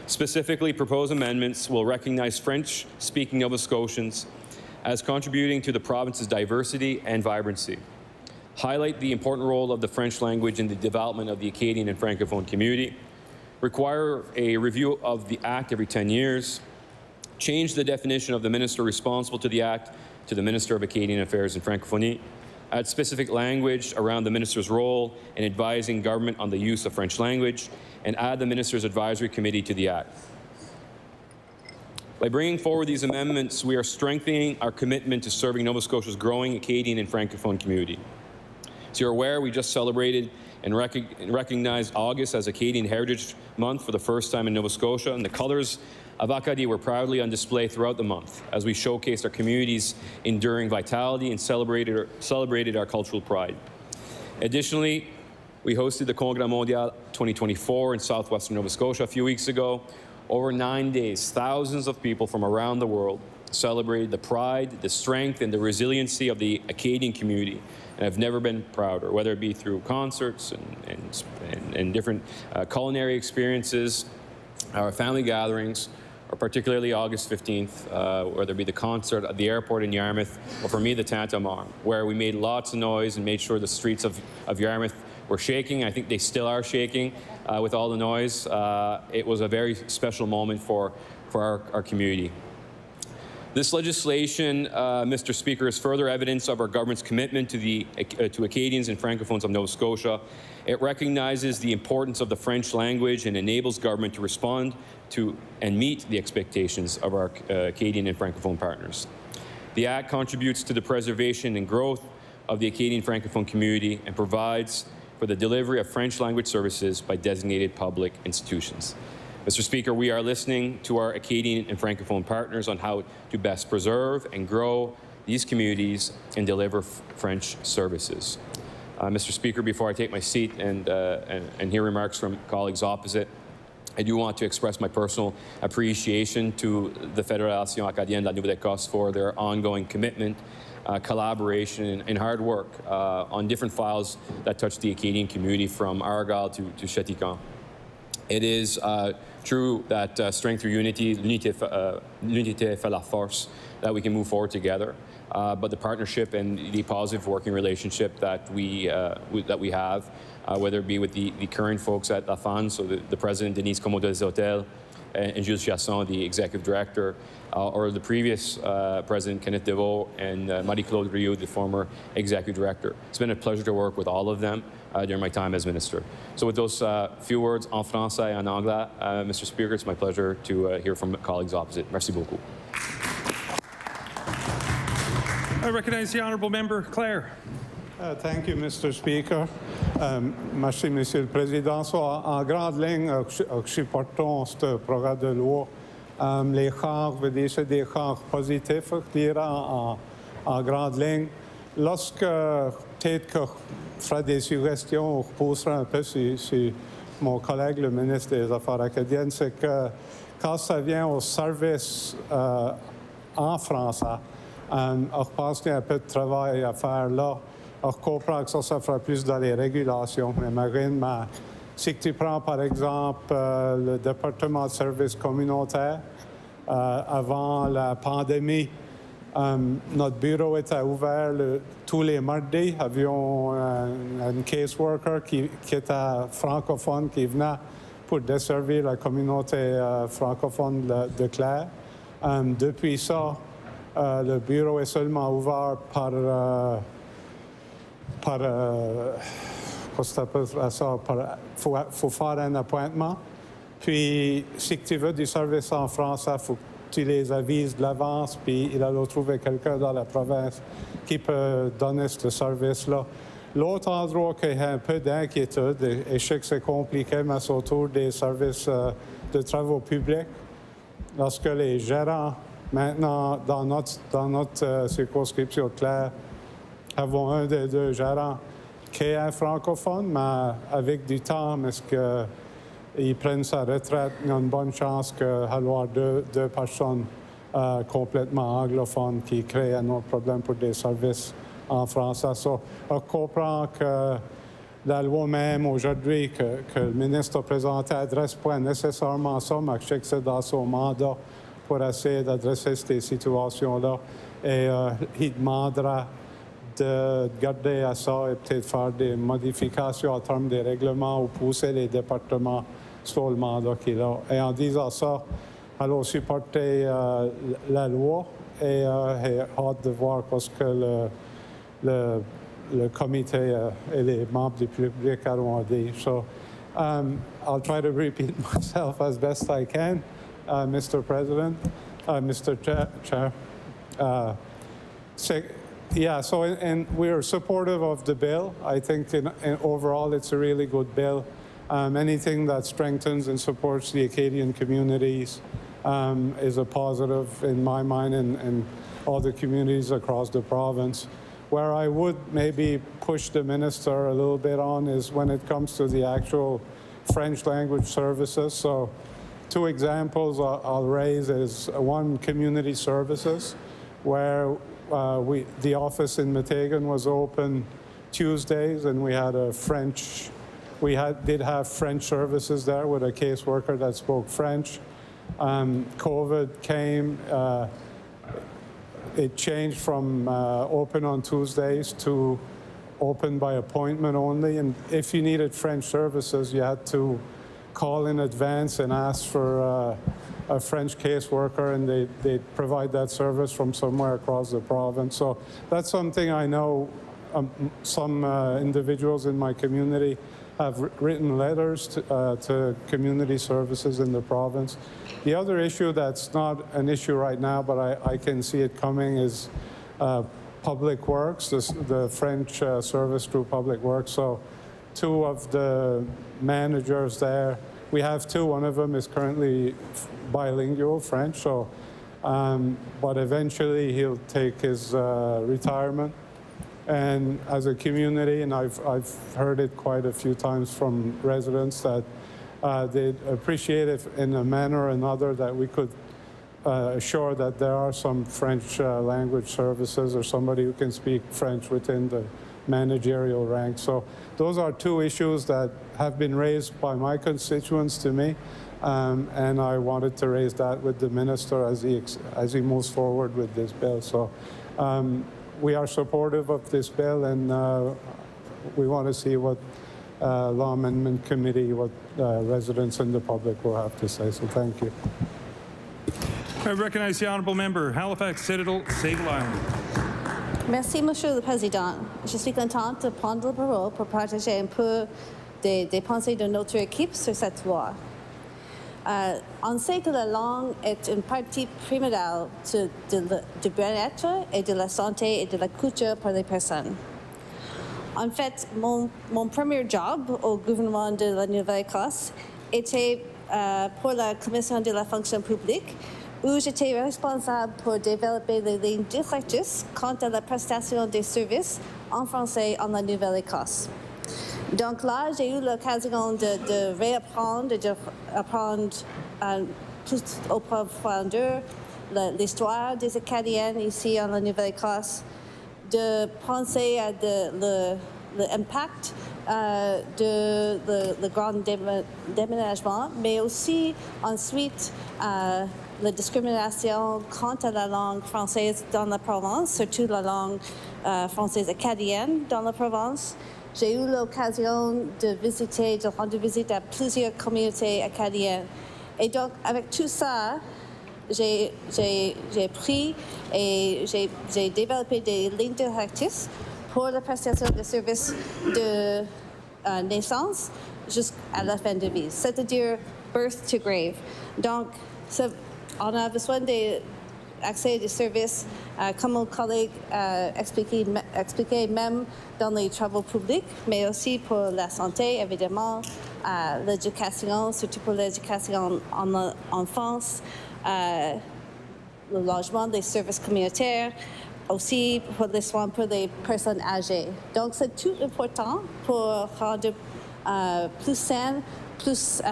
Specifically, proposed amendments will recognize French-speaking Nova Scotians as contributing to the province's diversity and vibrancy, highlight the important role of the French language in the development of the Acadian and Francophone community, require a review of the Act every 10 years, change the definition of the minister responsible to the Act to the Minister of Acadian Affairs and Francophonie, add specific language around the minister's role in advising government on the use of French language, and add the minister's advisory committee to the Act. By bringing forward these amendments, we are strengthening our commitment to serving Nova Scotia's growing Acadian and Francophone community. As you're aware, we just celebrated and recognized August as Acadian Heritage Month for the first time in Nova Scotia, and the colours of Acadie were proudly on display throughout the month as we showcased our community's enduring vitality and celebrated our cultural pride. Additionally, we hosted the Congrès Mondial 2024 in southwestern Nova Scotia a few weeks ago. Over 9 days, thousands of people from around the world celebrated the pride, the strength, and the resiliency of the Acadian community. And I've never been prouder, whether it be through concerts and different culinary experiences, our family gatherings, or particularly August 15th, whether it be the concert at the airport in Yarmouth, or for me, the Tantamar, where we made lots of noise and made sure the streets of Yarmouth were shaking. I think they still are shaking with all the noise. It was a very special moment for our community. This legislation, Mr. Speaker, is further evidence of our government's commitment to Acadians and Francophones of Nova Scotia. It recognizes the importance of the French language and enables government to respond to and meet the expectations of our Acadian and Francophone partners. The Act contributes to the preservation and growth of the Acadian Francophone community and provides for the delivery of French language services by designated public institutions. Mr. Speaker, we are listening to our Acadian and Francophone partners on how to best preserve and grow these communities and deliver French services. Mr. Speaker, before I take my seat and hear remarks from colleagues opposite, I do want to express my personal appreciation to the Fédération Acadienne de la Nouvelle-Écosse for their ongoing commitment, collaboration, and hard work on different files that touch the Acadian community from Argyle to Cheticon. It is true that strength through unity, l'unité fait la force, that we can move forward together. But the partnership and the positive working relationship that we have, whether it be with the current folks at La Fan, so the president, Denise Comeau des Hôtels, and Jules Chasson, the executive director, or the previous president, Kenneth Deveau, and Marie-Claude Rioux, the former executive director. It's been a pleasure to work with all of them during my time as minister. So with those few words en français et en anglais, Mr. Speaker, it's my pleasure to hear from colleagues opposite. Merci beaucoup. I recognize the honourable member Clare. Thank you, Mr. Speaker. Merci, Monsieur le Président. So, en grande ligne, supportons ce programme de loi. Les chances, c'est des chances positives, je dirais, en grande ligne. Lorsque, peut-être que je ferai des suggestions, je repousserai un peu sur mon collègue, le ministre des Affaires acadiennes, c'est que quand ça vient au service en français, je pense qu'il y a un peu de travail à faire là. Je comprends que ça fera plus dans les régulations, mais si tu prends par exemple le département de services communautaires, avant la pandémie, Notre bureau était ouvert tous les mardis. Avions une caseworker qui était francophone qui venait pour desservir la communauté francophone de Clare. Depuis ça, le bureau est seulement ouvert faut faire un appointement. Puis, si tu veux du service en français, il faut que tu les avises de l'avance, puis il a trouvé quelqu'un dans la province qui peut donner ce service-là. L'autre endroit qui a un peu d'inquiétude, et je sais que c'est compliqué, mais c'est autour des services de travaux publics. Lorsque les gérants, maintenant, dans notre circonscription de Clare, avons un des deux gérants qui est un francophone, mais avec du temps, est-ce qu'ils prennent sa retraite, il y a une bonne chance qu'il y avoir deux personnes complètement anglophones qui créent un autre problème pour des services en français. On comprend que la loi même aujourd'hui que le ministre a présentée n'adresse pas nécessairement ça, mais je sais que c'est dans son mandat pour essayer d'adresser ces situations-là. Et il demandera de garder à ça et peut-être faire des modifications en termes des règlements ou pousser les départements sur le mandat qu'il a. Et en disant ça, allons supporter la loi et hâte de voir ce que le comité et les membres du public auront dit. So I'll try to repeat myself as best I can, Mr. President, Mr. Chair. And we're supportive of the bill. I think in overall it's a really good bill. Anything that strengthens and supports the Acadian communities is a positive in my mind and all the communities across the province. Where I would maybe push the minister a little bit on is when it comes to the actual French language services. So 2 examples I'll raise is one, community services, where the office in Metegan was open Tuesdays, and we had did have French services there with a caseworker that spoke French. COVID came. It changed from open on Tuesdays to open by appointment only. And if you needed French services, you had to call in advance and ask for a French caseworker, and they'd provide that service from somewhere across the province. So that's something I know some individuals in my community have written letters to community services in the province. The other issue that's not an issue right now, but I can see it coming, is Public Works, the French service through Public Works. So 2 of the managers there, we have 2. One of them is currently bilingual French, so but eventually he'll take his retirement. And as a community, and I've heard it quite a few times from residents, that they'd appreciate if in a manner or another that we could assure that there are some French language services or somebody who can speak French within the managerial rank. So those are 2 issues that have been raised by my constituents to me, and I wanted to raise that with the minister as he moves forward with this bill. So we are supportive of this bill, and we want to see what Law Amendment Committee, what residents and the public will have to say. So thank you. I recognize the honourable member, Halifax Citadel, Sable Island. Merci, Monsieur le Président. Je suis contente de prendre la parole pour partager un peu des pensées de notre équipe sur cette loi. On sait que la langue est une partie primordiale du bien-être et de la santé et de la culture pour les personnes. En fait, mon premier job au gouvernement de la Nouvelle-Écosse était pour la Commission de la fonction publique, où j'étais responsable pour développer les lignes directrices quant à la prestation des services en français en la Nouvelle-Écosse. Donc là, j'ai eu l'occasion de réapprendre et d'apprendre plus au profondeur l'histoire des Acadiens ici en la Nouvelle-Écosse, de penser à l'impact de le grand déménagement, mais aussi ensuite la discrimination quant à la langue française dans la province, surtout la langue française acadienne dans la province. J'ai eu l'occasion de rendre visite à plusieurs communautés acadiennes. Et donc, avec tout ça, j'ai pris et j'ai développé des lignes directrices pour la prestation de services de naissance jusqu'à la fin de vie, c'est-à-dire birth to grave. Donc, on a besoin d'accès à des services, comme mon collègue expliquait même dans les travaux publics, mais aussi pour la santé, évidemment, l'éducation, surtout pour l'éducation en enfance, le logement, des services communautaires, aussi pour les soins pour les personnes âgées. Donc, c'est tout important pour rendre plus saines, plus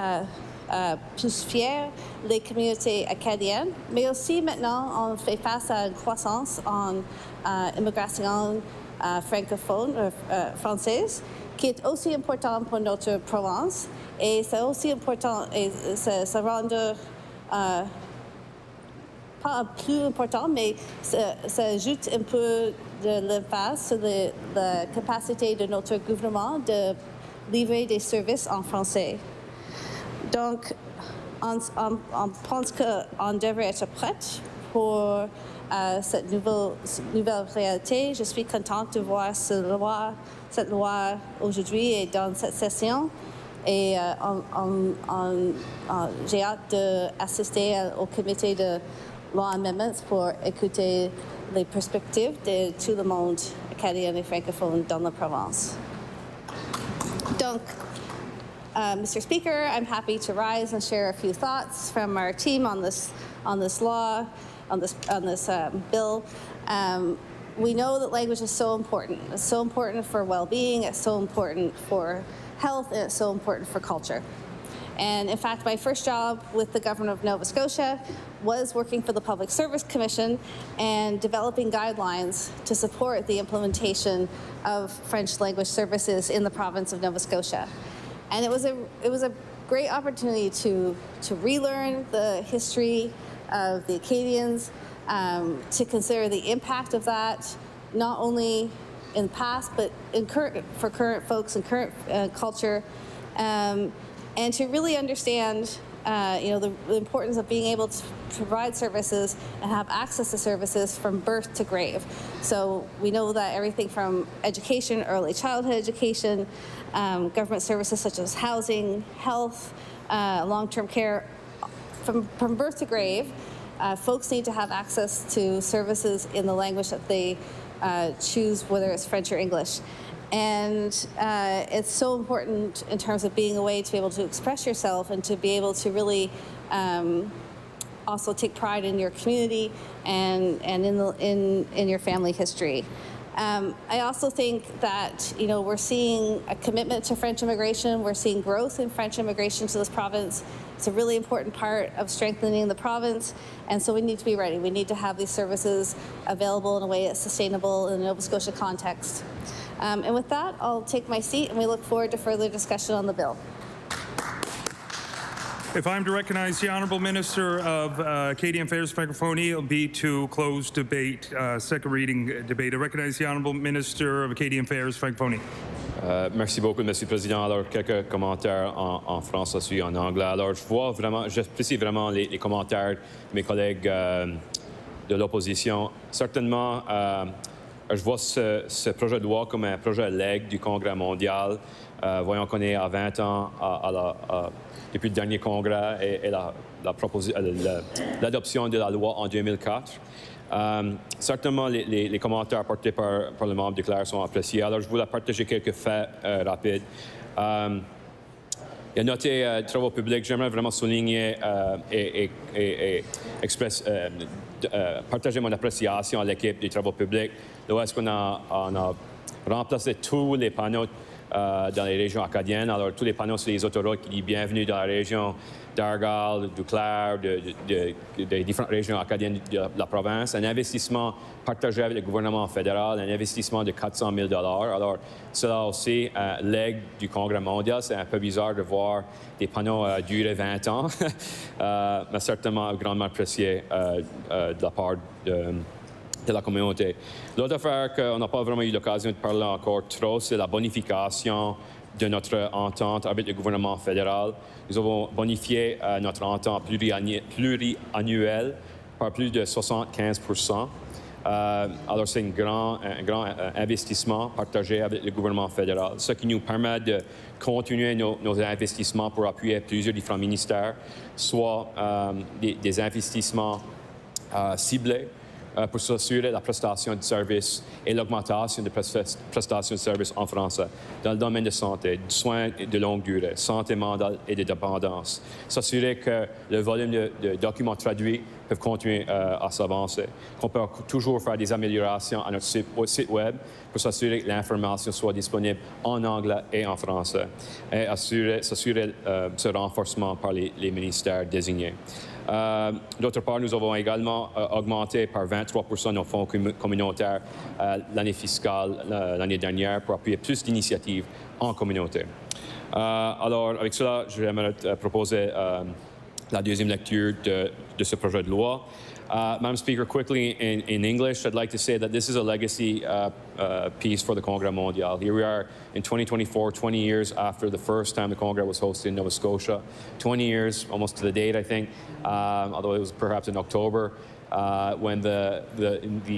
fières les communautés acadiennes. Mais aussi, maintenant, on fait face à une croissance en immigration francophone, française, qui est aussi important pour notre province. Et c'est aussi important, et ça rend pas plus important, mais ça ajoute un peu de l'emphase sur la capacité de notre gouvernement de livrer des services en français. Donc, on pense qu'on devrait être prête pour cette nouvelle réalité. Je suis contente de voir cette loi aujourd'hui et dans cette session. Et j'ai hâte d'assister au comité de Law Amendments pour écouter les perspectives de tout le monde acadien et francophone dans la province. Donc, Mr. Speaker, I'm happy to rise and share a few thoughts from our team on this law, on this bill. We know that language is so important. It's so important for well-being. It's so important for health, and it's so important for culture. And in fact, my first job with the government of Nova Scotia was working for the Public Service Commission and developing guidelines to support the implementation of French language services in the province of Nova Scotia. And it was a great opportunity to relearn the history of the Acadians, to consider the impact of that, not only in the past, but for current folks and current culture, and to really understand the importance of being able to provide services and have access to services from birth to grave. So we know that everything from education, early childhood education, government services such as housing, health, long-term care, from birth to grave, folks need to have access to services in the language that they choose, whether it's French or English. And it's so important in terms of being a way to be able to express yourself and to be able to really also take pride in your community and in your family history. I also think that we're seeing a commitment to French immigration. We're seeing growth in French immigration to this province. It's a really important part of strengthening the province, and so we need to be ready. We need to have these services available in a way that's sustainable in a Nova Scotia context. And with that, I'll take my seat, and we look forward to further discussion on the bill. If I'm to recognize the Honourable Minister of Acadian Affairs and Francophonie, it'll be to close debate, second reading debate. I recognize the Honourable Minister of Acadian Affairs and Francophonie. Merci beaucoup, Monsieur le Président. Alors, quelques commentaires en français, ensuite en anglais. Alors, j'apprécie vraiment les commentaires de mes collègues de l'opposition. Certainement, je vois ce projet de loi comme un projet legs du Congrès mondial. Voyons qu'on est à 20 ans depuis le dernier congrès et l'adoption de la loi en 2004. Certainement, les commentaires portés par le membre déclaré sont appréciés. Alors, je voulais partager quelques faits rapides. Il y a noté travaux publics. J'aimerais vraiment souligner et partager mon appréciation à l'équipe des travaux publics. Là où est-ce qu'on a remplacé tous les panneaux dans les régions acadiennes. Alors, tous les panneaux sur les autoroutes qui disent bienvenue dans la région d'Argyle, du Clair, des différentes régions acadiennes de la province. Un investissement partagé avec le gouvernement fédéral, un investissement de 400 000 $. Alors, cela aussi, l'aide du Congrès mondial. C'est un peu bizarre de voir des panneaux durer 20 ans, mais certainement grandement apprécié de la part de la communauté. L'autre affaire qu'on n'a pas vraiment eu l'occasion de parler encore trop, c'est la bonification de notre entente avec le gouvernement fédéral. Nous avons bonifié notre entente pluriannuelle par plus de 75%. Alors, c'est un grand investissement partagé avec le gouvernement fédéral, ce qui nous permet de continuer nos investissements pour appuyer plusieurs différents ministères, soit des investissements ciblés pour s'assurer la prestation de services et l'augmentation de prestations de services en français dans le domaine de santé, de soins de longue durée, santé mentale et de dépendance. S'assurer que le volume de documents traduits peut continuer à s'avancer, qu'on peut toujours faire des améliorations à notre site web pour s'assurer que l'information soit disponible en anglais et en français, et s'assurer ce renforcement par les ministères désignés. D'autre part, nous avons également augmenté par 23% nos fonds communautaires l'année fiscale l'année dernière pour appuyer plus d'initiatives en communauté. Alors, avec cela, j'aimerais proposer la deuxième lecture de ce projet de loi. Madam Speaker, quickly in English, I'd like to say that this is a legacy piece for the Congrès mondial. Here we are in 2024, 20 years after the first time the Congrès was hosted in Nova Scotia. 20 years, almost to the date, I think, although it was perhaps in October, when the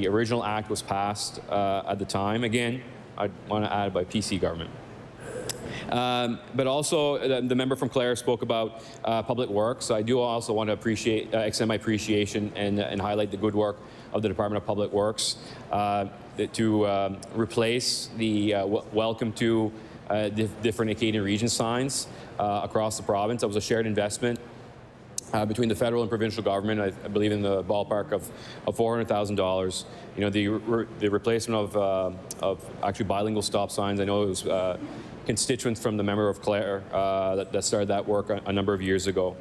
original act was passed at the time. Again, I want to add by PC government. But also, the member from Clare spoke about public works. I do also want to extend my appreciation and highlight the good work of the Department of Public Works to replace the welcome to different Acadian region signs across the province. That was a shared investment between the federal and provincial government, I believe in the ballpark of $400,000. You know, the replacement of actually bilingual stop signs. I know it was constituents from the member of Clare that started that work a number of years ago.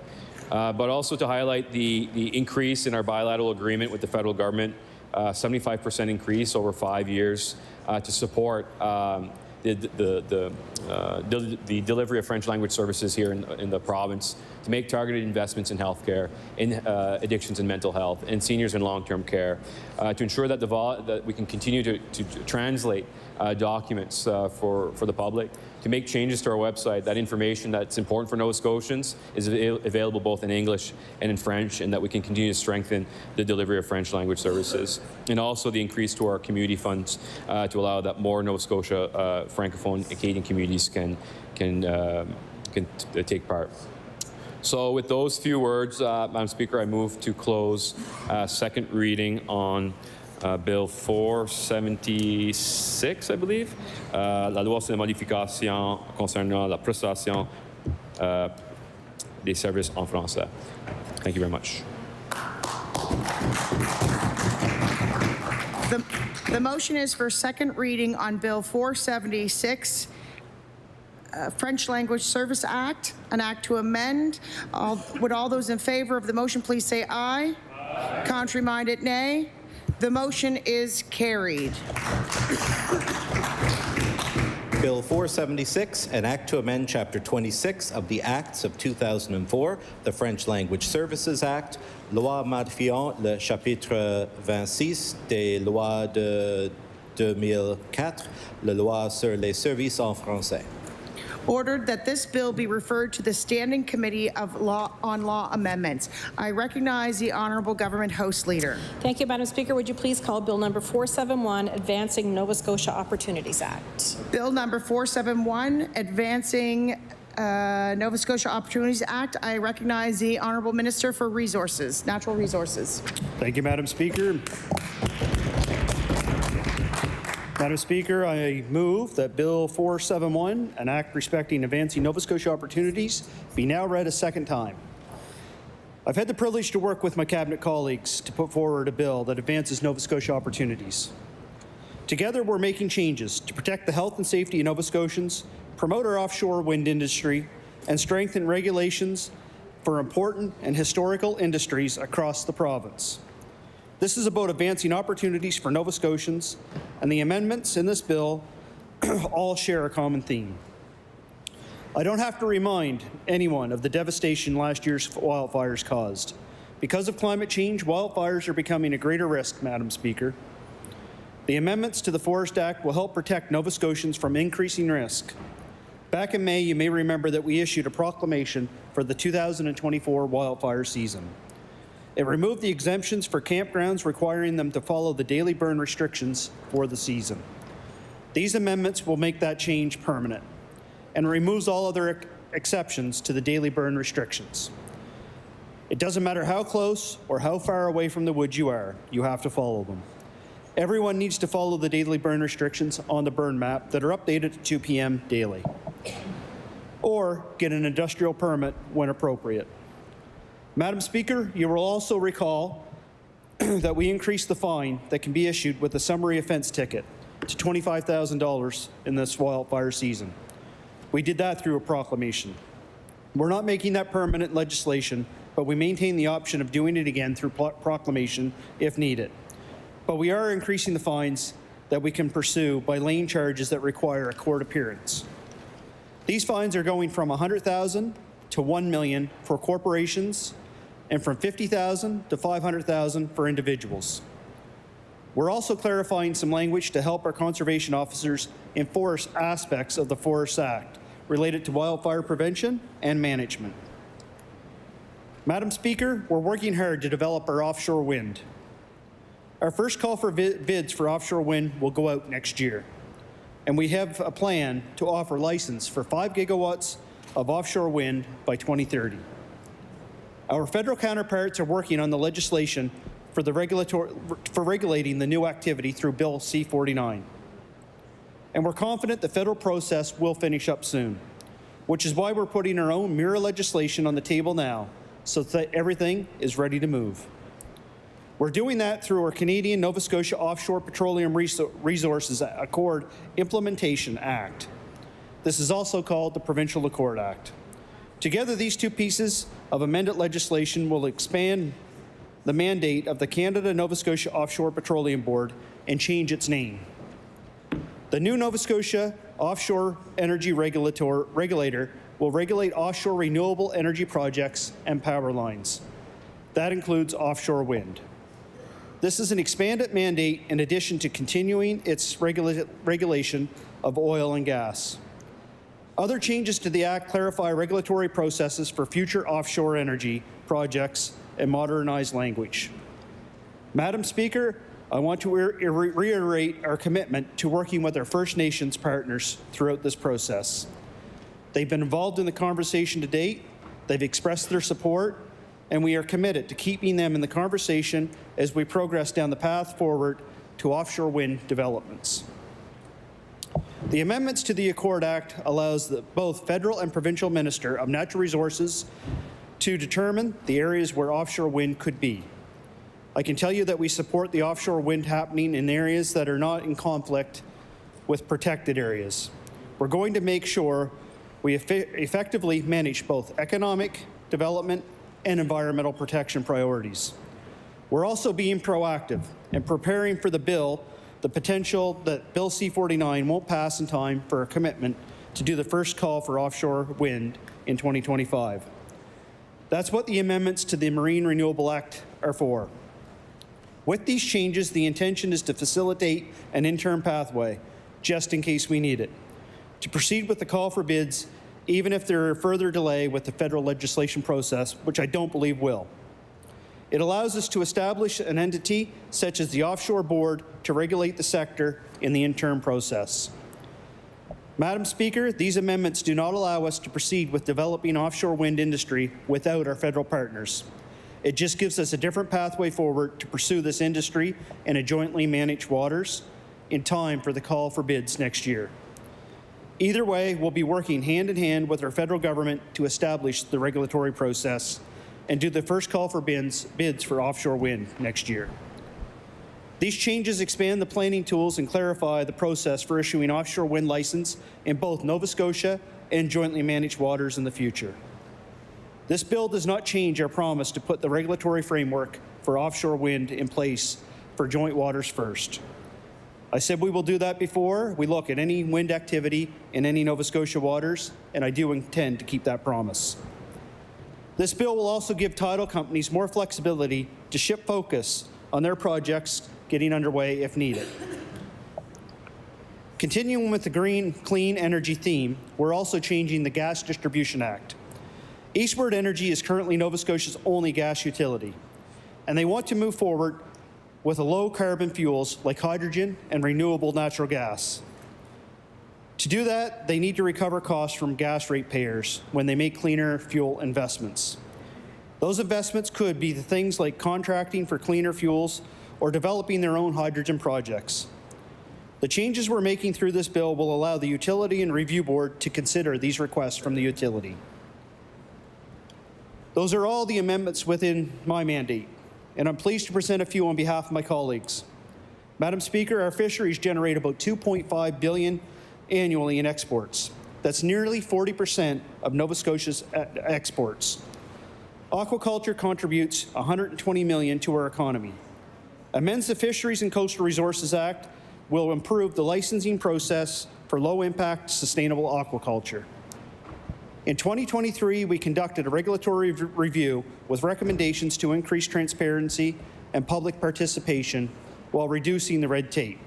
But also to highlight the increase in our bilateral agreement with the federal government, 75% increase over 5 years to support the delivery of French language services here in the province, to make targeted investments in healthcare, in addictions and mental health, in seniors and long-term care, to ensure that we can continue to translate documents for the public, to make changes to our website. That information that's important for Nova Scotians is available both in English and in French, and that we can continue to strengthen the delivery of French language services. And also the increase to our community funds to allow that more Nova Scotia Francophone Acadian communities can take part. So with those few words, Madam Speaker, I move to close second reading on Bill 476, I believe, la loi sur la modification concernant la prestation des services en français. Thank you very much. The motion is for second reading on Bill 476, French Language Service Act, an act to amend. Would all those in favor of the motion please say aye? Aye. Contrary-minded, nay. The motion is carried. Bill 476, an act to amend Chapter 26 of the Acts of 2004, the French Language Services Act, loi modifiant le chapitre 26 des lois de 2004, la loi sur les services en français. Ordered that this bill be referred to the Standing Committee on Law Amendments. I recognize the Honourable Government House Leader. Thank you, Madam Speaker. Would you please call Bill number 471, Advancing Nova Scotia Opportunities Act? Bill number 471, Advancing Nova Scotia Opportunities Act. I recognize the Honourable Minister for Resources, Natural Resources. Thank you, Madam Speaker. Madam Speaker, I move that Bill 471, an act respecting advancing Nova Scotia opportunities, be now read a second time. I've had the privilege to work with my cabinet colleagues to put forward a bill that advances Nova Scotia opportunities. Together, we're making changes to protect the health and safety of Nova Scotians, promote our offshore wind industry, and strengthen regulations for important and historical industries across the province. This is about advancing opportunities for Nova Scotians, and the amendments in this bill all share a common theme. I don't have to remind anyone of the devastation last year's wildfires caused. Because of climate change, wildfires are becoming a greater risk, Madam Speaker. The amendments to the Forest Act will help protect Nova Scotians from increasing risk. Back in May, you may remember that we issued a proclamation for the 2024 wildfire season. It removed the exemptions for campgrounds requiring them to follow the daily burn restrictions for the season. These amendments will make that change permanent and removes all other exceptions to the daily burn restrictions. It doesn't matter how close or how far away from the woods you are, you have to follow them. Everyone needs to follow the daily burn restrictions on the burn map that are updated at 2 p.m. daily, or get an industrial permit when appropriate. Madam Speaker, you will also recall that we increased the fine that can be issued with a summary offence ticket to $25,000 in this wildfire season. We did that through a proclamation. We're not making that permanent legislation, but we maintain the option of doing it again through proclamation if needed. But we are increasing the fines that we can pursue by laying charges that require a court appearance. These fines are going from $100,000 to $1 million for corporations and from $50,000 to $500,000 for individuals. We're also clarifying some language to help our conservation officers enforce aspects of the Forest Act related to wildfire prevention and management. Madam Speaker, we're working hard to develop our offshore wind. Our first call for bids for offshore wind will go out next year, and we have a plan to offer license for 5 gigawatts of offshore wind by 2030. Our federal counterparts are working on the legislation for regulating the new activity through Bill C-49. And we're confident the federal process will finish up soon, which is why we're putting our own mirror legislation on the table now, so that everything is ready to move. We're doing that through our Canadian Nova Scotia Offshore Petroleum Resources Accord Implementation Act. This is also called the Provincial Accord Act. Together, these two pieces of amended legislation will expand the mandate of the Canada-Nova Scotia Offshore Petroleum Board and change its name. The new Nova Scotia Offshore Energy Regulator will regulate offshore renewable energy projects and power lines. That includes offshore wind. This is an expanded mandate in addition to continuing its regulation of oil and gas. Other changes to the Act clarify regulatory processes for future offshore energy projects and modernize language. Madam Speaker, I want to reiterate our commitment to working with our First Nations partners throughout this process. They've been involved in the conversation to date, they've expressed their support, and we are committed to keeping them in the conversation as we progress down the path forward to offshore wind developments. The amendments to the Accord Act allows both federal and provincial minister of natural resources to determine the areas where offshore wind could be. I can tell you that we support the offshore wind happening in areas that are not in conflict with protected areas. We're going to make sure we effectively manage both economic development and environmental protection priorities. We're also being proactive and preparing for the potential that Bill C-49 won't pass in time for a commitment to do the first call for offshore wind in 2025. That's what the amendments to the Marine Renewable Act are for. With these changes, the intention is to facilitate an interim pathway, just in case we need it, to proceed with the call for bids, even if there are further delay with the federal legislation process, which I don't believe will. It allows us to establish an entity such as the Offshore Board to regulate the sector in the interim process. Madam Speaker, these amendments do not allow us to proceed with developing offshore wind industry without our federal partners. It just gives us a different pathway forward to pursue this industry in a jointly managed waters in time for the call for bids next year. Either way, we'll be working hand in hand with our federal government to establish the regulatory process and do the first call for bids for offshore wind next year. These changes expand the planning tools and clarify the process for issuing offshore wind license in both Nova Scotia and jointly managed waters in the future. This bill does not change our promise to put the regulatory framework for offshore wind in place for joint waters first. I said we will do that before we look at any wind activity in any Nova Scotia waters, and I do intend to keep that promise. This bill will also give title companies more flexibility to shift focus on their projects getting underway if needed. Continuing with the green, clean energy theme, we're also changing the Gas Distribution Act. Eastward Energy is currently Nova Scotia's only gas utility, and they want to move forward with low-carbon fuels like hydrogen and renewable natural gas. To do that, they need to recover costs from gas ratepayers when they make cleaner fuel investments. Those investments could be the things like contracting for cleaner fuels or developing their own hydrogen projects. The changes we're making through this bill will allow the Utility and Review Board to consider these requests from the utility. Those are all the amendments within my mandate, and I'm pleased to present a few on behalf of my colleagues. Madam Speaker, our fisheries generate about $2.5 billion annually in exports. That's nearly 40% of Nova Scotia's exports. Aquaculture contributes $120 million to our economy. Amends the Fisheries and Coastal Resources Act will improve the licensing process for low-impact, sustainable aquaculture. In 2023, we conducted a regulatory review with recommendations to increase transparency and public participation while reducing the red tape.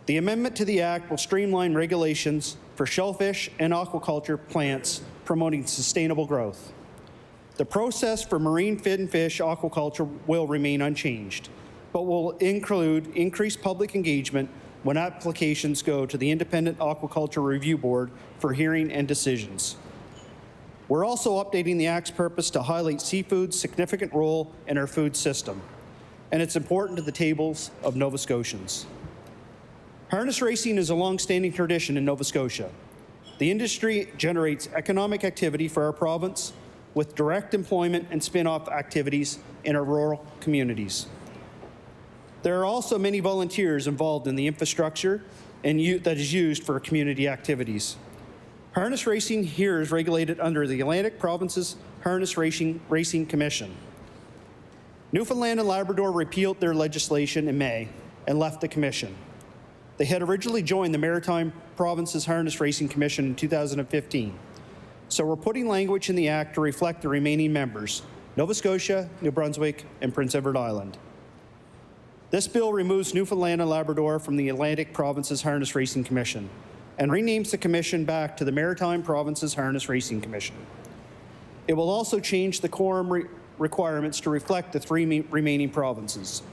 The amendment to the Act will streamline regulations for shellfish and aquaculture plants promoting sustainable growth. The process for marine fin fish aquaculture will remain unchanged, but will include increased public engagement when applications go to the Independent Aquaculture Review Board for hearing and decisions. We're also updating the Act's purpose to highlight seafood's significant role in our food system, and it's important to the tables of Nova Scotians. Harness racing is a long-standing tradition in Nova Scotia. The industry generates economic activity for our province with direct employment and spin-off activities in our rural communities. There are also many volunteers involved in the infrastructure that is used for community activities. Harness racing here is regulated under the Atlantic Provinces Harness Racing Commission. Newfoundland and Labrador repealed their legislation in May and left the commission. They had originally joined the Maritime Provinces Harness Racing Commission in 2015. So we're putting language in the Act to reflect the remaining members, Nova Scotia, New Brunswick, and Prince Edward Island. This bill removes Newfoundland and Labrador from the Atlantic Provinces Harness Racing Commission and renames the commission back to the Maritime Provinces Harness Racing Commission. It will also change the quorum requirements to reflect the three remaining provinces.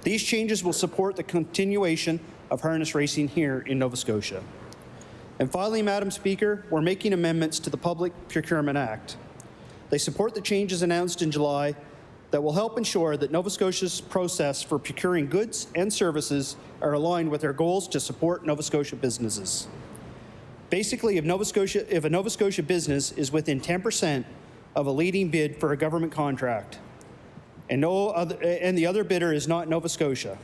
These changes will support the continuation of harness racing here in Nova Scotia. And finally, Madam Speaker, we're making amendments to the Public Procurement Act. They support the changes announced in July that will help ensure that Nova Scotia's process for procuring goods and services are aligned with our goals to support Nova Scotia businesses. Basically, if a Nova Scotia business is within 10% of a leading bid for a government contract, and the other bidder is not Nova Scotian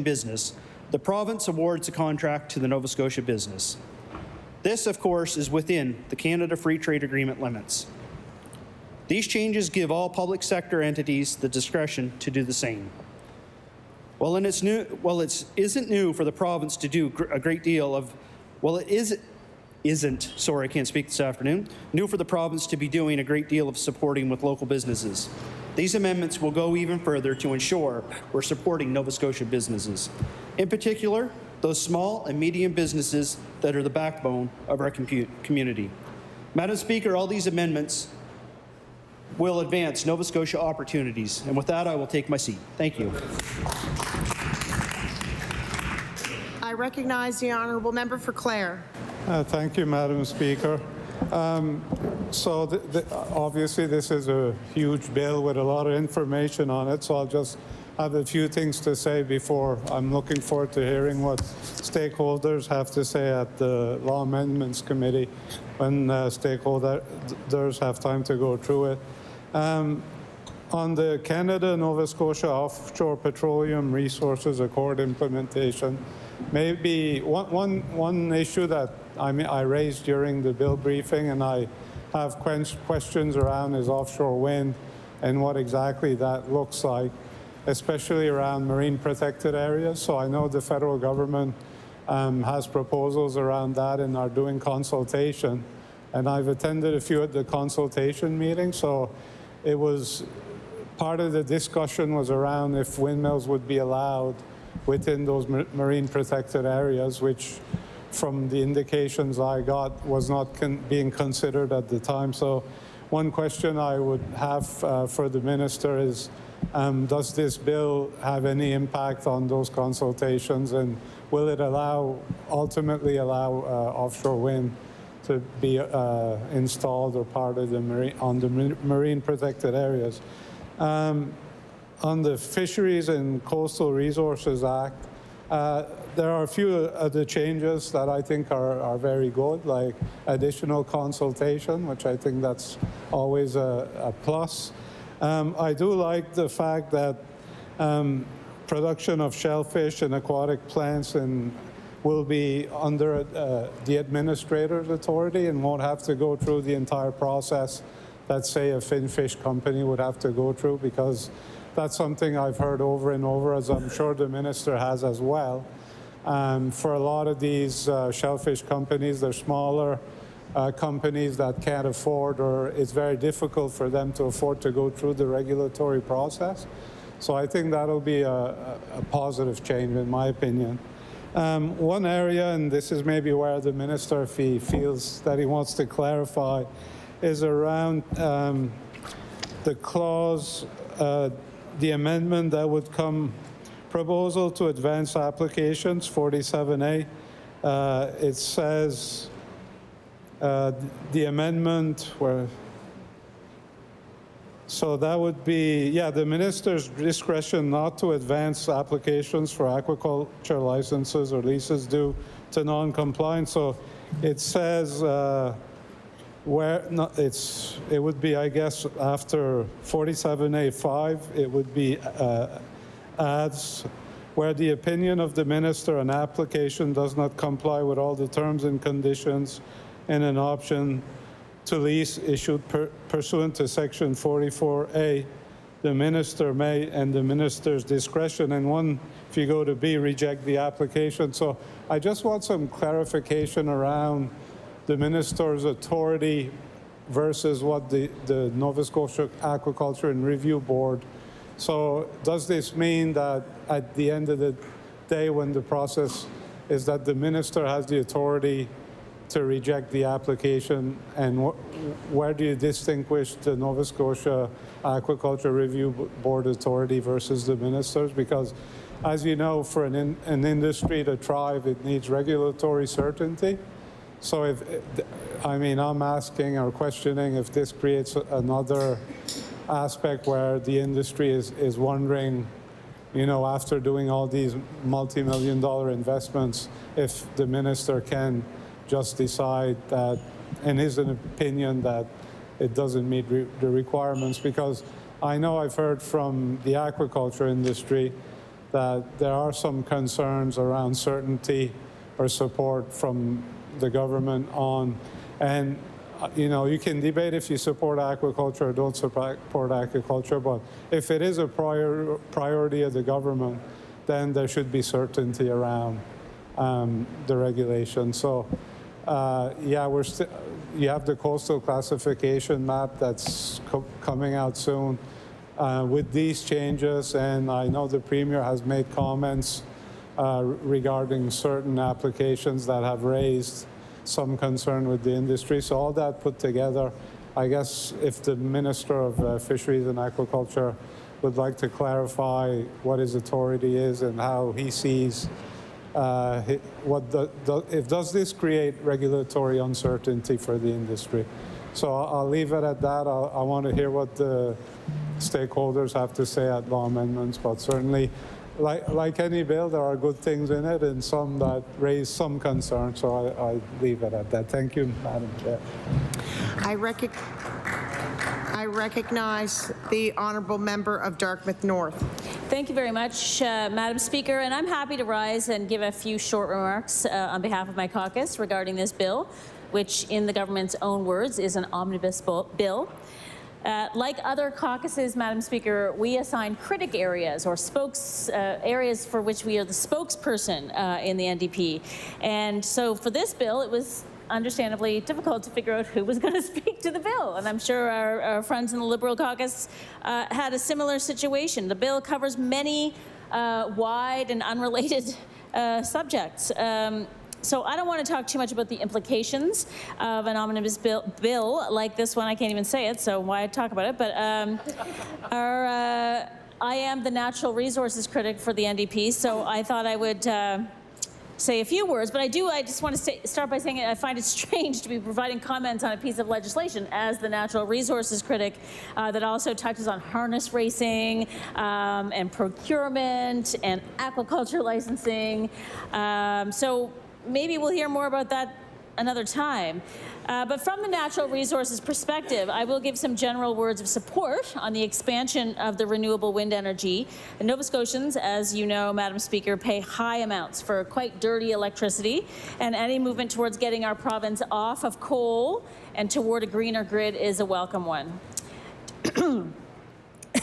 business, the province awards a contract to the Nova Scotia business. This, of course, is within the Canada Free Trade Agreement limits. These changes give all public sector entities the discretion to do the same. It isn't new for the province to do a great deal of, sorry, I can't speak this afternoon, new for the province to be doing a great deal of supporting with local businesses. These amendments will go even further to ensure we're supporting Nova Scotia businesses. In particular, those small and medium businesses that are the backbone of our community. Madam Speaker, all these amendments will advance Nova Scotia opportunities. And with that, I will take my seat. Thank you. I recognize the honourable member for Clare. Thank you, Madam Speaker. Obviously, this is a huge bill with a lot of information on it, so I'll just have a few things to say before. I'm looking forward to hearing what stakeholders have to say at the Law Amendments Committee when stakeholders have time to go through it. On the Canada-Nova Scotia Offshore Petroleum Resources Accord implementation, maybe one issue that I raised during the bill briefing and I have questions around is offshore wind and what exactly that looks like, especially around marine protected areas. So I know the federal government has proposals around that and are doing consultation. And I've attended a few at the consultation meeting. So it was, part of the discussion was around if windmills would be allowed within those marine protected areas, which from the indications I got was not being considered at the time. So one question I would have for the minister is, does this bill have any impact on those consultations, and will it ultimately allow offshore wind to be installed or part of the marine protected areas? On the Fisheries and Coastal Resources Act, there are a few of the changes that I think are very good, like additional consultation, which I think that's always a plus. I do like the fact that production of shellfish and aquatic plants will be under the administrator's authority and won't have to go through the entire process that, say, a finfish company would have to go through, because that's something I've heard over and over, as I'm sure the minister has as well. For a lot of these shellfish companies, they're smaller companies that can't afford, or it's very difficult for them to afford to go through the regulatory process. So I think that'll be a positive change, in my opinion. One area, and this is maybe where the minister, if he feels that he wants to clarify, is around the clause, the amendment that would come, proposal to advance applications, 47A. It says the amendment where, so that would be, yeah, the minister's discretion not to advance applications for aquaculture licenses or leases due to non-compliance. So it says where, not, it would be, I guess, after 47A5, it would be adds where the opinion of the minister on application does not comply with all the terms and conditions in an option to lease issued pursuant to section 44A, the minister may, and the minister's discretion, and one, if you go to B, reject the application. So I just want some clarification around the minister's authority versus what the Nova Scotia Aquaculture and Review Board. So does this mean that at the end of the day, when the process is that the minister has the authority to reject the application, and where do you distinguish the Nova Scotia Aquaculture Review Board authority versus the ministers? Because as you know, for an industry to thrive, it needs regulatory certainty. So if, I mean, I'm asking or questioning if this creates another aspect where the industry is wondering, you know, after doing all these multi-million-dollar investments, if the minister can just decide that, in his opinion, that it doesn't meet the requirements. Because I know I've heard from the aquaculture industry that there are some concerns around certainty or support from the government on, and you know, you can debate if you support aquaculture or don't support aquaculture, but if it is a priority of the government, then there should be certainty around the regulation. So yeah, you have the coastal classification map that's coming out soon with these changes, and I know the Premier has made comments regarding certain applications that have raised some concern with the industry. So all that put together, I guess if the Minister of Fisheries and Aquaculture would like to clarify what his authority is and how he sees if does this create regulatory uncertainty for the industry? So I'll leave it at that. I want to hear what the stakeholders have to say at law amendments, but certainly, like any bill, there are good things in it and some that raise some concern, so I leave it at that. Thank you, Madam Chair. I recognize the honourable member of Dartmouth North. Thank you very much, Madam Speaker, and I'm happy to rise and give a few short remarks on behalf of my caucus regarding this bill, which in the government's own words is an omnibus bill. Like other caucuses, Madam Speaker, we assign critic areas or areas for which we are the spokesperson in the NDP. And so for this bill, it was understandably difficult to figure out who was going to speak to the bill. And I'm sure our friends in the Liberal caucus had a similar situation. The bill covers many wide and unrelated subjects. So I don't want to talk too much about the implications of an omnibus bill like this one. I can't even say it, so why talk about it? But I am the natural resources critic for the NDP, so I thought I would say a few words, but I just want to start by saying I find it strange to be providing comments on a piece of legislation as the natural resources critic that also touches on harness racing and procurement and aquaculture licensing. So maybe we'll hear more about that another time. But from the natural resources perspective, I will give some general words of support on the expansion of the renewable wind energy. And Nova Scotians, as you know, Madam Speaker, pay high amounts for quite dirty electricity, and any movement towards getting our province off of coal and toward a greener grid is a welcome one.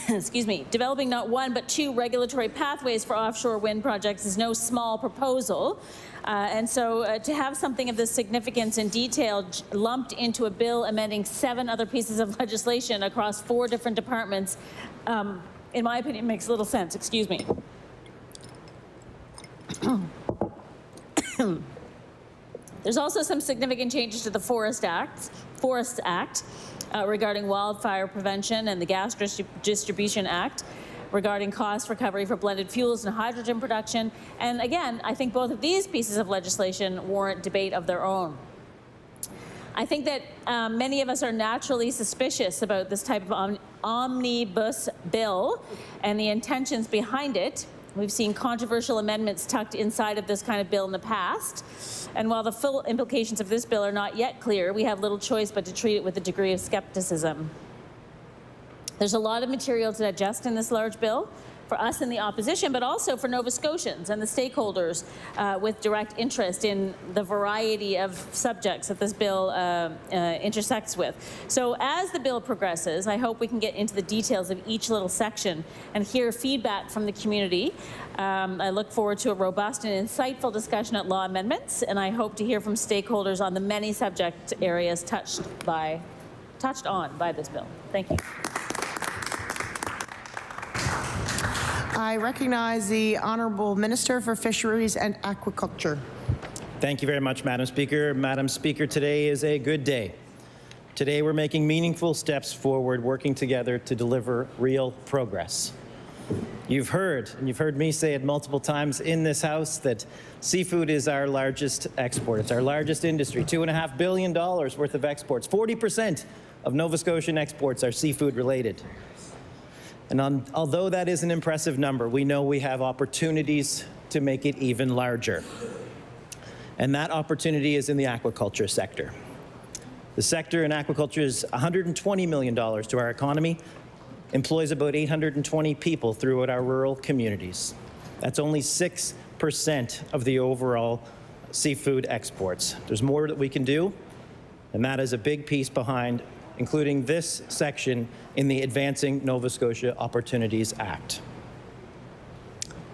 Excuse me, developing not one but two regulatory pathways for offshore wind projects is no small proposal. And so to have something of this significance and detail lumped into a bill amending 7 other pieces of legislation across 4 different departments, in my opinion, makes little sense. Excuse me. There's also some significant changes to the Forest Act regarding wildfire prevention and the Gas Distribution Act regarding cost recovery for blended fuels and hydrogen production. And again, I think both of these pieces of legislation warrant debate of their own. I think that many of us are naturally suspicious about this type of omnibus bill and the intentions behind it. We've seen controversial amendments tucked inside of this kind of bill in the past. And while the full implications of this bill are not yet clear, we have little choice but to treat it with a degree of skepticism. There's a lot of material to digest in this large bill for us in the opposition, but also for Nova Scotians and the stakeholders with direct interest in the variety of subjects that this bill intersects with. So as the bill progresses, I hope we can get into the details of each little section and hear feedback from the community. I look forward to a robust and insightful discussion at law amendments, and I hope to hear from stakeholders on the many subject areas touched on by this bill. Thank you. I recognize the Honourable Minister for Fisheries and Aquaculture. Thank you very much, Madam Speaker. Madam Speaker, today is a good day. Today we're making meaningful steps forward, working together to deliver real progress. You've heard, and you've heard me say it multiple times in this House, that seafood is our largest export. It's our largest industry, $2.5 billion worth of exports. 40% of Nova Scotian exports are seafood related. And although that is an impressive number, we know we have opportunities to make it even larger. And that opportunity is in the aquaculture sector. The sector in aquaculture is $120 million to our economy, employs about 820 people throughout our rural communities. That's only 6% of the overall seafood exports. There's more that we can do, and that is a big piece behind including this section in the Advancing Nova Scotia Opportunities Act.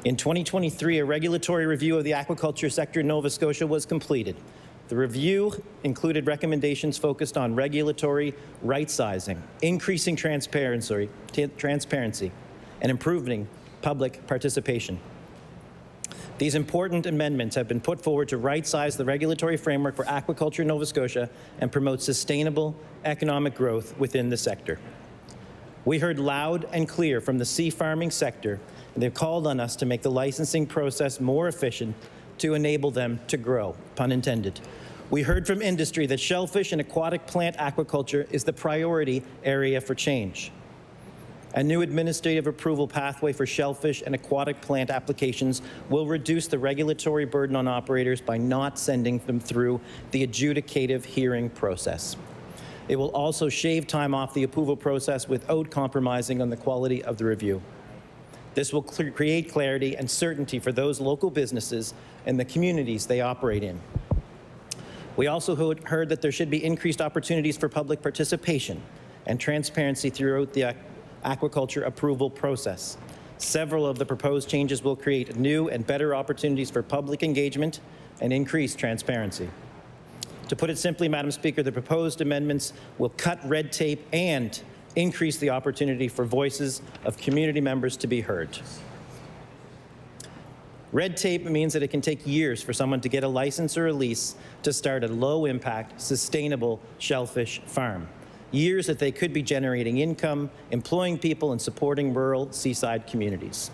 In 2023, a regulatory review of the aquaculture sector in Nova Scotia was completed. The review included recommendations focused on regulatory right-sizing, increasing transparency, and improving public participation. These important amendments have been put forward to right-size the regulatory framework for aquaculture in Nova Scotia and promote sustainable economic growth within the sector. We heard loud and clear from the sea farming sector, and they've called on us to make the licensing process more efficient to enable them to grow, pun intended. We heard from industry that shellfish and aquatic plant aquaculture is the priority area for change. A new administrative approval pathway for shellfish and aquatic plant applications will reduce the regulatory burden on operators by not sending them through the adjudicative hearing process. It will also shave time off the approval process without compromising on the quality of the review. This will create clarity and certainty for those local businesses and the communities they operate in. We also heard that there should be increased opportunities for public participation and transparency throughout the aquaculture approval process. Several of the proposed changes will create new and better opportunities for public engagement and increased transparency. To put it simply, Madam Speaker, the proposed amendments will cut red tape and increase the opportunity for voices of community members to be heard. Red tape means that it can take years for someone to get a license or a lease to start a low-impact, sustainable shellfish farm. Years that they could be generating income, employing people, and supporting rural seaside communities.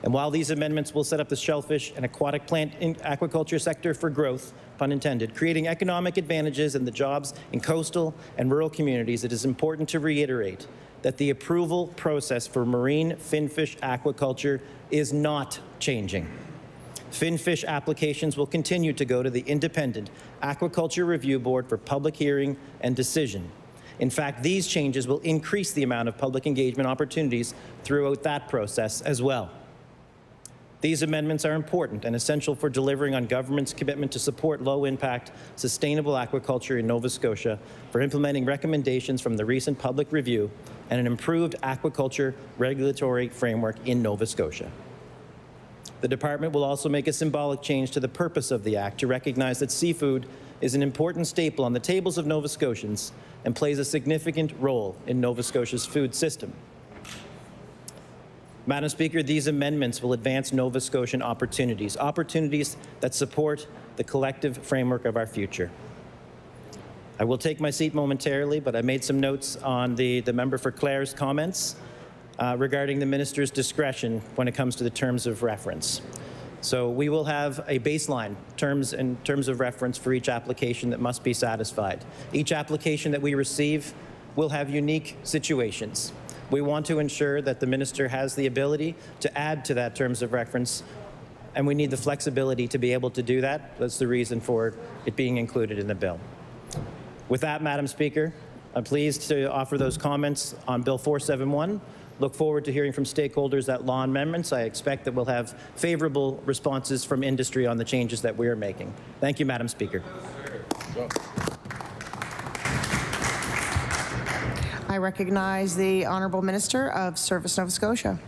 And while these amendments will set up the shellfish and aquatic plant aquaculture sector for growth, pun intended, creating economic advantages and the jobs in coastal and rural communities, it is important to reiterate that the approval process for marine finfish aquaculture is not changing. Finfish applications will continue to go to the Independent Aquaculture Review Board for public hearing and decision. In fact, these changes will increase the amount of public engagement opportunities throughout that process as well. These amendments are important and essential for delivering on government's commitment to support low-impact, sustainable aquaculture in Nova Scotia, for implementing recommendations from the recent public review, and an improved aquaculture regulatory framework in Nova Scotia. The department will also make a symbolic change to the purpose of the Act to recognize that seafood is an important staple on the tables of Nova Scotians and plays a significant role in Nova Scotia's food system. Madam Speaker, these amendments will advance Nova Scotian opportunities that support the collective framework of our future. I will take my seat momentarily, but I made some notes on the member for Clare's comments regarding the minister's discretion when it comes to the terms of reference. So we will have a baseline terms of reference for each application that must be satisfied. Each application that we receive will have unique situations. We want to ensure that the minister has the ability to add to that terms of reference, and we need the flexibility to be able to do that. That's the reason for it being included in the bill. With that, Madam Speaker, I'm pleased to offer those comments on Bill 471. Look forward to hearing from stakeholders at law amendments. I expect that we'll have favorable responses from industry on the changes that we are making. Thank you, Madam Speaker. I recognize the Honourable Minister of Service Nova Scotia.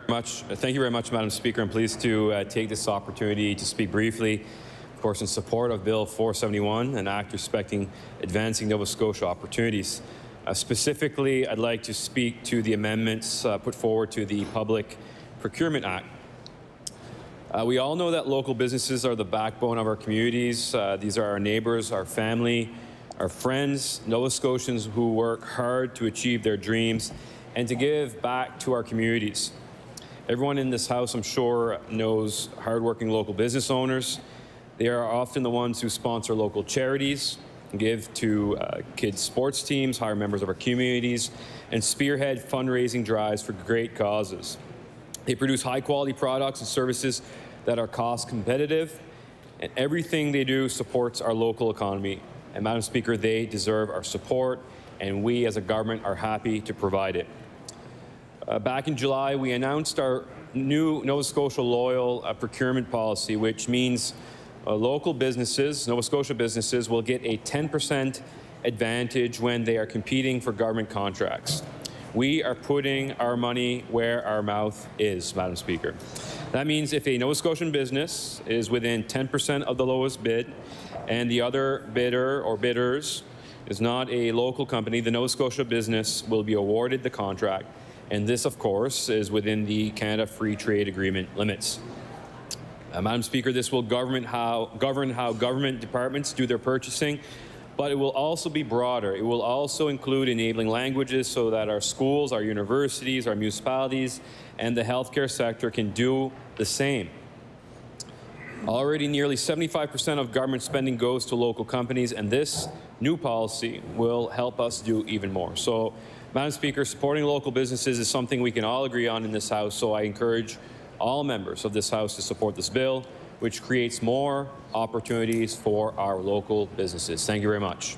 Thank you very much, Madam Speaker. I'm pleased to take this opportunity to speak briefly, of course, in support of Bill 471, an act respecting advancing Nova Scotia opportunities. Specifically, I'd like to speak to the amendments put forward to the Public Procurement Act. We all know that local businesses are the backbone of our communities. These are our neighbors, our family, our friends, Nova Scotians who work hard to achieve their dreams and to give back to our communities. Everyone in this House, I'm sure, knows hardworking local business owners. They are often the ones who sponsor local charities, give to kids' sports teams, hire members of our communities, and spearhead fundraising drives for great causes. They produce high-quality products and services that are cost competitive, and everything they do supports our local economy. And Madam Speaker, they deserve our support, and we as a government are happy to provide it. Back in July, we announced our new Nova Scotia Loyal procurement policy, which means local businesses, Nova Scotia businesses, will get a 10% advantage when they are competing for government contracts. We are putting our money where our mouth is, Madam Speaker. That means if a Nova Scotian business is within 10% of the lowest bid and the other bidder or bidders is not a local company, the Nova Scotia business will be awarded the contract. And this, of course, is within the Canada Free Trade Agreement limits. Madam Speaker, this will govern how government departments do their purchasing, but it will also be broader. It will also include enabling languages so that our schools, our universities, our municipalities, and the healthcare sector can do the same. Already nearly 75% of government spending goes to local companies, and this new policy will help us do even more. So, Madam Speaker, supporting local businesses is something we can all agree on in this House, so I encourage all members of this House to support this bill, which creates more opportunities for our local businesses. Thank you very much.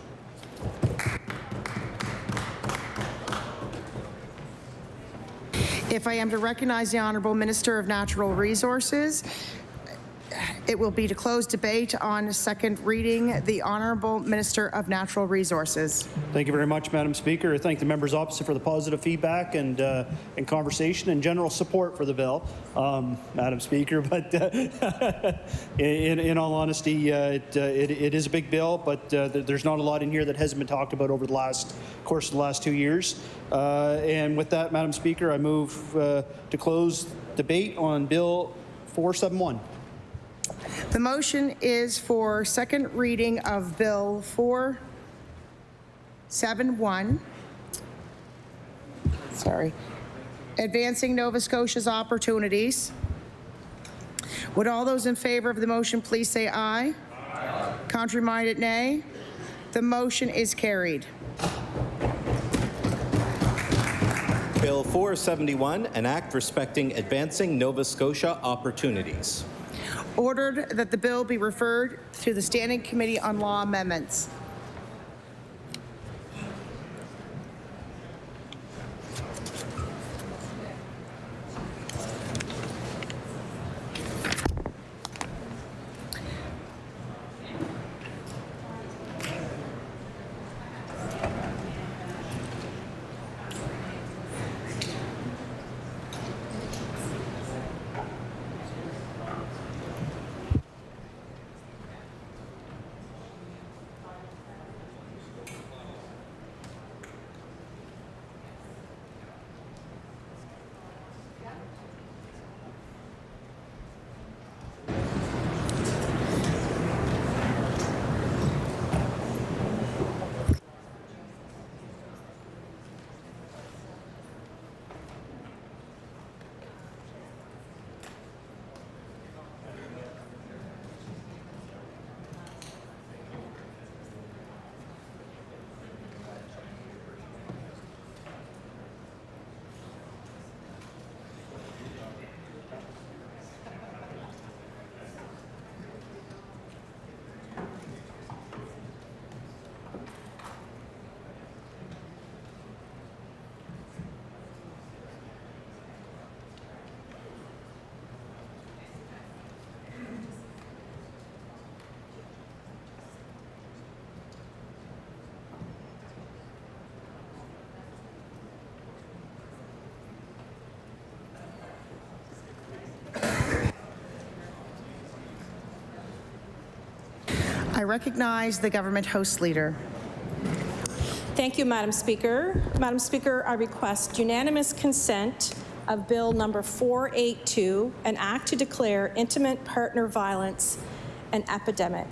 If I am to recognize the Honourable Minister of Natural Resources, it will be to close debate on second reading. The Honourable Minister of Natural Resources. Thank you very much, Madam Speaker. I thank the members opposite for the positive feedback and conversation and general support for the bill, Madam Speaker. But in all honesty, it is a big bill, but there's not a lot in here that hasn't been talked about over the course of the last 2 years. And with that, Madam Speaker, I move to close debate on Bill 471. The motion is for second reading of Bill 471. Advancing Nova Scotia's opportunities. Would all those in favor of the motion please say aye? Aye. Contrary-minded, nay. The motion is carried. Bill 471, an act respecting advancing Nova Scotia opportunities. Ordered that the bill be referred to the Standing Committee on Law Amendments. I recognize the Government House Leader. Thank you, Madam Speaker. Madam Speaker, I request unanimous consent of Bill number 482, an act to declare intimate partner violence an epidemic.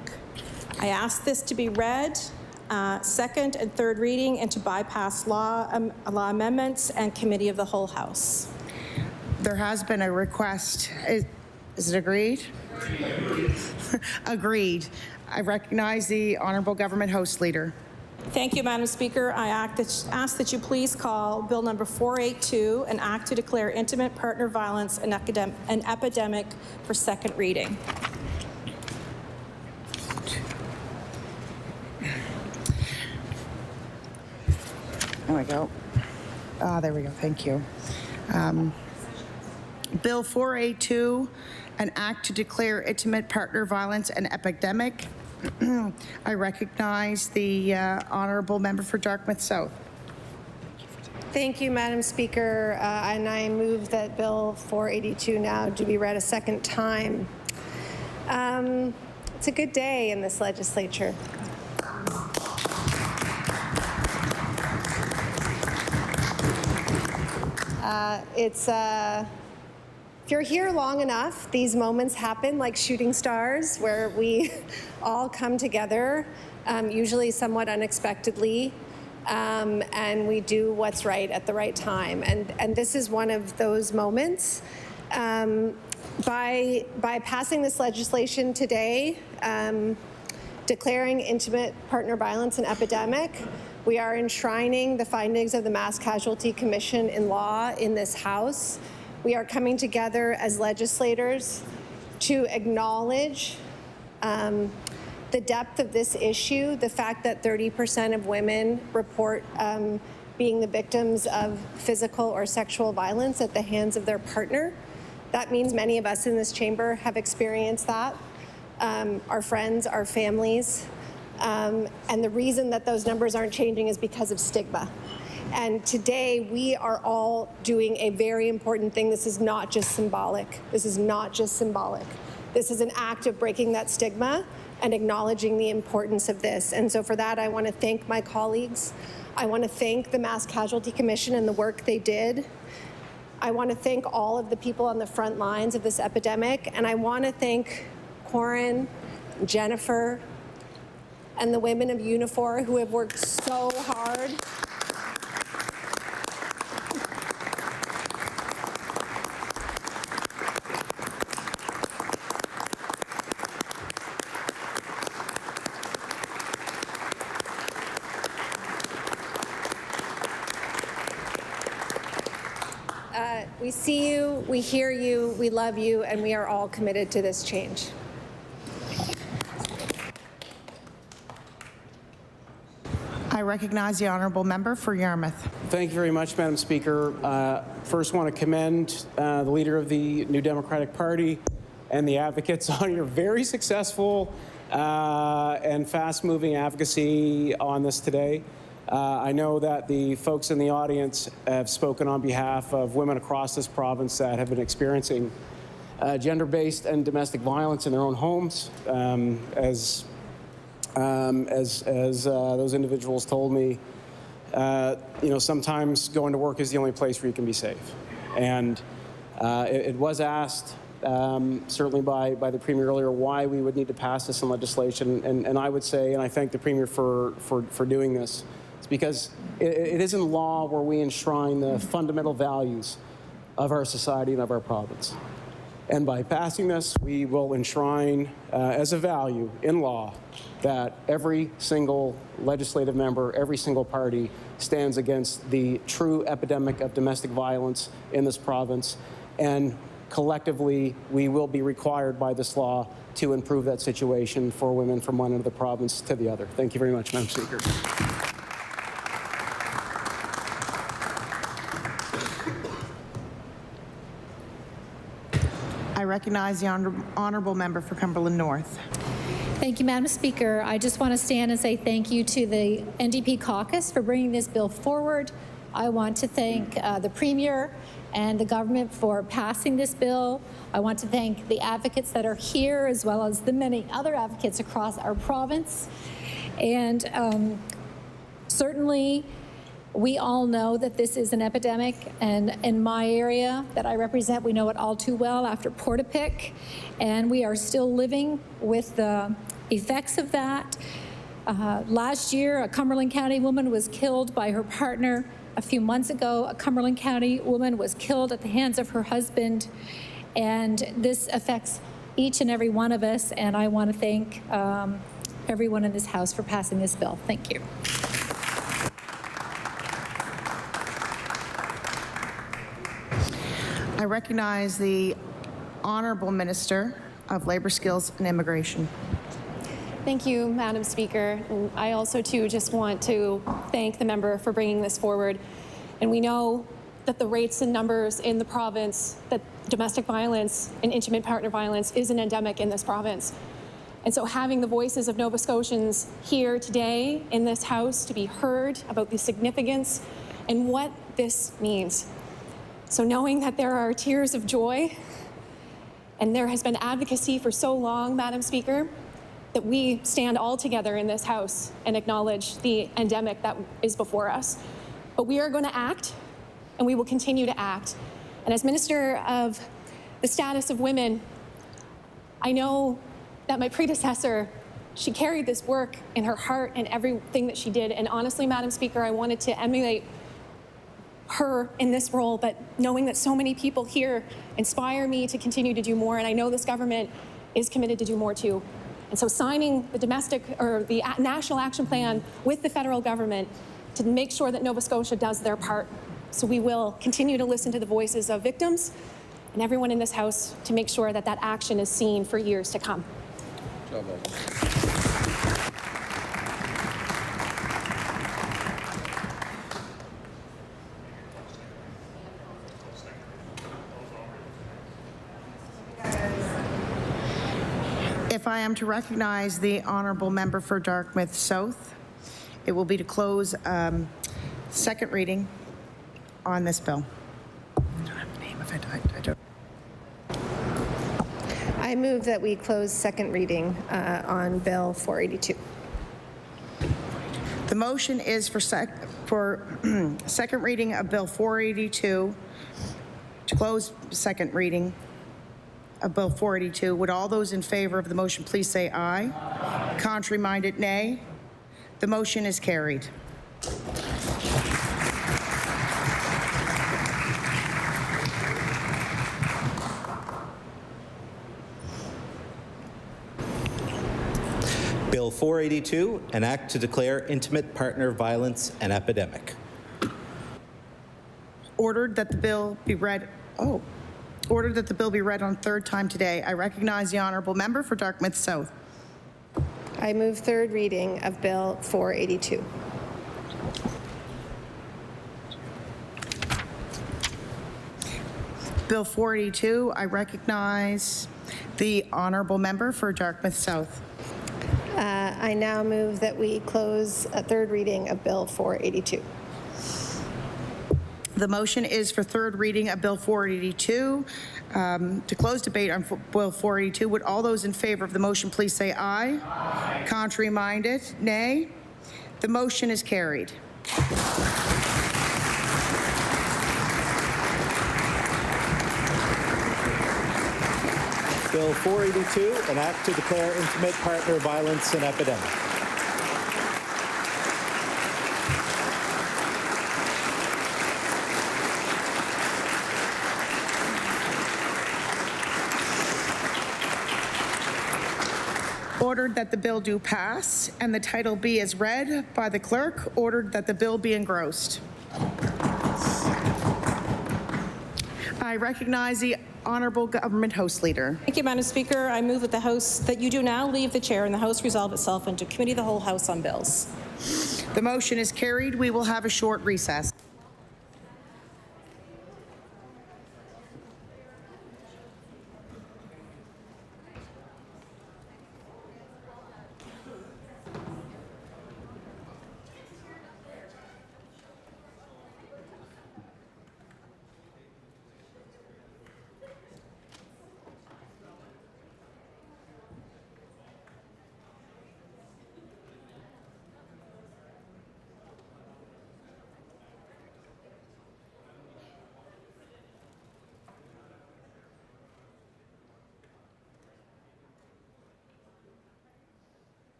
I ask this to be read, second and third reading, and to bypass law amendments and committee of the whole House. There has been a request. Is it agreed? Agreed. I recognize the Honourable Government House Leader. Thank you, Madam Speaker. I ask that you please call Bill number 482, an act to declare intimate partner violence an epidemic, for second reading. There we go. There we go. Thank you. Bill 482, an act to declare intimate partner violence an epidemic. I recognize the Honourable Member for Dartmouth South. Thank you, Madam Speaker, and I move that Bill 482 now to be read a second time. It's a good day in this legislature. If you're here long enough, these moments happen like shooting stars, where we all come together, usually somewhat unexpectedly, and we do what's right at the right time. And this is one of those moments. By passing this legislation today, declaring intimate partner violence an epidemic, we are enshrining the findings of the Mass Casualty Commission in law in this House. We are coming together as legislators to acknowledge the depth of this issue, the fact that 30% of women report being the victims of physical or sexual violence at the hands of their partner. That means many of us in this chamber have experienced that, our friends, our families. And the reason that those numbers aren't changing is because of stigma. And today we are all doing a very important thing. This is not just symbolic. This is not just symbolic. This is an act of breaking that stigma and acknowledging the importance of this. And so for that, I want to thank my colleagues. I want to thank the Mass Casualty Commission and the work they did. I want to thank all of the people on the front lines of this epidemic. And I want to thank Corin, Jennifer, and the women of Unifor who have worked so hard. We see you, we hear you, we love you, and we are all committed to this change. I recognize the honourable member for Yarmouth. Thank you very much, Madam Speaker. First, want to commend the leader of the New Democratic Party and the advocates on your very successful and fast-moving advocacy on this today. I know that the folks in the audience have spoken on behalf of women across this province that have been experiencing gender-based and domestic violence in their own homes. As those individuals told me, sometimes going to work is the only place where you can be safe. And it was asked, certainly by the Premier earlier, why we would need to pass this in legislation. And I would say, and I thank the Premier for doing this, it's because it isn't law where we enshrine the fundamental values of our society and of our province. And by passing this, we will enshrine as a value in law that every single legislative member, every single party stands against the true epidemic of domestic violence in this province. And collectively, we will be required by this law to improve that situation for women from one end of the province to the other. Thank you very much, Madam Speaker. I recognize the honourable member for Cumberland North. Thank you, Madam Speaker. I just want to stand and say thank you to the NDP caucus for bringing this bill forward. I want to thank the Premier and the government for passing this bill. I want to thank the advocates that are here, as well as the many other advocates across our province. And certainly, we all know that this is an epidemic, and in my area that I represent, we know it all too well after Portapic, and we are still living with the effects of that. Last year, a Cumberland County woman was killed by her partner. A few months ago, a Cumberland County woman was killed at the hands of her husband, and this affects each and every one of us, and I want to thank everyone in this House for passing this bill. Thank you. I recognize the Honourable Minister of Labour Skills and Immigration. Thank you, Madam Speaker. And I also, too, just want to thank the member for bringing this forward. And we know that the rates and numbers in the province, that domestic violence and intimate partner violence is an endemic in this province. And so having the voices of Nova Scotians here today in this House to be heard about the significance and what this means. So knowing that there are tears of joy and there has been advocacy for so long, Madam Speaker, that we stand all together in this House and acknowledge the endemic that is before us. But we are going to act, and we will continue to act. And as Minister of the Status of Women, I know that my predecessor, she carried this work in her heart and everything that she did. And honestly, Madam Speaker, I wanted to emulate her in this role, but knowing that so many people here inspire me to continue to do more, and I know this government is committed to do more too. And so signing the the National Action Plan with the federal government to make sure that Nova Scotia does their part. So we will continue to listen to the voices of victims and everyone in this House to make sure that that action is seen for years to come. if I am to recognize the honourable member for Dartmouth South, it will be to close second reading on this bill. I don't have the name of it. I don't. I move that we close second reading on Bill 482. The motion is for second reading of Bill 482, to close second reading of Bill 482. Would all those in favor of the motion please say aye? Aye. Contrary-minded, nay. The motion is carried. Bill 482, an act to declare intimate partner violence an epidemic. Ordered that the bill be read. Ordered that the bill be read on third time today. I recognize the honourable member for Dartmouth South. I move third reading of Bill 482. Bill 482, I recognize the honourable member for Dartmouth South. I now move that we close a third reading of Bill 482. The motion is for third reading of Bill 482. To close debate on Bill 482, would all those in favor of the motion please say aye? Aye. Contrary-minded, nay. The motion is carried. Bill 482, an act to declare intimate partner violence an epidemic. Ordered that the bill do pass and the title be as read by the clerk. Ordered that the bill be engrossed. I recognize the honourable government House Leader. Thank you, Madam Speaker. I move that you do now leave the chair and the House resolve itself into committee of the whole House on bills. The motion is carried. We will have a short recess.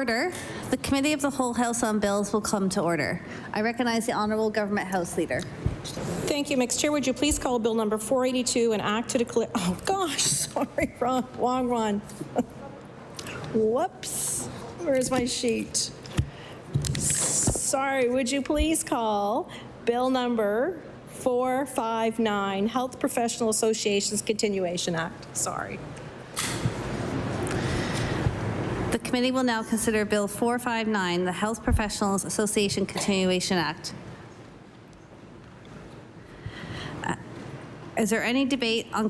Order. The Committee of the Whole House on Bills will come to order. I recognize the Honourable Government House Leader. Thank you, Mr. Chair. Would you please call Bill number 482, an act to declare... Oh, gosh, sorry, wrong one. Whoops. Where's my sheet? Sorry, would you please call Bill number 459, Health Professional Associations Continuation Act. Sorry. The committee will now consider Bill 459, the Health Professionals Association Continuation Act. Is there any debate on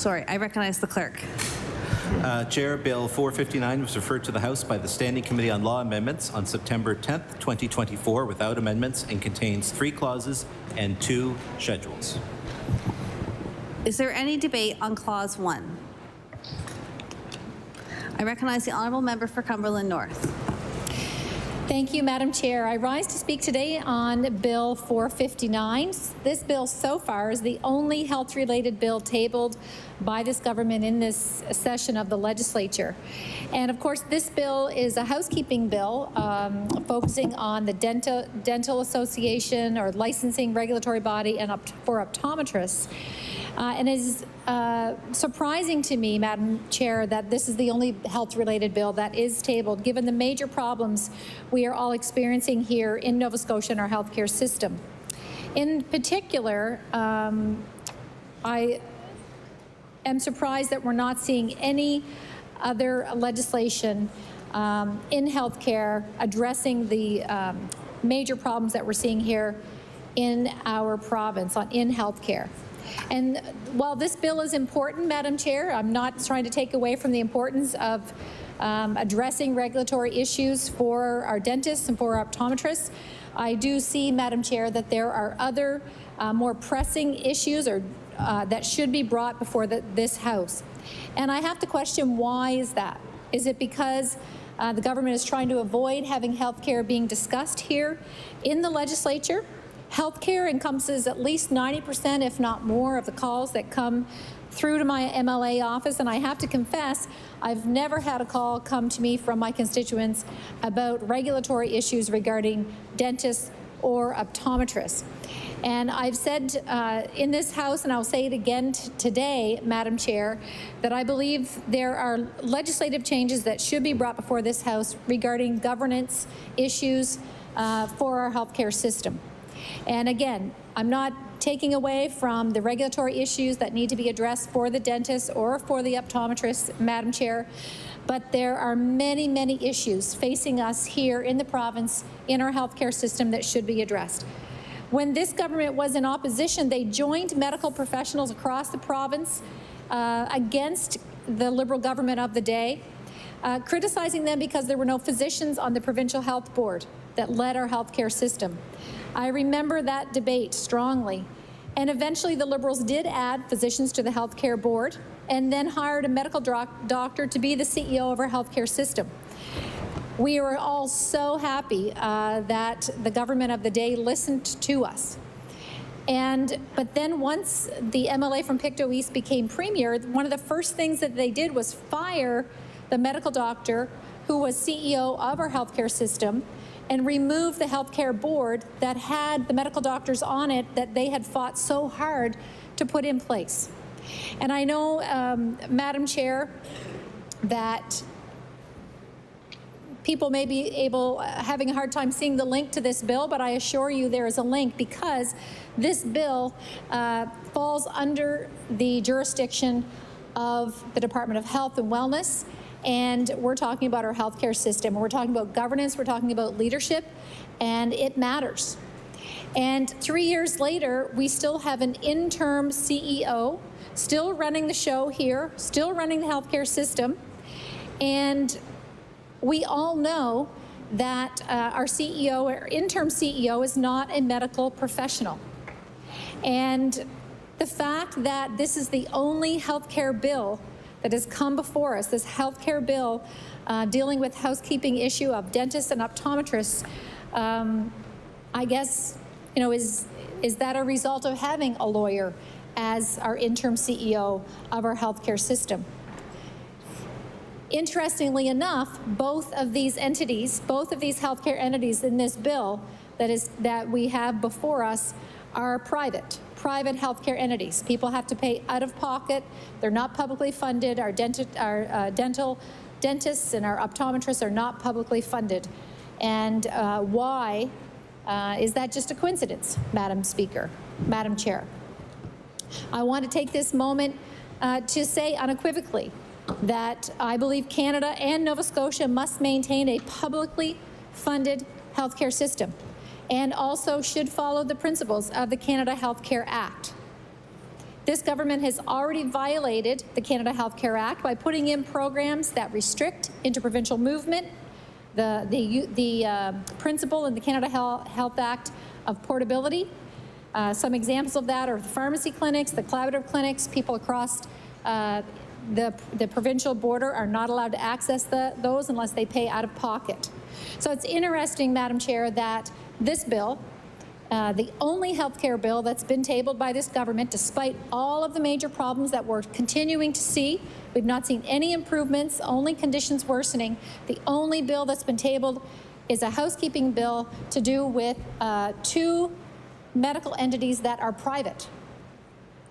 I recognize the clerk. Chair, Bill 459 was referred to the House by the Standing Committee on Law Amendments on September 10th, 2024, without amendments, and contains 3 clauses and 2 schedules. Is there any debate on Clause 1? I recognize the Honourable Member for Cumberland North. Thank you, Madam Chair. I rise to speak today on Bill 459. This bill so far is the only health-related bill tabled by this government in this session of the legislature. And of course, this bill is a housekeeping bill focusing on the dental association or licensing regulatory body and for optometrists. And it is surprising to me, Madam Chair, that this is the only health-related bill that is tabled, given the major problems we are all experiencing here in Nova Scotia in our healthcare system. In particular, I am surprised that we're not seeing any other legislation in healthcare addressing the major problems that we're seeing here in our province in healthcare. And while this bill is important, Madam Chair, I'm not trying to take away from the importance of addressing regulatory issues for our dentists and for our optometrists. I do see, Madam Chair, that there are other more pressing issues that should be brought before this House. And I have to question, why is that? Is it because the government is trying to avoid having health care being discussed here in the legislature? Healthcare encompasses at least 90%, if not more, of the calls that come through to my MLA office, and I have to confess, I've never had a call come to me from my constituents about regulatory issues regarding dentists or optometrists. And I've said in this House, and I'll say it again today, Madam Chair, that I believe there are legislative changes that should be brought before this House regarding governance issues for our healthcare system. And again, I'm not taking away from the regulatory issues that need to be addressed for the dentists or for the optometrists, Madam Chair, but there are many, many issues facing us here in the province, in our healthcare system, that should be addressed. When this government was in opposition, they joined medical professionals across the province against the Liberal government of the day, criticizing them because there were no physicians on the provincial health board that led our healthcare system. I remember that debate strongly. And eventually the Liberals did add physicians to the healthcare board and then hired a medical doctor to be the CEO of our healthcare system. We were all so happy that the government of the day listened to us. But then once the MLA from Pictou East became premier, one of the first things that they did was fire the medical doctor who was CEO of our healthcare system and remove the healthcare board that had the medical doctors on it that they had fought so hard to put in place. And I know, Madam Chair, that people may be having a hard time seeing the link to this bill, but I assure you there is a link, because this bill falls under the jurisdiction of the Department of Health and Wellness. And we're talking about our healthcare system. We're talking about governance. We're talking about leadership, and it matters. And 3 years later, we still have an interim CEO, still running the show here, still running the healthcare system. And we all know that our CEO, our interim CEO, is not a medical professional. And the fact that this is the only healthcare bill that has come before us, this healthcare bill dealing with housekeeping issue of dentists and optometrists, I guess, is that a result of having a lawyer as our interim CEO of our healthcare system? Interestingly enough, both of these entities, both of these healthcare entities in this bill that we have before us are private healthcare entities. People have to pay out of pocket. They're not publicly funded. Our dental dentists and our optometrists are not publicly funded. And why is that just a coincidence, Madam Speaker, Madam Chair? I want to take this moment to say unequivocally that I believe Canada and Nova Scotia must maintain a publicly funded healthcare system and also should follow the principles of the Canada Healthcare Act. This government has already violated the Canada Healthcare Act by putting in programs that restrict interprovincial movement, the principle in the Canada Health Act of portability. Some examples of that are the pharmacy clinics, the collaborative clinics. People across the provincial border are not allowed to access those unless they pay out of pocket. So it's interesting, Madam Chair, that this bill, the only healthcare bill that's been tabled by this government, despite all of the major problems that we're continuing to see, we've not seen any improvements, only conditions worsening. The only bill that's been tabled is a housekeeping bill to do with 2 medical entities that are private,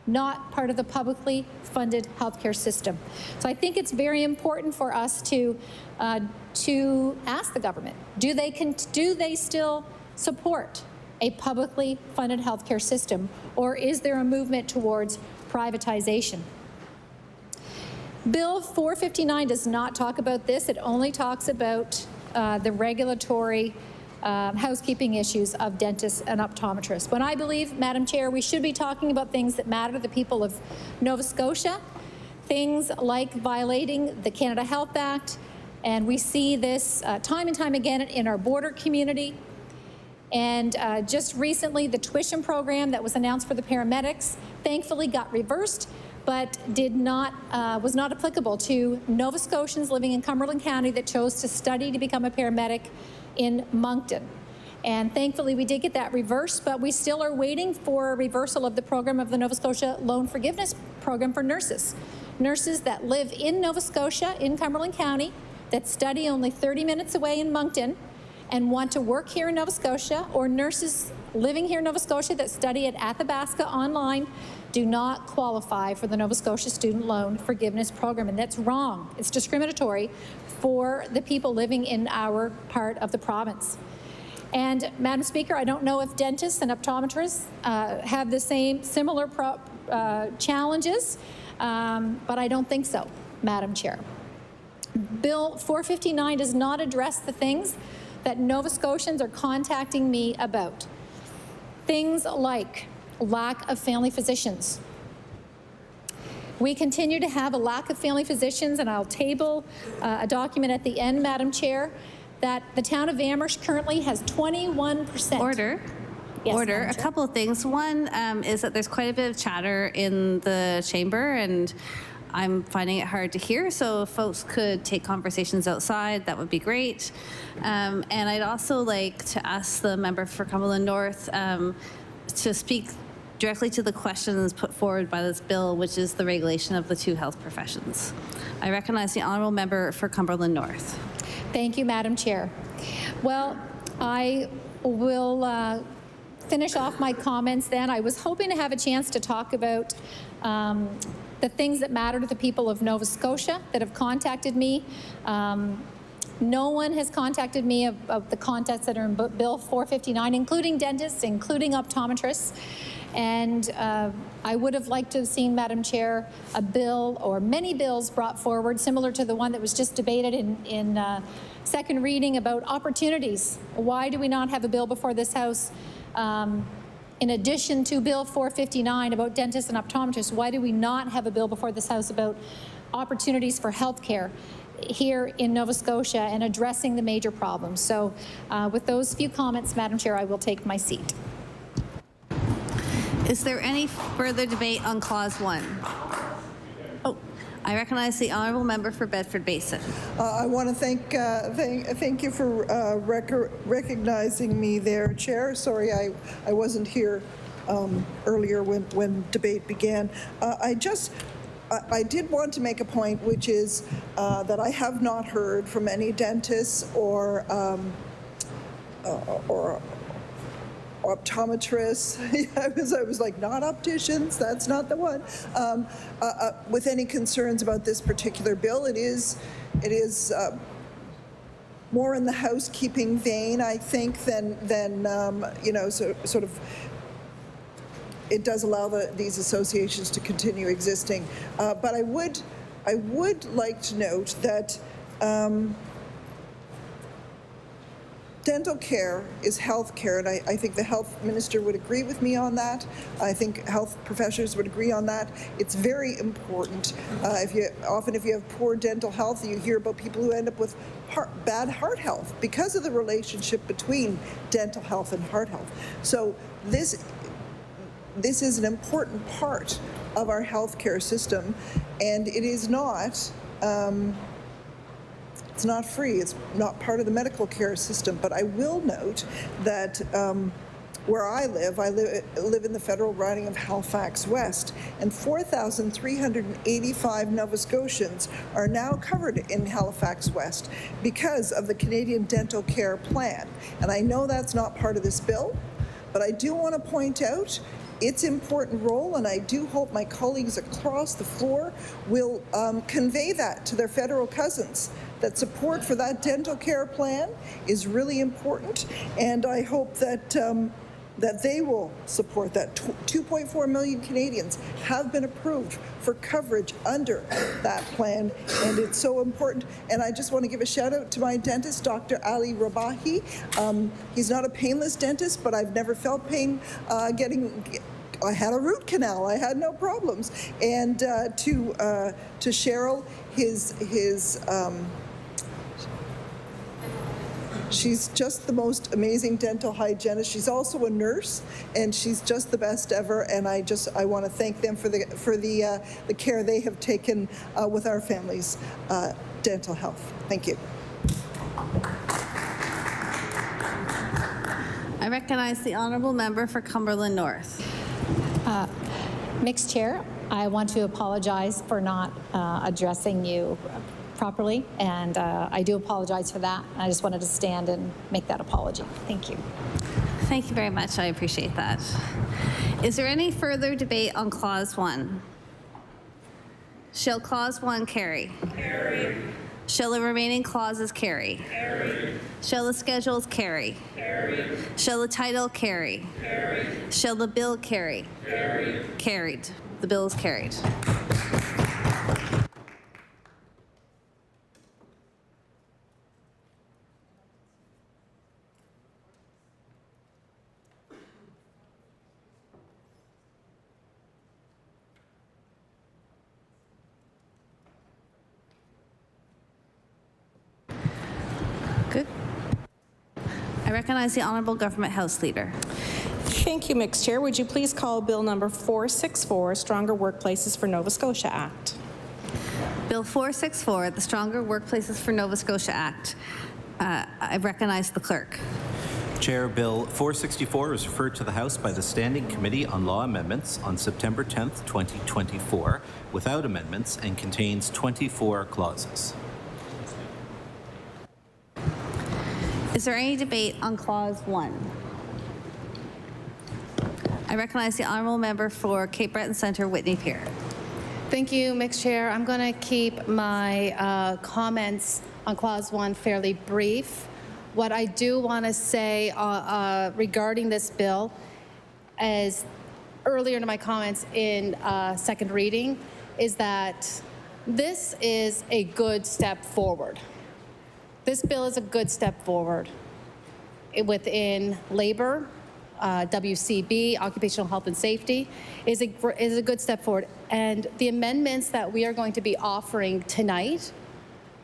not part of the publicly funded healthcare system. So I think it's very important for us to ask the government, do they still support a publicly funded healthcare system, or is there a movement towards privatization? Bill 459 does not talk about this. It only talks about the regulatory housekeeping issues of dentists and optometrists. When I believe, Madam Chair, we should be talking about things that matter to the people of Nova Scotia, things like violating the Canada Health Act, and we see this time and time again in our border community. And just recently, the tuition program that was announced for the paramedics thankfully got reversed, but was not applicable to Nova Scotians living in Cumberland County that chose to study to become a paramedic in Moncton. And thankfully we did get that reversed, but we still are waiting for a reversal of the program of the Nova Scotia Loan Forgiveness Program for nurses. Nurses that live in Nova Scotia, in Cumberland County, that study only 30 minutes away in Moncton and want to work here in Nova Scotia, or nurses living here in Nova Scotia that study at Athabasca online, do not qualify for the Nova Scotia Student Loan Forgiveness Program, and that's wrong. It's discriminatory for the people living in our part of the province. And Madam Speaker, I don't know if dentists and optometrists have the similar challenges, but I don't think so, Madam Chair. Bill 459 does not address the things that Nova Scotians are contacting me about. Things like lack of family physicians. We continue to have a lack of family physicians, and I'll table a document at the end, Madam Chair, that the town of Amherst currently has 21%. Order. Yes, Order. A couple of things. One is that there's quite a bit of chatter in the chamber, and I'm finding it hard to hear, so if folks could take conversations outside, that would be great. And I'd also like to ask the member for Cumberland North to speak directly to the questions put forward by this bill, which is the regulation of the 2 health professions. I recognize the honourable member for Cumberland North. Thank you, Madam Chair. Well, I will finish off my comments then. I was hoping to have a chance to talk about the things that matter to the people of Nova Scotia that have contacted me. No one has contacted me about the contents that are in Bill 459, including dentists, including optometrists. And I would have liked to have seen, Madam Chair, a bill or many bills brought forward similar to the one that was just debated in second reading about opportunities. Why do we not have a bill before this House in addition to Bill 459 about dentists and optometrists? Why do we not have a bill before this House about opportunities for health care here in Nova Scotia and addressing the major problems? So with those few comments, Madam Chair, I will take my seat. Is there any further debate on Clause 1? Oh, I recognize the honourable member for Bedford Basin. I want to thank you for recognizing me there, Chair. Sorry I wasn't here earlier when debate began. I did want to make a point, which is that I have not heard from any dentists or optometrists. I was like, not opticians, that's not the one. With any concerns about this particular bill. It is more in the housekeeping vein, I think, than you know, sort of. It does allow these associations to continue existing, but I would like to note that dental care is health care, and I think the health minister would agree with me on that. I think health professionals would agree on that. It's very important. If you have poor dental health, you hear about people who end up with bad heart health because of the relationship between dental health and heart health. So this is an important part of our healthcare system, and it is not. It's not free. It's not part of the medical care system. But I will note that where I live in the federal riding of Halifax West, and 4,385 Nova Scotians are now covered in Halifax West because of the Canadian Dental Care Plan. And I know that's not part of this bill, but I do want to point out its important role, and I do hope my colleagues across the floor will convey that to their federal cousins, that support for that dental care plan is really important, and I hope that that they will support that. 2.4 million Canadians have been approved for coverage under that plan, and it's so important. And I just want to give a shout out to my dentist, Dr. Ali Rabahi. He's not a painless dentist, but I've never felt pain I had a root canal. I had no problems. And to Cheryl, she's just the most amazing dental hygienist. She's also a nurse, and she's just the best ever. And I want to thank them for the care they have taken with our family's dental health. Thank you. I recognize the honourable member for Cumberland North. Mixed Chair, I want to apologize for not addressing you properly, and I do apologize for that. I just wanted to stand and make that apology. Thank you. Thank you very much. I appreciate that. Is there any further debate on Clause 1? Shall Clause 1 carry? Carry. Shall the remaining clauses carry? Carry. Shall the schedules carry? Carry. Shall the title carry? Carry. Shall the bill carry? Carry. Carried. The bill is carried. Good. I recognize the Honourable Government House Leader. Thank you, Mixed Chair. Would you please call Bill number 464, Stronger Workplaces for Nova Scotia Act? Bill 464, the Stronger Workplaces for Nova Scotia Act. I recognize the clerk. Chair, Bill 464 is referred to the House by the Standing Committee on Law Amendments on September 10th, 2024, without amendments, and contains 24 clauses. Is there any debate on Clause 1? I recognize the honourable member for Cape Breton Centre, Whitney Pier. Thank you, Mixed Chair. I'm going to keep my comments on Clause 1 fairly brief. What I do want to say regarding this bill is, earlier in my comments in second reading, is that this is a good step forward. This bill is a good step forward within labor, WCB, occupational health and safety, is a good step forward. And the amendments that we are going to be offering tonight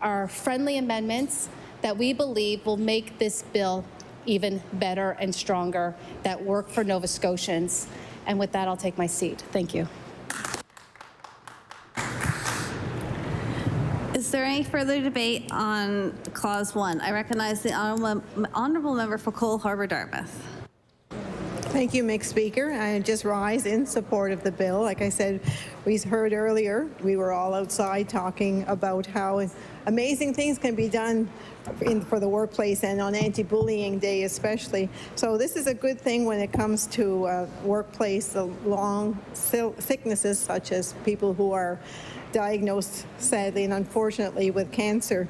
are friendly amendments that we believe will make this bill even better and stronger, that work for Nova Scotians. And with that, I'll take my seat. Thank you. Is there any further debate on Clause 1? I recognize the honourable member for Cole Harbour, Dartmouth. Thank you, Mr. Speaker. I just rise in support of the bill. Like I said, we heard earlier, we were all outside talking about how amazing things can be done for the workplace and on anti-bullying day especially. So this is a good thing when it comes to workplace long sicknesses such as people who are diagnosed sadly and unfortunately with cancer.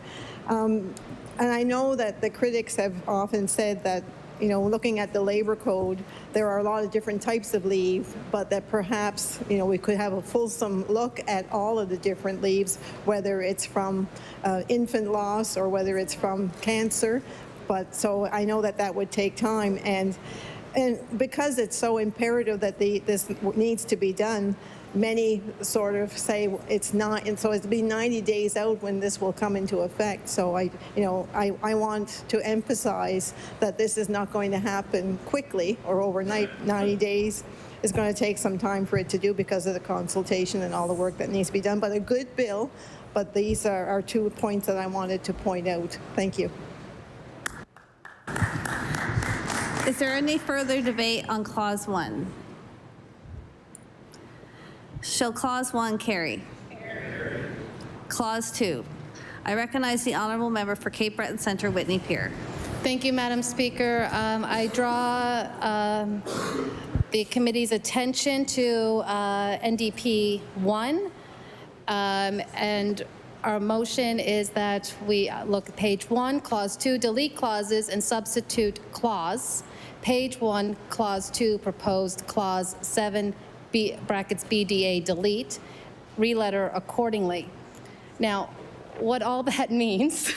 And I know that the critics have often said that, you know, looking at the labor code, there are a lot of different types of leave, but that perhaps, you know, we could have a fulsome look at all of the different leaves, whether it's from infant loss or whether it's from cancer. But so I know that that would take time, and because it's so imperative that this needs to be done, many sort of say it's not, and so it'll be 90 days out when this will come into effect. So I want to emphasize that this is not going to happen quickly or overnight. 90 days is going to take some time for it to do because of the consultation and all the work that needs to be done. But a good bill. But these are 2 points that I wanted to point out. Thank you. Is there any further debate on Clause 1? Shall Clause 1 carry? Clause 2. I recognize the honourable member for Cape Breton Centre, Whitney Pier. Thank you, Madam Speaker. I draw the committee's attention to NDP 1, and our motion is that we look at page 1, clause 2, delete clauses and substitute clause. Page 1, clause 2, proposed clause 7, brackets BDA, delete, re-letter accordingly. Now, what all that means,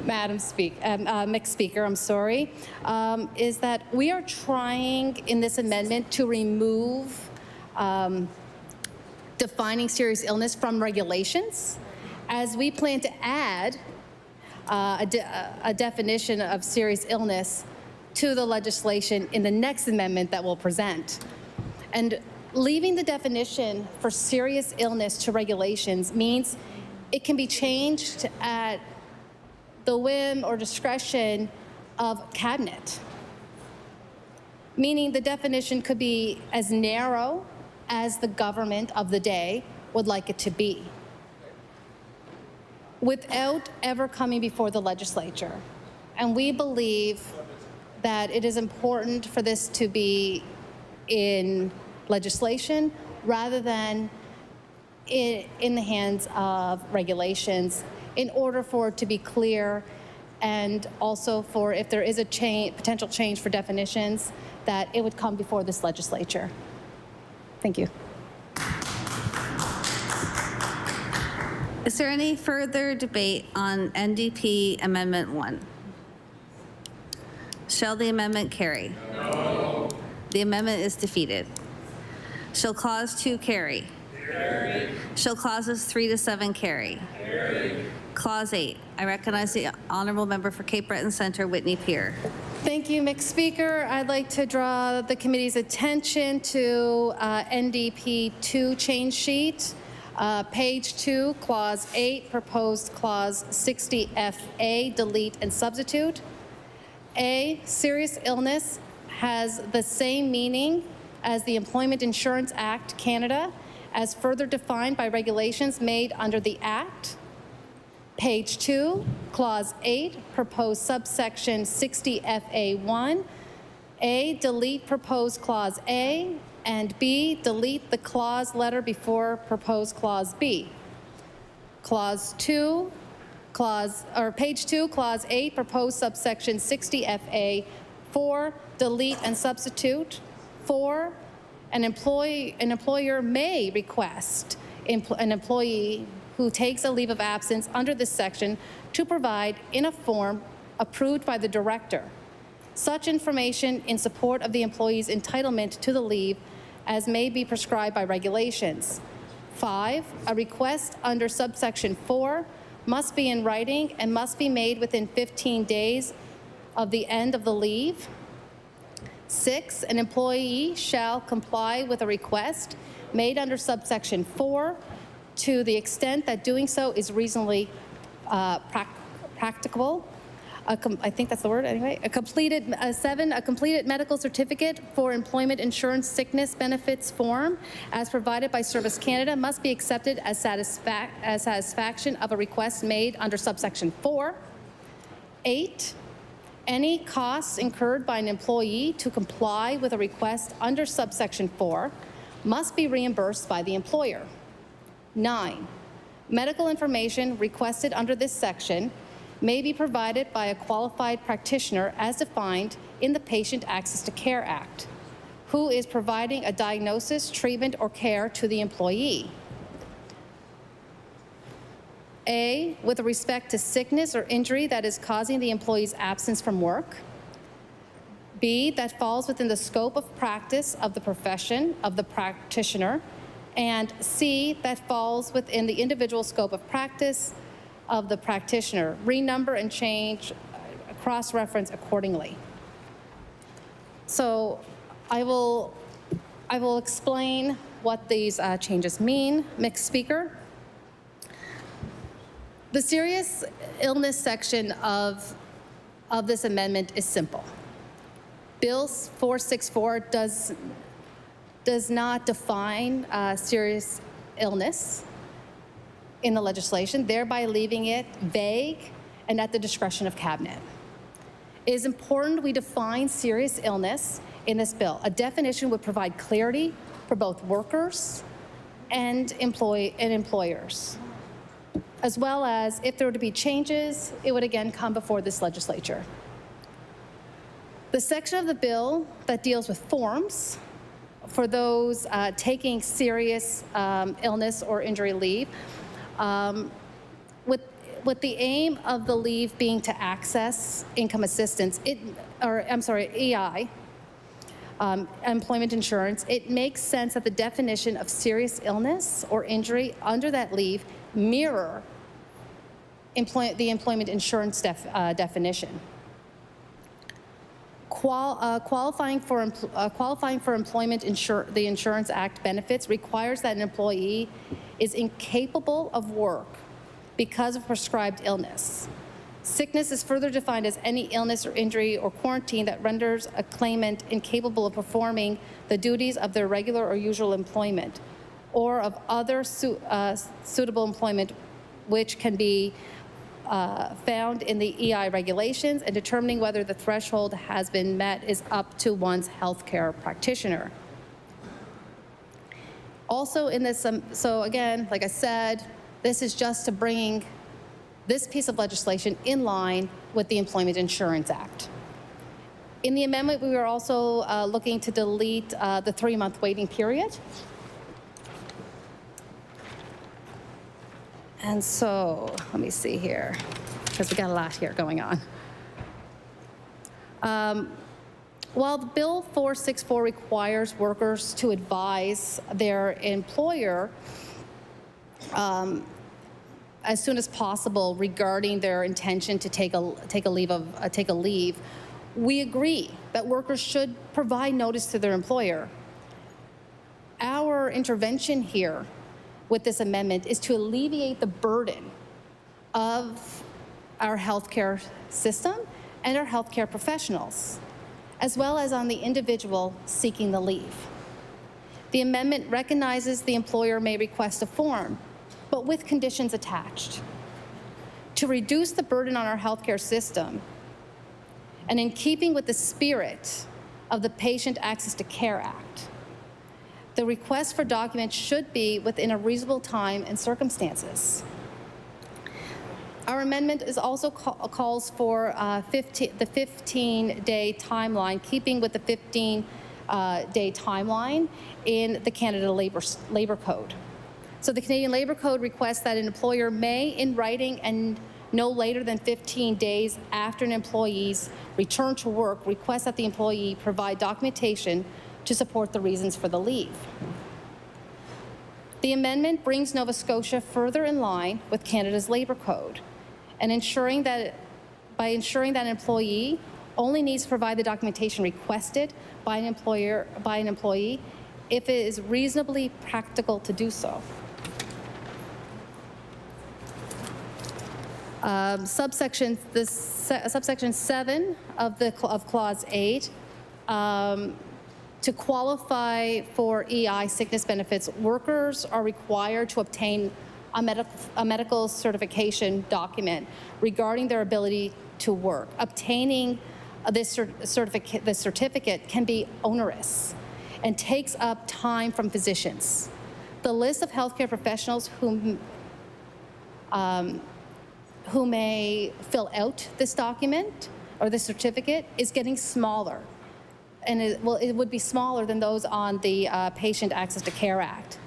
Mixed Speaker, I'm sorry, is that we are trying in this amendment to remove defining serious illness from regulations, as we plan to add a definition of serious illness to the legislation in the next amendment that we'll present. And leaving the definition for serious illness to regulations means it can be changed at the whim or discretion of cabinet, meaning the definition could be as narrow as the government of the day would like it to be, without ever coming before the legislature. And we believe that it is important for this to be in legislation rather than in the hands of regulations, in order for it to be clear, and also for if there is a potential change for definitions, that it would come before this legislature. Thank you. Is there any further debate on NDP Amendment 1? Shall the amendment carry? No. The amendment is defeated. Shall Clause 2 carry? Carry. Shall Clauses 3 to 7 carry? Carry. Clause 8. I recognize the honourable member for Cape Breton Centre, Whitney Pier. Thank you, Mixed Speaker. I'd like to draw the committee's attention to NDP 2 change sheet. Page 2, Clause 8, proposed Clause 60FA, delete and substitute. A, serious illness has the same meaning as the Employment Insurance Act, Canada, as further defined by regulations made under the Act. Page 2, Clause 8, proposed subsection 60FA1. A, delete proposed Clause A, and B, delete the clause letter before proposed Clause B. Page 2, Clause 8, proposed subsection 60FA 4, delete and substitute. 4, an employer may request an employee who takes a leave of absence under this section to provide in a form approved by the director such information in support of the employee's entitlement to the leave as may be prescribed by regulations. 5, a request under subsection 4 must be in writing and must be made within 15 days of the end of the leave. 6, an employee shall comply with a request made under subsection 4 to the extent that doing so is reasonably practicable. I think that's the word anyway, a completed medical certificate for employment insurance sickness benefits form as provided by Service Canada must be accepted as satisfaction of a request made under subsection 4. 8, any costs incurred by an employee to comply with a request under subsection 4 must be reimbursed by the employer. 9, medical information requested under this section may be provided by a qualified practitioner as defined in the Patient Access to Care Act, who is providing a diagnosis, treatment, or care to the employee. A, with respect to sickness or injury that is causing the employee's absence from work. B, that falls within the scope of practice of the profession of the practitioner. And C, that falls within the individual scope of practice of the practitioner. Renumber and change, cross-reference accordingly. So I will explain what these changes mean. Mixed speaker. The serious illness section of this amendment is simple. Bill 464 does not define serious illness in the legislation, thereby leaving it vague and at the discretion of Cabinet. It is important we define serious illness in this bill. A definition would provide clarity for both workers and employers. As well as if there were to be changes, it would again come before this legislature. The section of the bill that deals with forms for those taking serious illness or injury leave, with the aim of the leave being to access income assistance, EI, employment insurance, it makes sense that the definition of serious illness or injury under that leave mirror the employment insurance definition. Qualifying for employment the Insurance Act benefits requires that an employee is incapable of work because of prescribed illness. Sickness is further defined as any illness or injury or quarantine that renders a claimant incapable of performing the duties of their regular or usual employment or of other suitable employment, which can be found in the EI regulations, and determining whether the threshold has been met is up to one's healthcare practitioner. Also in this, so again, like I said, this is just to bring this piece of legislation in line with the Employment Insurance Act. In the amendment, we were also looking to delete the 3-month waiting period. And so, let me see here, because we got a lot here going on. While the Bill 464 requires workers to advise their employer as soon as possible regarding their intention to take a leave, we agree that workers should provide notice to their employer. Our intervention here with this amendment is to alleviate the burden of our healthcare system and our healthcare professionals, as well as on the individual seeking the leave. The amendment recognizes the employer may request a form, but with conditions attached. To reduce the burden on our healthcare system, and in keeping with the spirit of the Patient Access to Care Act, the request for documents should be within a reasonable time and circumstances. Our amendment is also calls for the 15-day timeline, keeping with the 15-day timeline in the Canada Labor Code. So the Canadian Labor Code requests that an employer may, in writing and no later than 15 days after an employee's return to work, request that the employee provide documentation to support the reasons for the leave. The amendment brings Nova Scotia further in line with Canada's Labor Code, and by ensuring that an employee only needs to provide the documentation requested by an employee if it is reasonably practical to do so. Subsection 7 of Clause 8, to qualify for EI sickness benefits, workers are required to obtain a medical certification document regarding their ability to work. Obtaining this certificate can be onerous and takes up time from physicians. The list of healthcare professionals who may fill out this document or this certificate is getting smaller. And it would be smaller than those on the Patient Access to Care Act.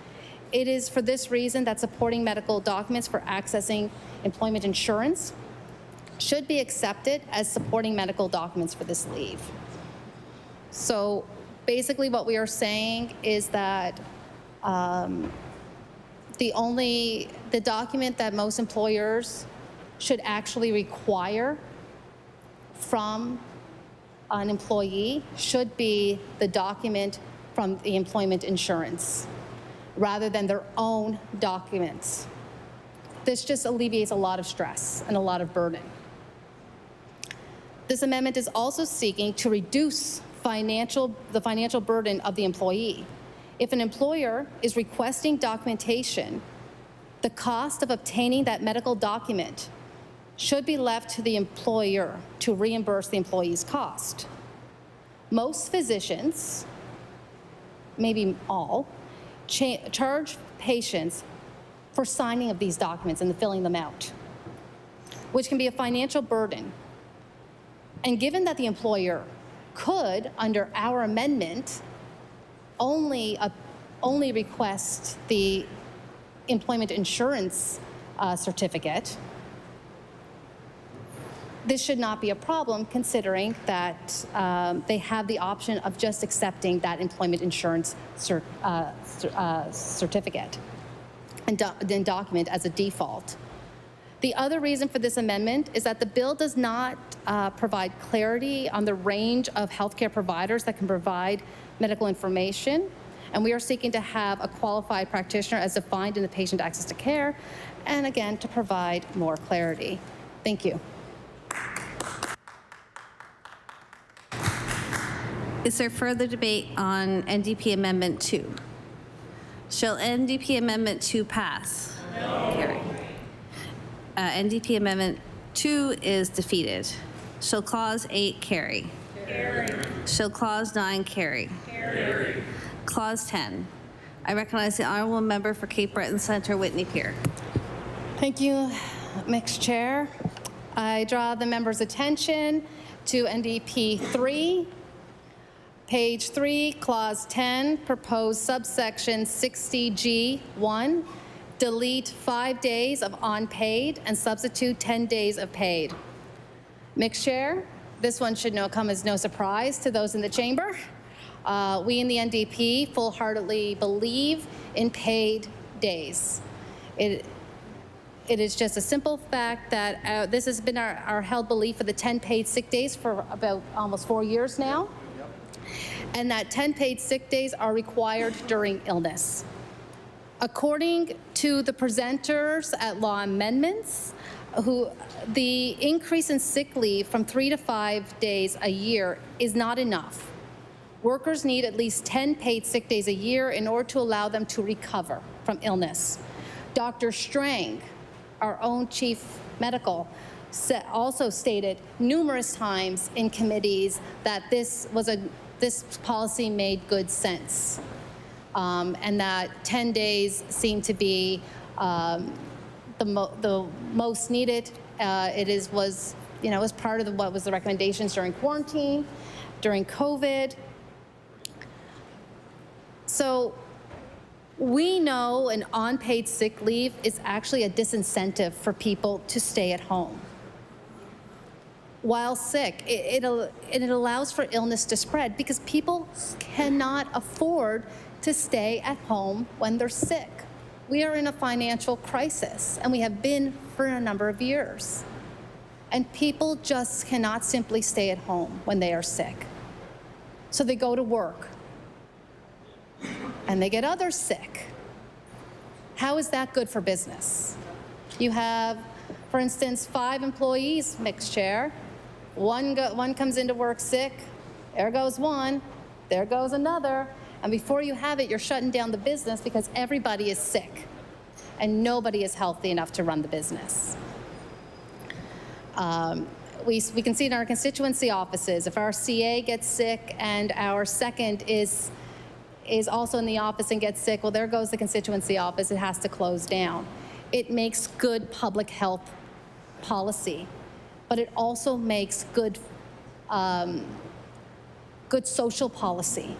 It is for this reason that supporting medical documents for accessing employment insurance should be accepted as supporting medical documents for this leave. So basically what we are saying is that the document that most employers should actually require from an employee should be the document from the employment insurance rather than their own documents. This just alleviates a lot of stress and a lot of burden. This amendment is also seeking to reduce the financial burden of the employee. If an employer is requesting documentation, the cost of obtaining that medical document should be left to the employer to reimburse the employee's cost. Most physicians, maybe all, charge patients for signing of these documents and filling them out, which can be a financial burden. And given that the employer could, under our amendment, only request the employment insurance certificate, this should not be a problem considering that they have the option of just accepting that employment insurance certificate and document as a default. The other reason for this amendment is that the bill does not provide clarity on the range of healthcare providers that can provide medical information, and we are seeking to have a qualified practitioner as defined in the Patient Access to Care, and again, to provide more clarity. Thank you. Is there further debate on NDP Amendment 2? Shall NDP Amendment 2 pass? No. Carry. NDP Amendment 2 is defeated. Shall Clause 8 carry? Carry. Shall Clause 9 carry? Carry. Clause 10. I recognize the Honourable Member for Cape Breton Centre, Whitney Pier. Thank you, Mixed Chair. I draw the member's attention to NDP 3. Page 3, Clause 10, proposed subsection 60G1, delete 5 days of unpaid and substitute 10 days of paid. Mixed Chair, this one should come as no surprise to those in the chamber. We in the NDP full-heartedly believe in paid days. It is just a simple fact that this has been our held belief for the 10 paid sick days for about almost 4 years now. And that 10 paid sick days are required during illness. According to the presenters at Law Amendments, the increase in sick leave from 3 to 5 days a year is not enough. Workers need at least 10 paid sick days a year in order to allow them to recover from illness. Dr. Strang, our own chief medical, also stated numerous times in committees that this policy made good sense, and that 10 days seemed to be the most needed. It was part of what was the recommendations during quarantine, during COVID. So we know an unpaid sick leave is actually a disincentive for people to stay at home. While sick, it allows for illness to spread because people cannot afford to stay at home when they're sick. We are in a financial crisis, and we have been for a number of years. And people just cannot simply stay at home when they are sick. So they go to work, and they get others sick. How is that good for business? You have For instance, 5 employees, mixed chair. One comes into work sick, there goes one, there goes another. And before you have it, you're shutting down the business because everybody is sick and nobody is healthy enough to run the business. We can see in our constituency offices, if our CA gets sick and our second is also in the office and gets sick, well, there goes the constituency office. It has to close down. It makes good public health policy, but it also makes good social policy,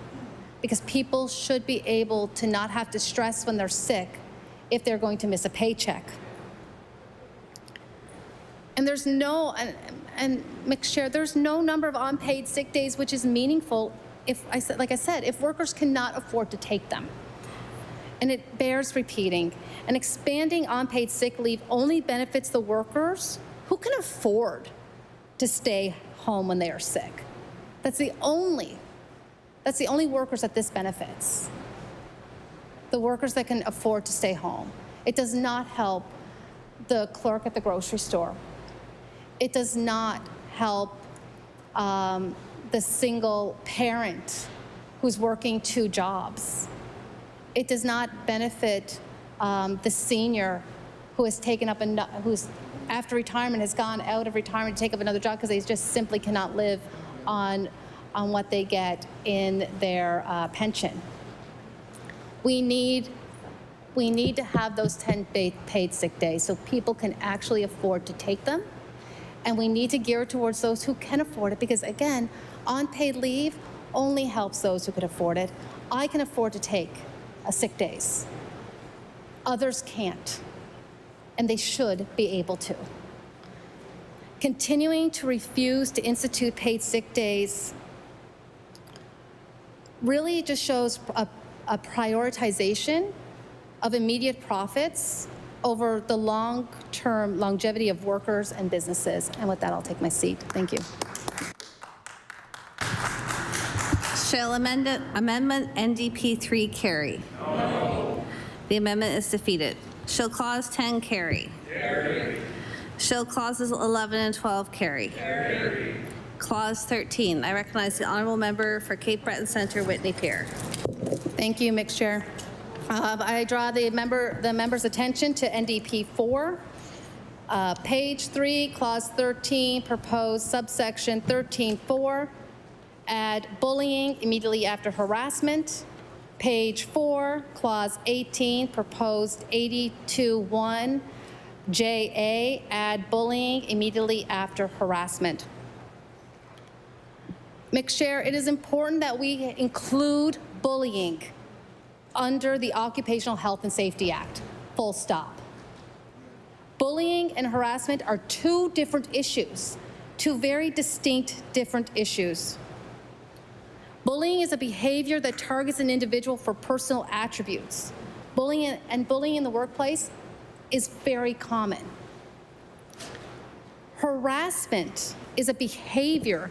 because people should be able to not have to stress when they're sick if they're going to miss a paycheck. And there's no, and mixed chair, there's no number of unpaid sick days which is meaningful like I said, if workers cannot afford to take them. And it bears repeating. And expanding unpaid sick leave only benefits the workers who can afford to stay home when they are sick. That's the only workers that this benefits. The workers that can afford to stay home. It does not help the clerk at the grocery store. It does not help the single parent who's working 2 jobs. It does not benefit the senior who has taken up who's after retirement has gone out of retirement to take up another job because they just simply cannot live on what they get in their pension. We need to have those 10 paid sick days so people can actually afford to take them. And we need to gear it towards those who can afford it, because again, unpaid leave only helps those who can afford it. I can afford to take sick days. Others can't, and they should be able to. Continuing to refuse to institute paid sick days really just shows a prioritization of immediate profits over the long-term longevity of workers and businesses. And with that, I'll take my seat. Thank you. Shall amendment NDP 3 carry? No. The amendment is defeated. Shall clause 10 carry? Carry. Shall clauses 11 and 12 carry? Carry. Clause 13. I recognize the honourable member for Cape Breton Centre, Whitney Pier. Thank you, mixed chair. I draw the member's attention to NDP 4, page 3, clause 13, proposed subsection 13.4, add bullying immediately after harassment. Page 4, clause 18, proposed 82.1, JA, add bullying immediately after harassment. Mixed chair, it is important that we include bullying under the Occupational Health and Safety Act, full stop. Bullying and harassment are 2 different issues, 2 very distinct different issues. Bullying is a behavior that targets an individual for personal attributes. Bullying in the workplace is very common. Harassment is a behavior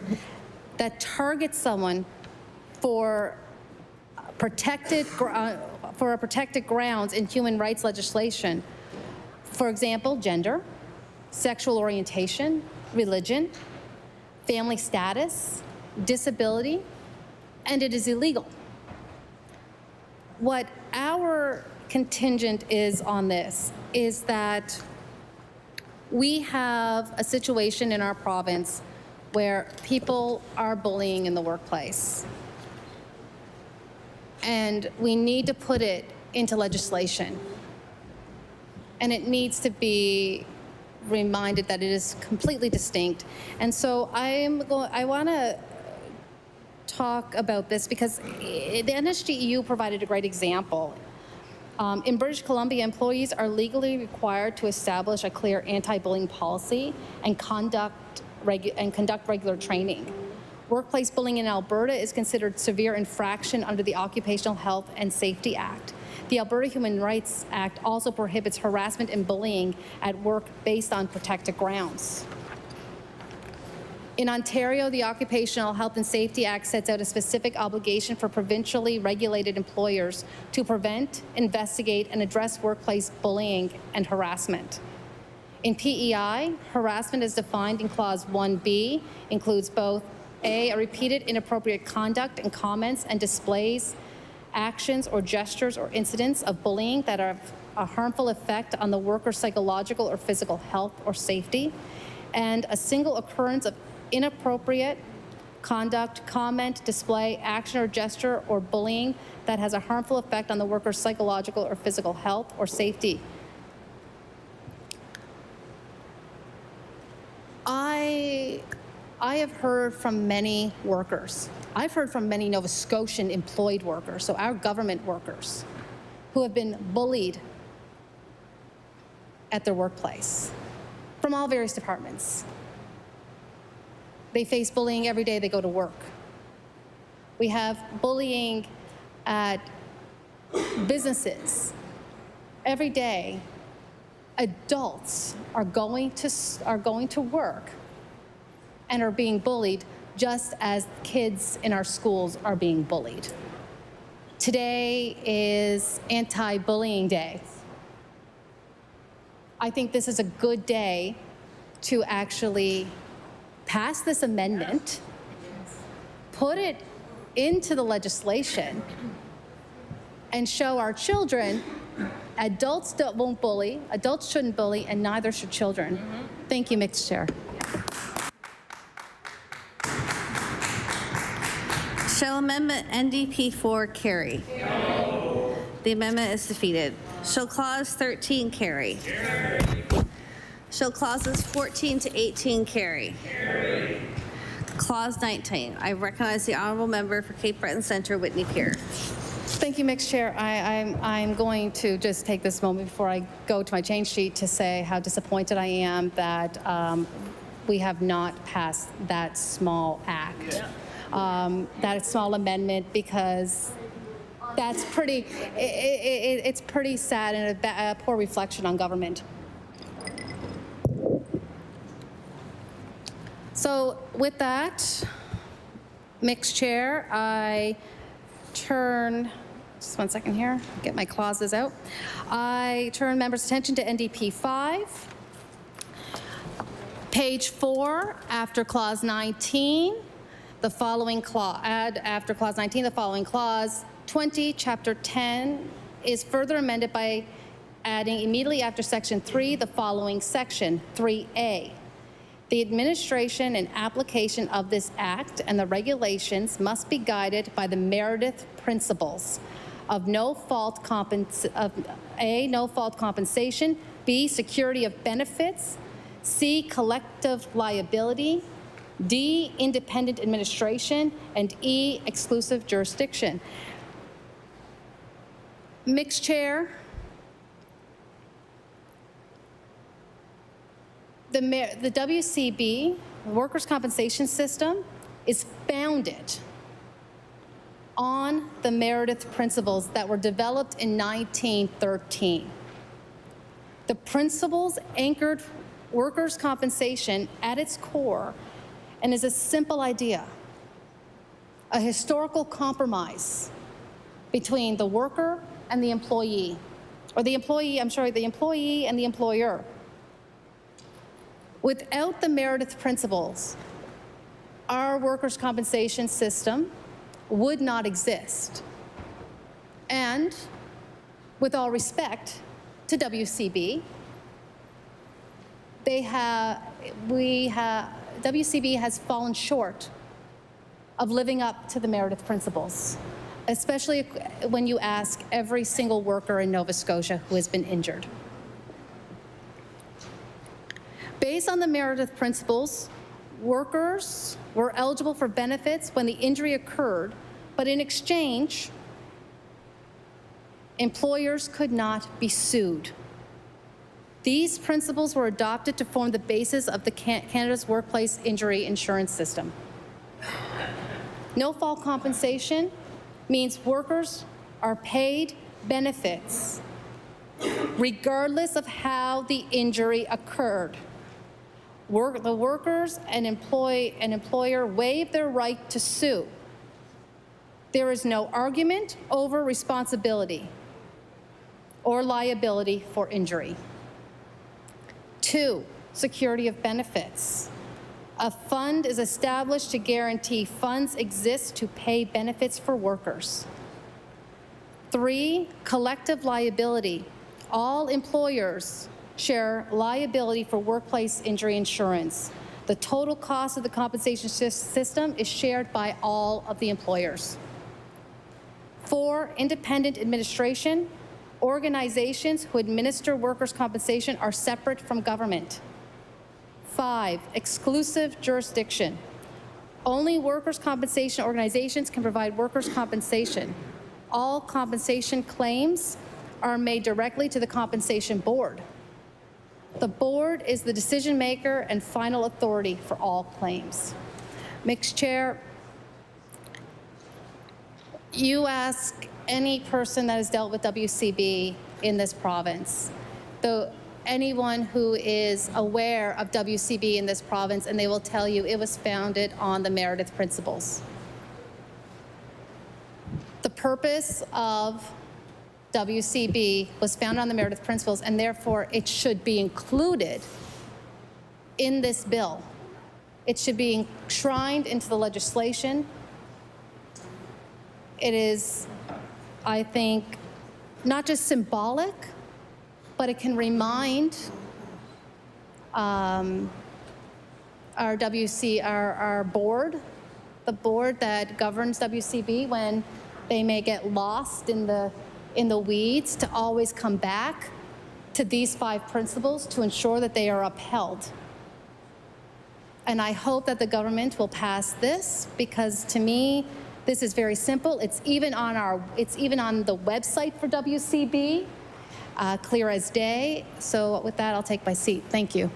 that targets someone for protected grounds in human rights legislation. For example, gender, sexual orientation, religion, family status, disability, and it is illegal. What our contingent is on this is that we have a situation in our province where people are bullying in the workplace. And we need to put it into legislation. And it needs to be reminded that it is completely distinct. And so I want to talk about this because the NSGEU provided a great example. In British Columbia, employees are legally required to establish a clear anti-bullying policy and conduct regular training. Workplace bullying in Alberta is considered severe infraction under the Occupational Health and Safety Act. The Alberta Human Rights Act also prohibits harassment and bullying at work based on protected grounds. In Ontario, the Occupational Health and Safety Act sets out a specific obligation for provincially regulated employers to prevent, investigate, and address workplace bullying and harassment. In PEI, harassment is defined in Clause 1B, includes both A, repeated inappropriate conduct and comments and displays, actions or gestures or incidents of bullying that have a harmful effect on the worker's psychological or physical health or safety, and a single occurrence of inappropriate conduct, comment, display, action or gesture or bullying that has a harmful effect on the worker's psychological or physical health or safety. I have heard from many workers. I've heard from many Nova Scotian employed workers, so our government workers, who have been bullied at their workplace from all various departments. They face bullying every day they go to work. We have bullying at businesses. Every day, adults are going to work and are being bullied just as kids in our schools are being bullied. Today is Anti-Bullying Day. I think this is a good day to actually pass this amendment, put it into the legislation, and show our children adults won't bully, adults shouldn't bully, and neither should children. Thank you, Mr. Chair. Shall Amendment NDP 4 carry? No. The amendment is defeated. Shall Clause 13 carry? Carry. Shall Clauses 14 to 18 carry? Carry. Clause 19. I recognize the honourable member for Cape Breton Centre, Whitney Pier. Thank you, Mr. Chair. I'm going to just take this moment before I go to my change sheet to say how disappointed I am that we have not passed that small act. Yeah. That small amendment, because that's pretty, it's pretty sad and a poor reflection on government. So with that, mixed chair, I turn, just 1 second here, get my clauses out. I turn members' attention to NDP 5. Page 4, after clause 19, the following clause, add after clause 19, the following clause 20, chapter 10 is further amended by adding immediately after section 3, the following section, 3A. The administration and application of this act and the regulations must be guided by the Meredith principles of no fault compensation, B, security of benefits, C, collective liability, D, independent administration, and E, exclusive jurisdiction. Mixed chair, the WCB, Workers' Compensation System, is founded on the Meredith principles that were developed in 1913. The principles anchored workers' compensation at its core and is a simple idea, a historical compromise between the worker and the employee, or the employee and the employer. Without the Meredith principles, our workers' compensation system would not exist. And with all respect to WCB, WCB has fallen short of living up to the Meredith principles, especially when you ask every single worker in Nova Scotia who has been injured. Based on the Meredith principles, workers were eligible for benefits when the injury occurred, but in exchange, employers could not be sued. These principles were adopted to form the basis of the Canada's workplace injury insurance system. No-fault compensation means workers are paid benefits regardless of how the injury occurred. The workers and employer waive their right to sue. There is no argument over responsibility or liability for injury. 2, security of benefits. A fund is established to guarantee funds exist to pay benefits for workers. 3, collective liability. All employers share liability for workplace injury insurance. The total cost of the compensation system is shared by all of the employers. 4, independent administration. Organizations who administer workers' compensation are separate from government. 5, exclusive jurisdiction. Only workers' compensation organizations can provide workers' compensation. All compensation claims are made directly to the Compensation Board. The board is the decision maker and final authority for all claims. Mixed Chair, you ask any person that has dealt with WCB in this province, anyone who is aware of WCB in this province, and they will tell you it was founded on the Meredith Principles. The purpose of WCB was founded on the Meredith Principles, and therefore it should be included in this bill. It should be enshrined into the legislation. It is, I think, not just symbolic, but it can remind our board, the board that governs WCB, when they may get lost in the weeds, to always come back to these 5 principles to ensure that they are upheld. And I hope that the government will pass this, because to me, this is very simple. It's even on the website for WCB, clear as day. So with that, I'll take my seat. Thank you.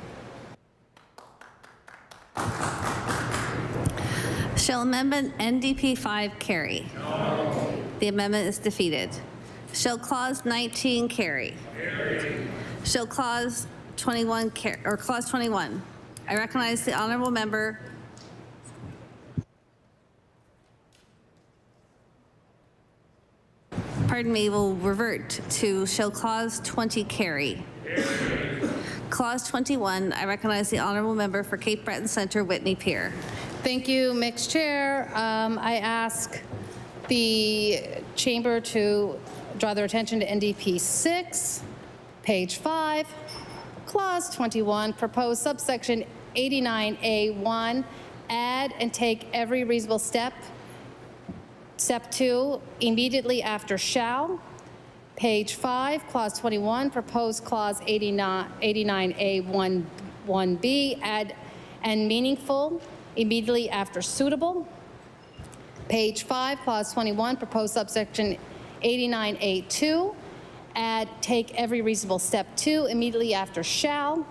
Shall Amendment NDP 5 carry? No. The amendment is defeated. Shall Clause 19 carry? Carry. Shall Clause 21 carry, or Clause 21? I recognize the honourable member. Pardon me, will revert to shall Clause 20 carry? Carry. Clause 21, I recognize the honourable member for Cape Breton Centre, Whitney Pier. Thank you, Mixed Chair. I ask the chamber to draw their attention to NDP 6, page 5, Clause 21, proposed subsection 89A1, add and take every reasonable step. Step 2, immediately after shall. Page 5, Clause 21, proposed Clause 89A1B, add and meaningful, immediately after suitable. Page 5, Clause 21, proposed subsection 89A2, add take every reasonable step 2, immediately after shall.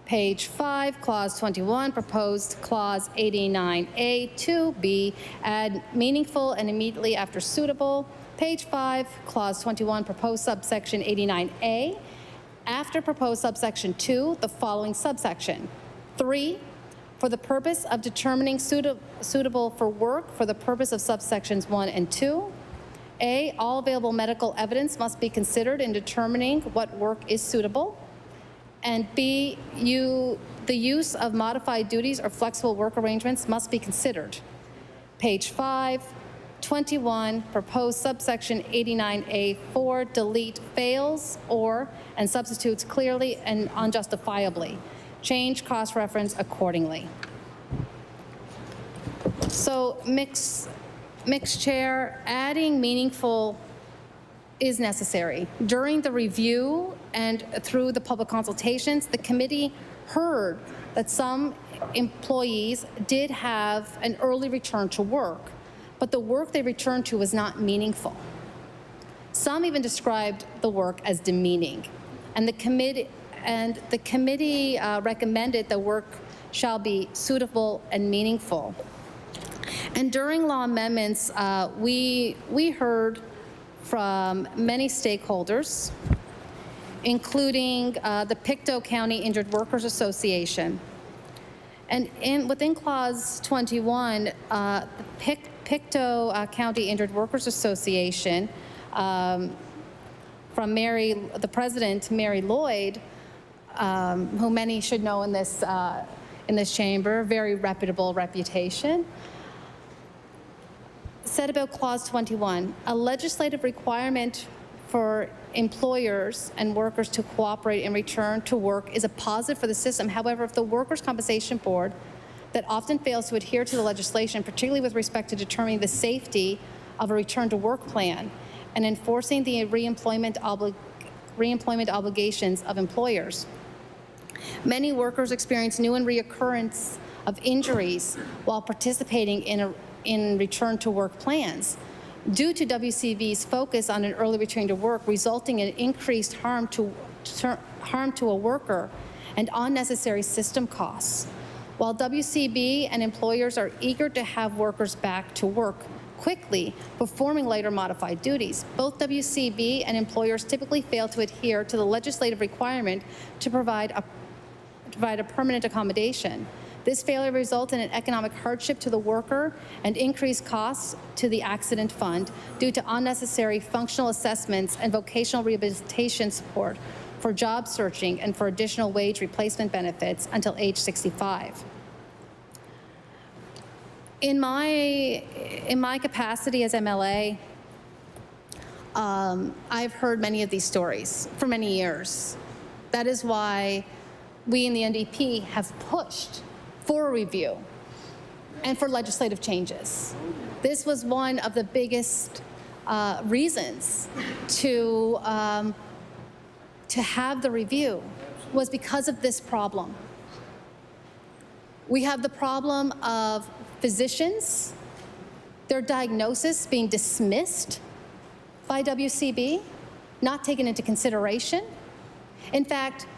Page 5, Clause 21, proposed Clause 89A2B, add meaningful and immediately after suitable. Page 5, Clause 21, proposed subsection 89A, after proposed subsection 2, the following subsection. 3, for the purpose of determining suitable for work for the purpose of subsections 1 and 2. A, all available medical evidence must be considered in determining what work is suitable. And B, the use of modified duties or flexible work arrangements must be considered. Page 5, 21, proposed subsection 89A4, delete fails or and substitutes clearly and unjustifiably. Change cross-reference accordingly. So, mixed Chair, adding meaningful is necessary. During the review and through the public consultations, the committee heard that some employees did have an early return to work, but the work they returned to was not meaningful. Some even described the work as demeaning, and the committee recommended the work shall be suitable and meaningful. And during law amendments, we heard from many stakeholders, including the Pictou County Injured Workers Association. And within Clause 21, the Pictou County Injured Workers Association, from the president, Mary Lloyd, who many should know in this chamber, very reputable reputation, said about Clause 21, a legislative requirement for employers and workers to cooperate and return to work is a positive for the system. However, if the Workers' Compensation Board that often fails to adhere to the legislation, particularly with respect to determining the safety of a return to work plan and enforcing the reemployment obligations of employers. Many workers experience new and reoccurrence of injuries while participating in return to work plans due to WCB's focus on an early return to work, resulting in increased harm to a worker and unnecessary system costs. While WCB and employers are eager to have workers back to work quickly, performing later modified duties, both WCB and employers typically fail to adhere to the legislative requirement to provide a permanent accommodation. This failure results in an economic hardship to the worker and increased costs to the accident fund due to unnecessary functional assessments and vocational rehabilitation support for job searching and for additional wage replacement benefits until age 65. In my capacity as MLA, I've heard many of these stories for many years. That is why we in the NDP have pushed for a review and for legislative changes. This was one of the biggest reasons to have the review, was because of this problem. We have the problem of physicians, their diagnosis being dismissed by WCB, not taken into consideration. In fact,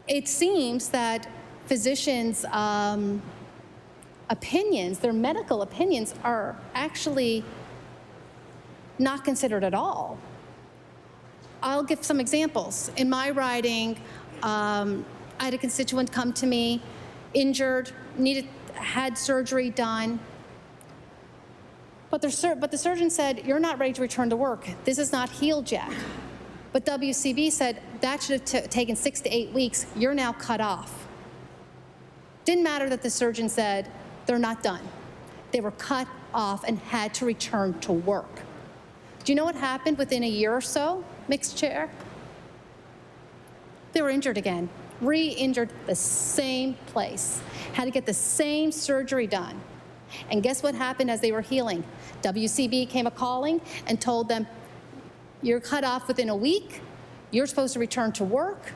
it seems that physicians' opinions, their medical opinions, are actually not considered at all. I'll give some examples. In my riding, I had a constituent come to me, injured, had surgery done, but the surgeon said, "You're not ready to return to work. This is not healed yet." But WCB said, "That should have taken 6 to 8 weeks. You're now cut off." Didn't matter that the surgeon said, "They're not done." They were cut off and had to return to work. Do you know what happened within a year or so, mixed chair? They were injured again, re-injured the same place, had to get the same surgery done. And guess what happened as they were healing? WCB came a-calling and told them, "You're cut off within a week. You're supposed to return to work."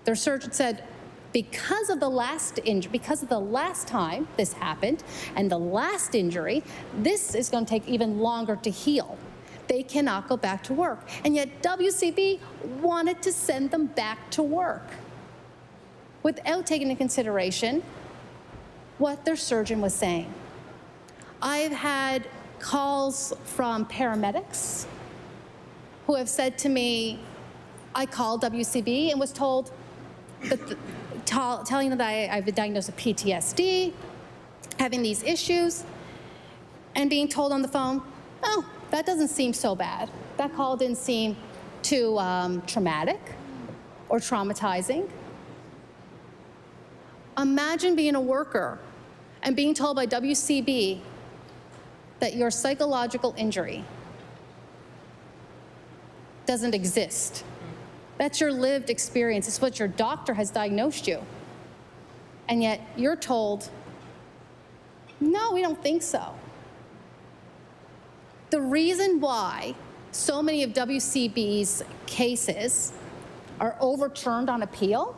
Their surgeon said, because of the last time this happened and the last injury, this is going to take even longer to heal. They cannot go back to work. And yet WCB wanted to send them back to work without taking into consideration what their surgeon was saying. I've had calls from paramedics who have said to me, I called WCB and was told that telling them that I've been diagnosed with PTSD, having these issues, and being told on the phone, "Oh, that doesn't seem so bad. That call didn't seem too traumatic or traumatizing." Imagine being a worker and being told by WCB that your psychological injury doesn't exist. That's your lived experience. It's what your doctor has diagnosed you. And yet you're told, "No, we don't think so." The reason why so many of WCB's cases are overturned on appeal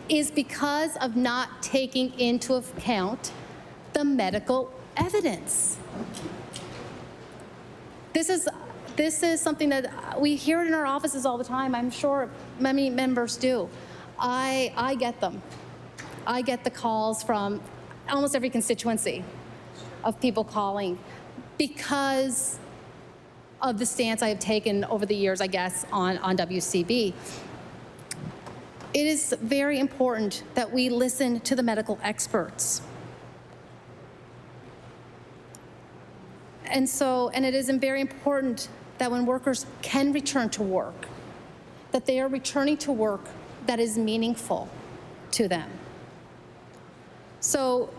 is because of not taking into account the medical evidence. This is something that we hear in our offices all the time. I'm sure many members do. I get them. I get the calls from almost every constituency of people calling because of the stance I have taken over the years, I guess, on WCB. It is very important that we listen to the medical experts. And it is very important that when workers can return to work, that they are returning to work that is meaningful to them. So,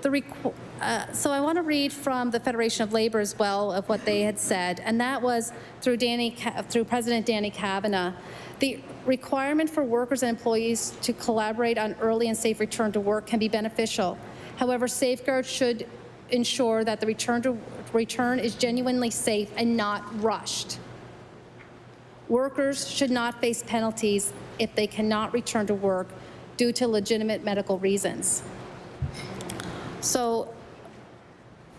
so I want to read from the Federation of Labor as well of what they had said, and that was through President Danny Kavanagh. The requirement for workers and employees to collaborate on early and safe return to work can be beneficial. However, safeguards should ensure that the return is genuinely safe and not rushed. Workers should not face penalties if they cannot return to work due to legitimate medical reasons. So,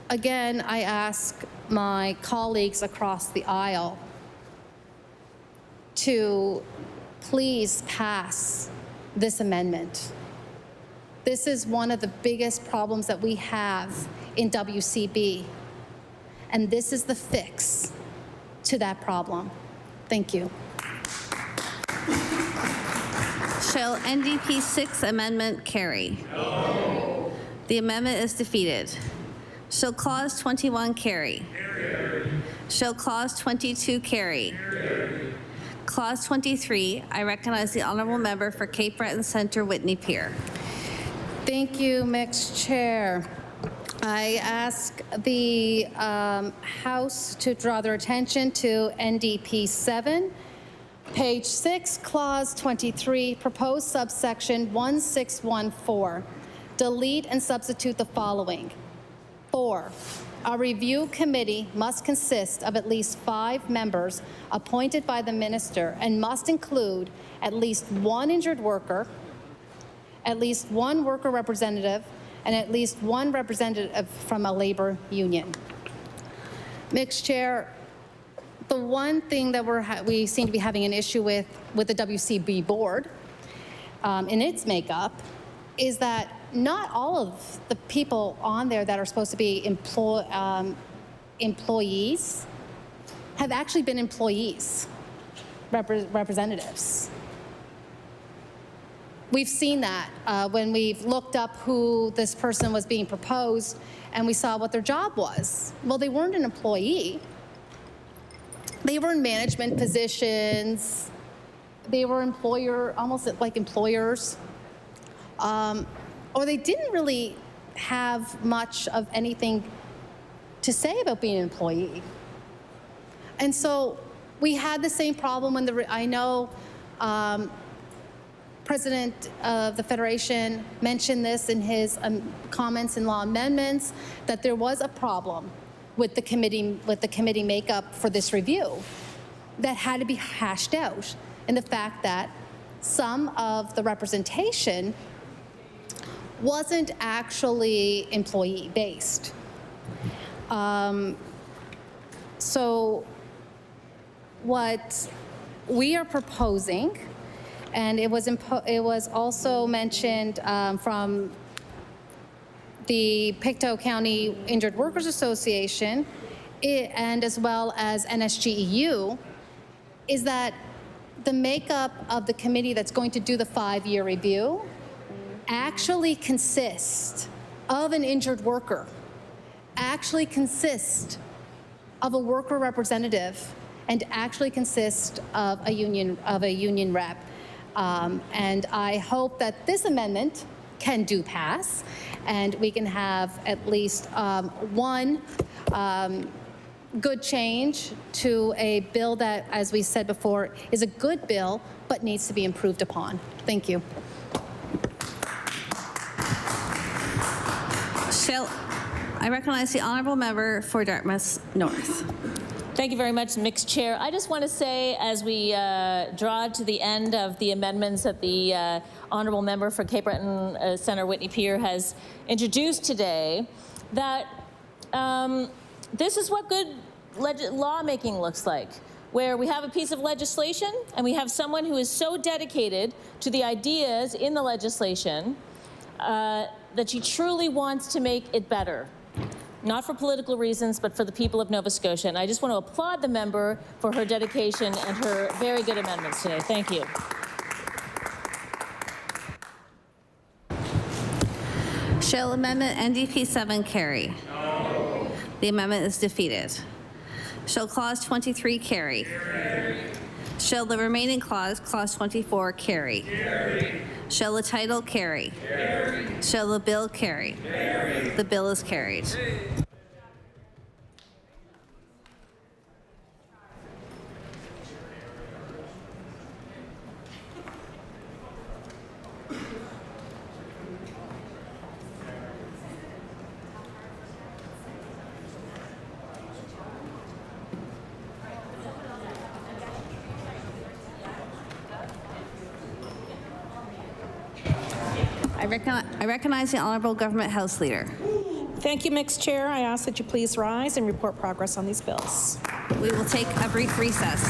again, I ask my colleagues across the aisle to please pass this amendment. This is one of the biggest problems that we have in WCB, and this is the fix to that problem. Thank you. Shall NDP 6 amendment carry? No. The amendment is defeated. Shall Clause 21 carry? Carry. Shall Clause 22 carry? Carry. Clause 23, I recognize the honourable member for Cape Breton Centre, Whitney Pier. Thank you, Mixed Chair. I ask the House to draw their attention to NDP 7, page 6, clause 23, proposed subsection 1614. Delete and substitute the following. 4, a review committee must consist of at least 5 members appointed by the minister and must include at least 1 injured worker, at least 1 worker representative, and at least 1 representative from a labor union. Mixed Chair, the one thing that we seem to be having an issue with the WCB board in its makeup is that not all of the people on there that are supposed to be employees have actually been employees, representatives. We've seen that when we've looked up who this person was being proposed and we saw what their job was. Well, they weren't an employee. They were in management positions. They were almost like employers. Or they didn't really have much of anything to say about being an employee. And so we had the same problem when I know President of the Federation mentioned this in his comments in law amendments, that there was a problem with the committee makeup for this review that had to be hashed out, and the fact that some of the representation wasn't actually employee-based. So what we are proposing, and it was also mentioned from the Pictou County Injured Workers Association, and as well as NSGEU, is that the makeup of the committee that's going to do the 5-year review actually consists of an injured worker, actually consists of a worker representative, and actually consists of a union rep. And I hope that this amendment can pass, and we can have at least one good change to a bill that, as we said before, is a good bill but needs to be improved upon. Thank you. I recognize the honourable member for Dartmouth North. Thank you very much, Mixed Chair. I just want to say, as we draw to the end of the amendments that the honourable member for Cape Breton Centre Whitney Pier has introduced today, that this is what good lawmaking looks like, where we have a piece of legislation and we have someone who is so dedicated to the ideas in the legislation that she truly wants to make it better. Not for political reasons, but for the people of Nova Scotia. And I just want to applaud the member for her dedication and her very good amendments today. Thank you. Shall Amendment NDP 7 carry? No. The amendment is defeated. Shall Clause 23 carry? Carry. Shall the remaining clause, clause 24, carry? Carry. Shall the title carry? Carry. Shall the bill carry? Carry. The bill is carried. I recognize the Honourable Government House Leader. Thank you, Mixed Chair. I ask that you please rise and report progress on these bills. We will take a brief recess.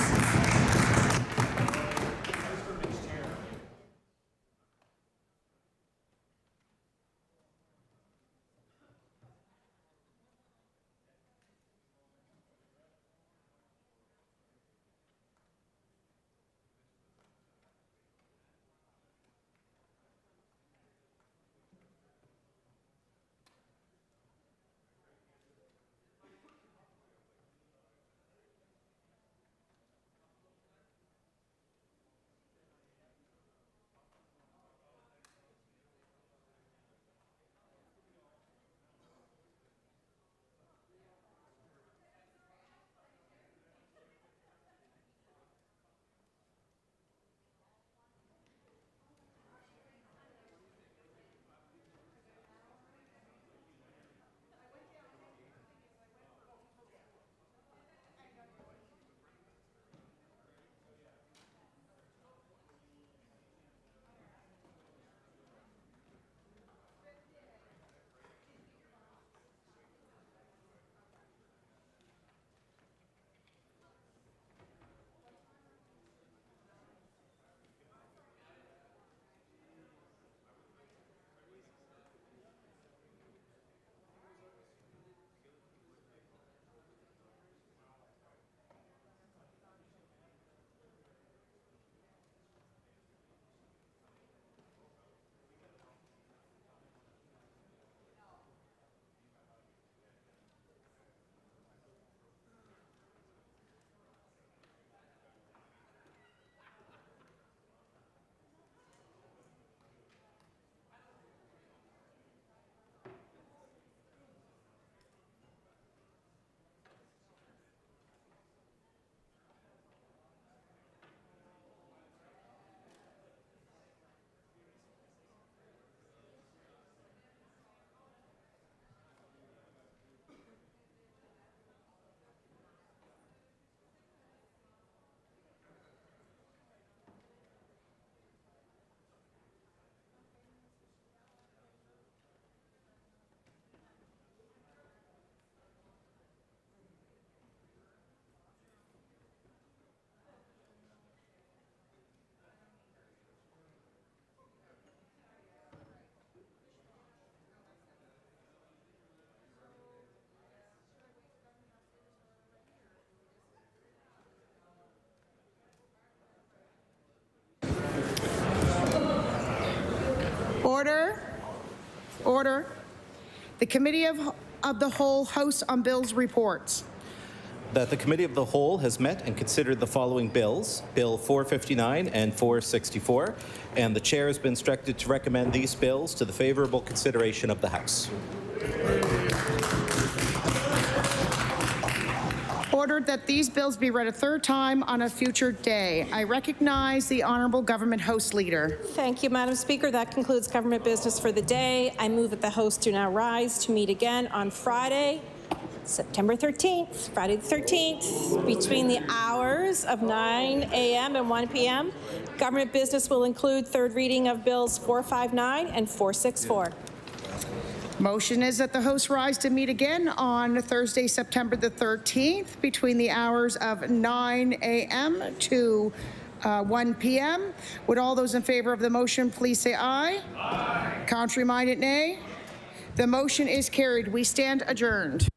Order. Order. The Committee of the Whole House on Bills reports. That the Committee of the Whole has met and considered the following bills, Bill 459 and 464, and the Chair has been instructed to recommend these bills to the favourable consideration of the House. Ordered that these bills be read a third time on a future day. I recognize the Honourable Government House Leader. Thank you, Madam Speaker. That concludes government business for the day. I move that the House do now rise to meet again on Friday, September 13th, Friday the 13th, between the hours of 9 a.m. and 1 p.m. Government business will include third reading of Bills 459 and 464. Motion is that the House rise to meet again on Thursday, September the 13th, between the hours of 9 a.m. to 1 p.m. Would all those in favor of the motion please say aye? Aye. Contrary-minded, nay. The motion is carried. We stand adjourned.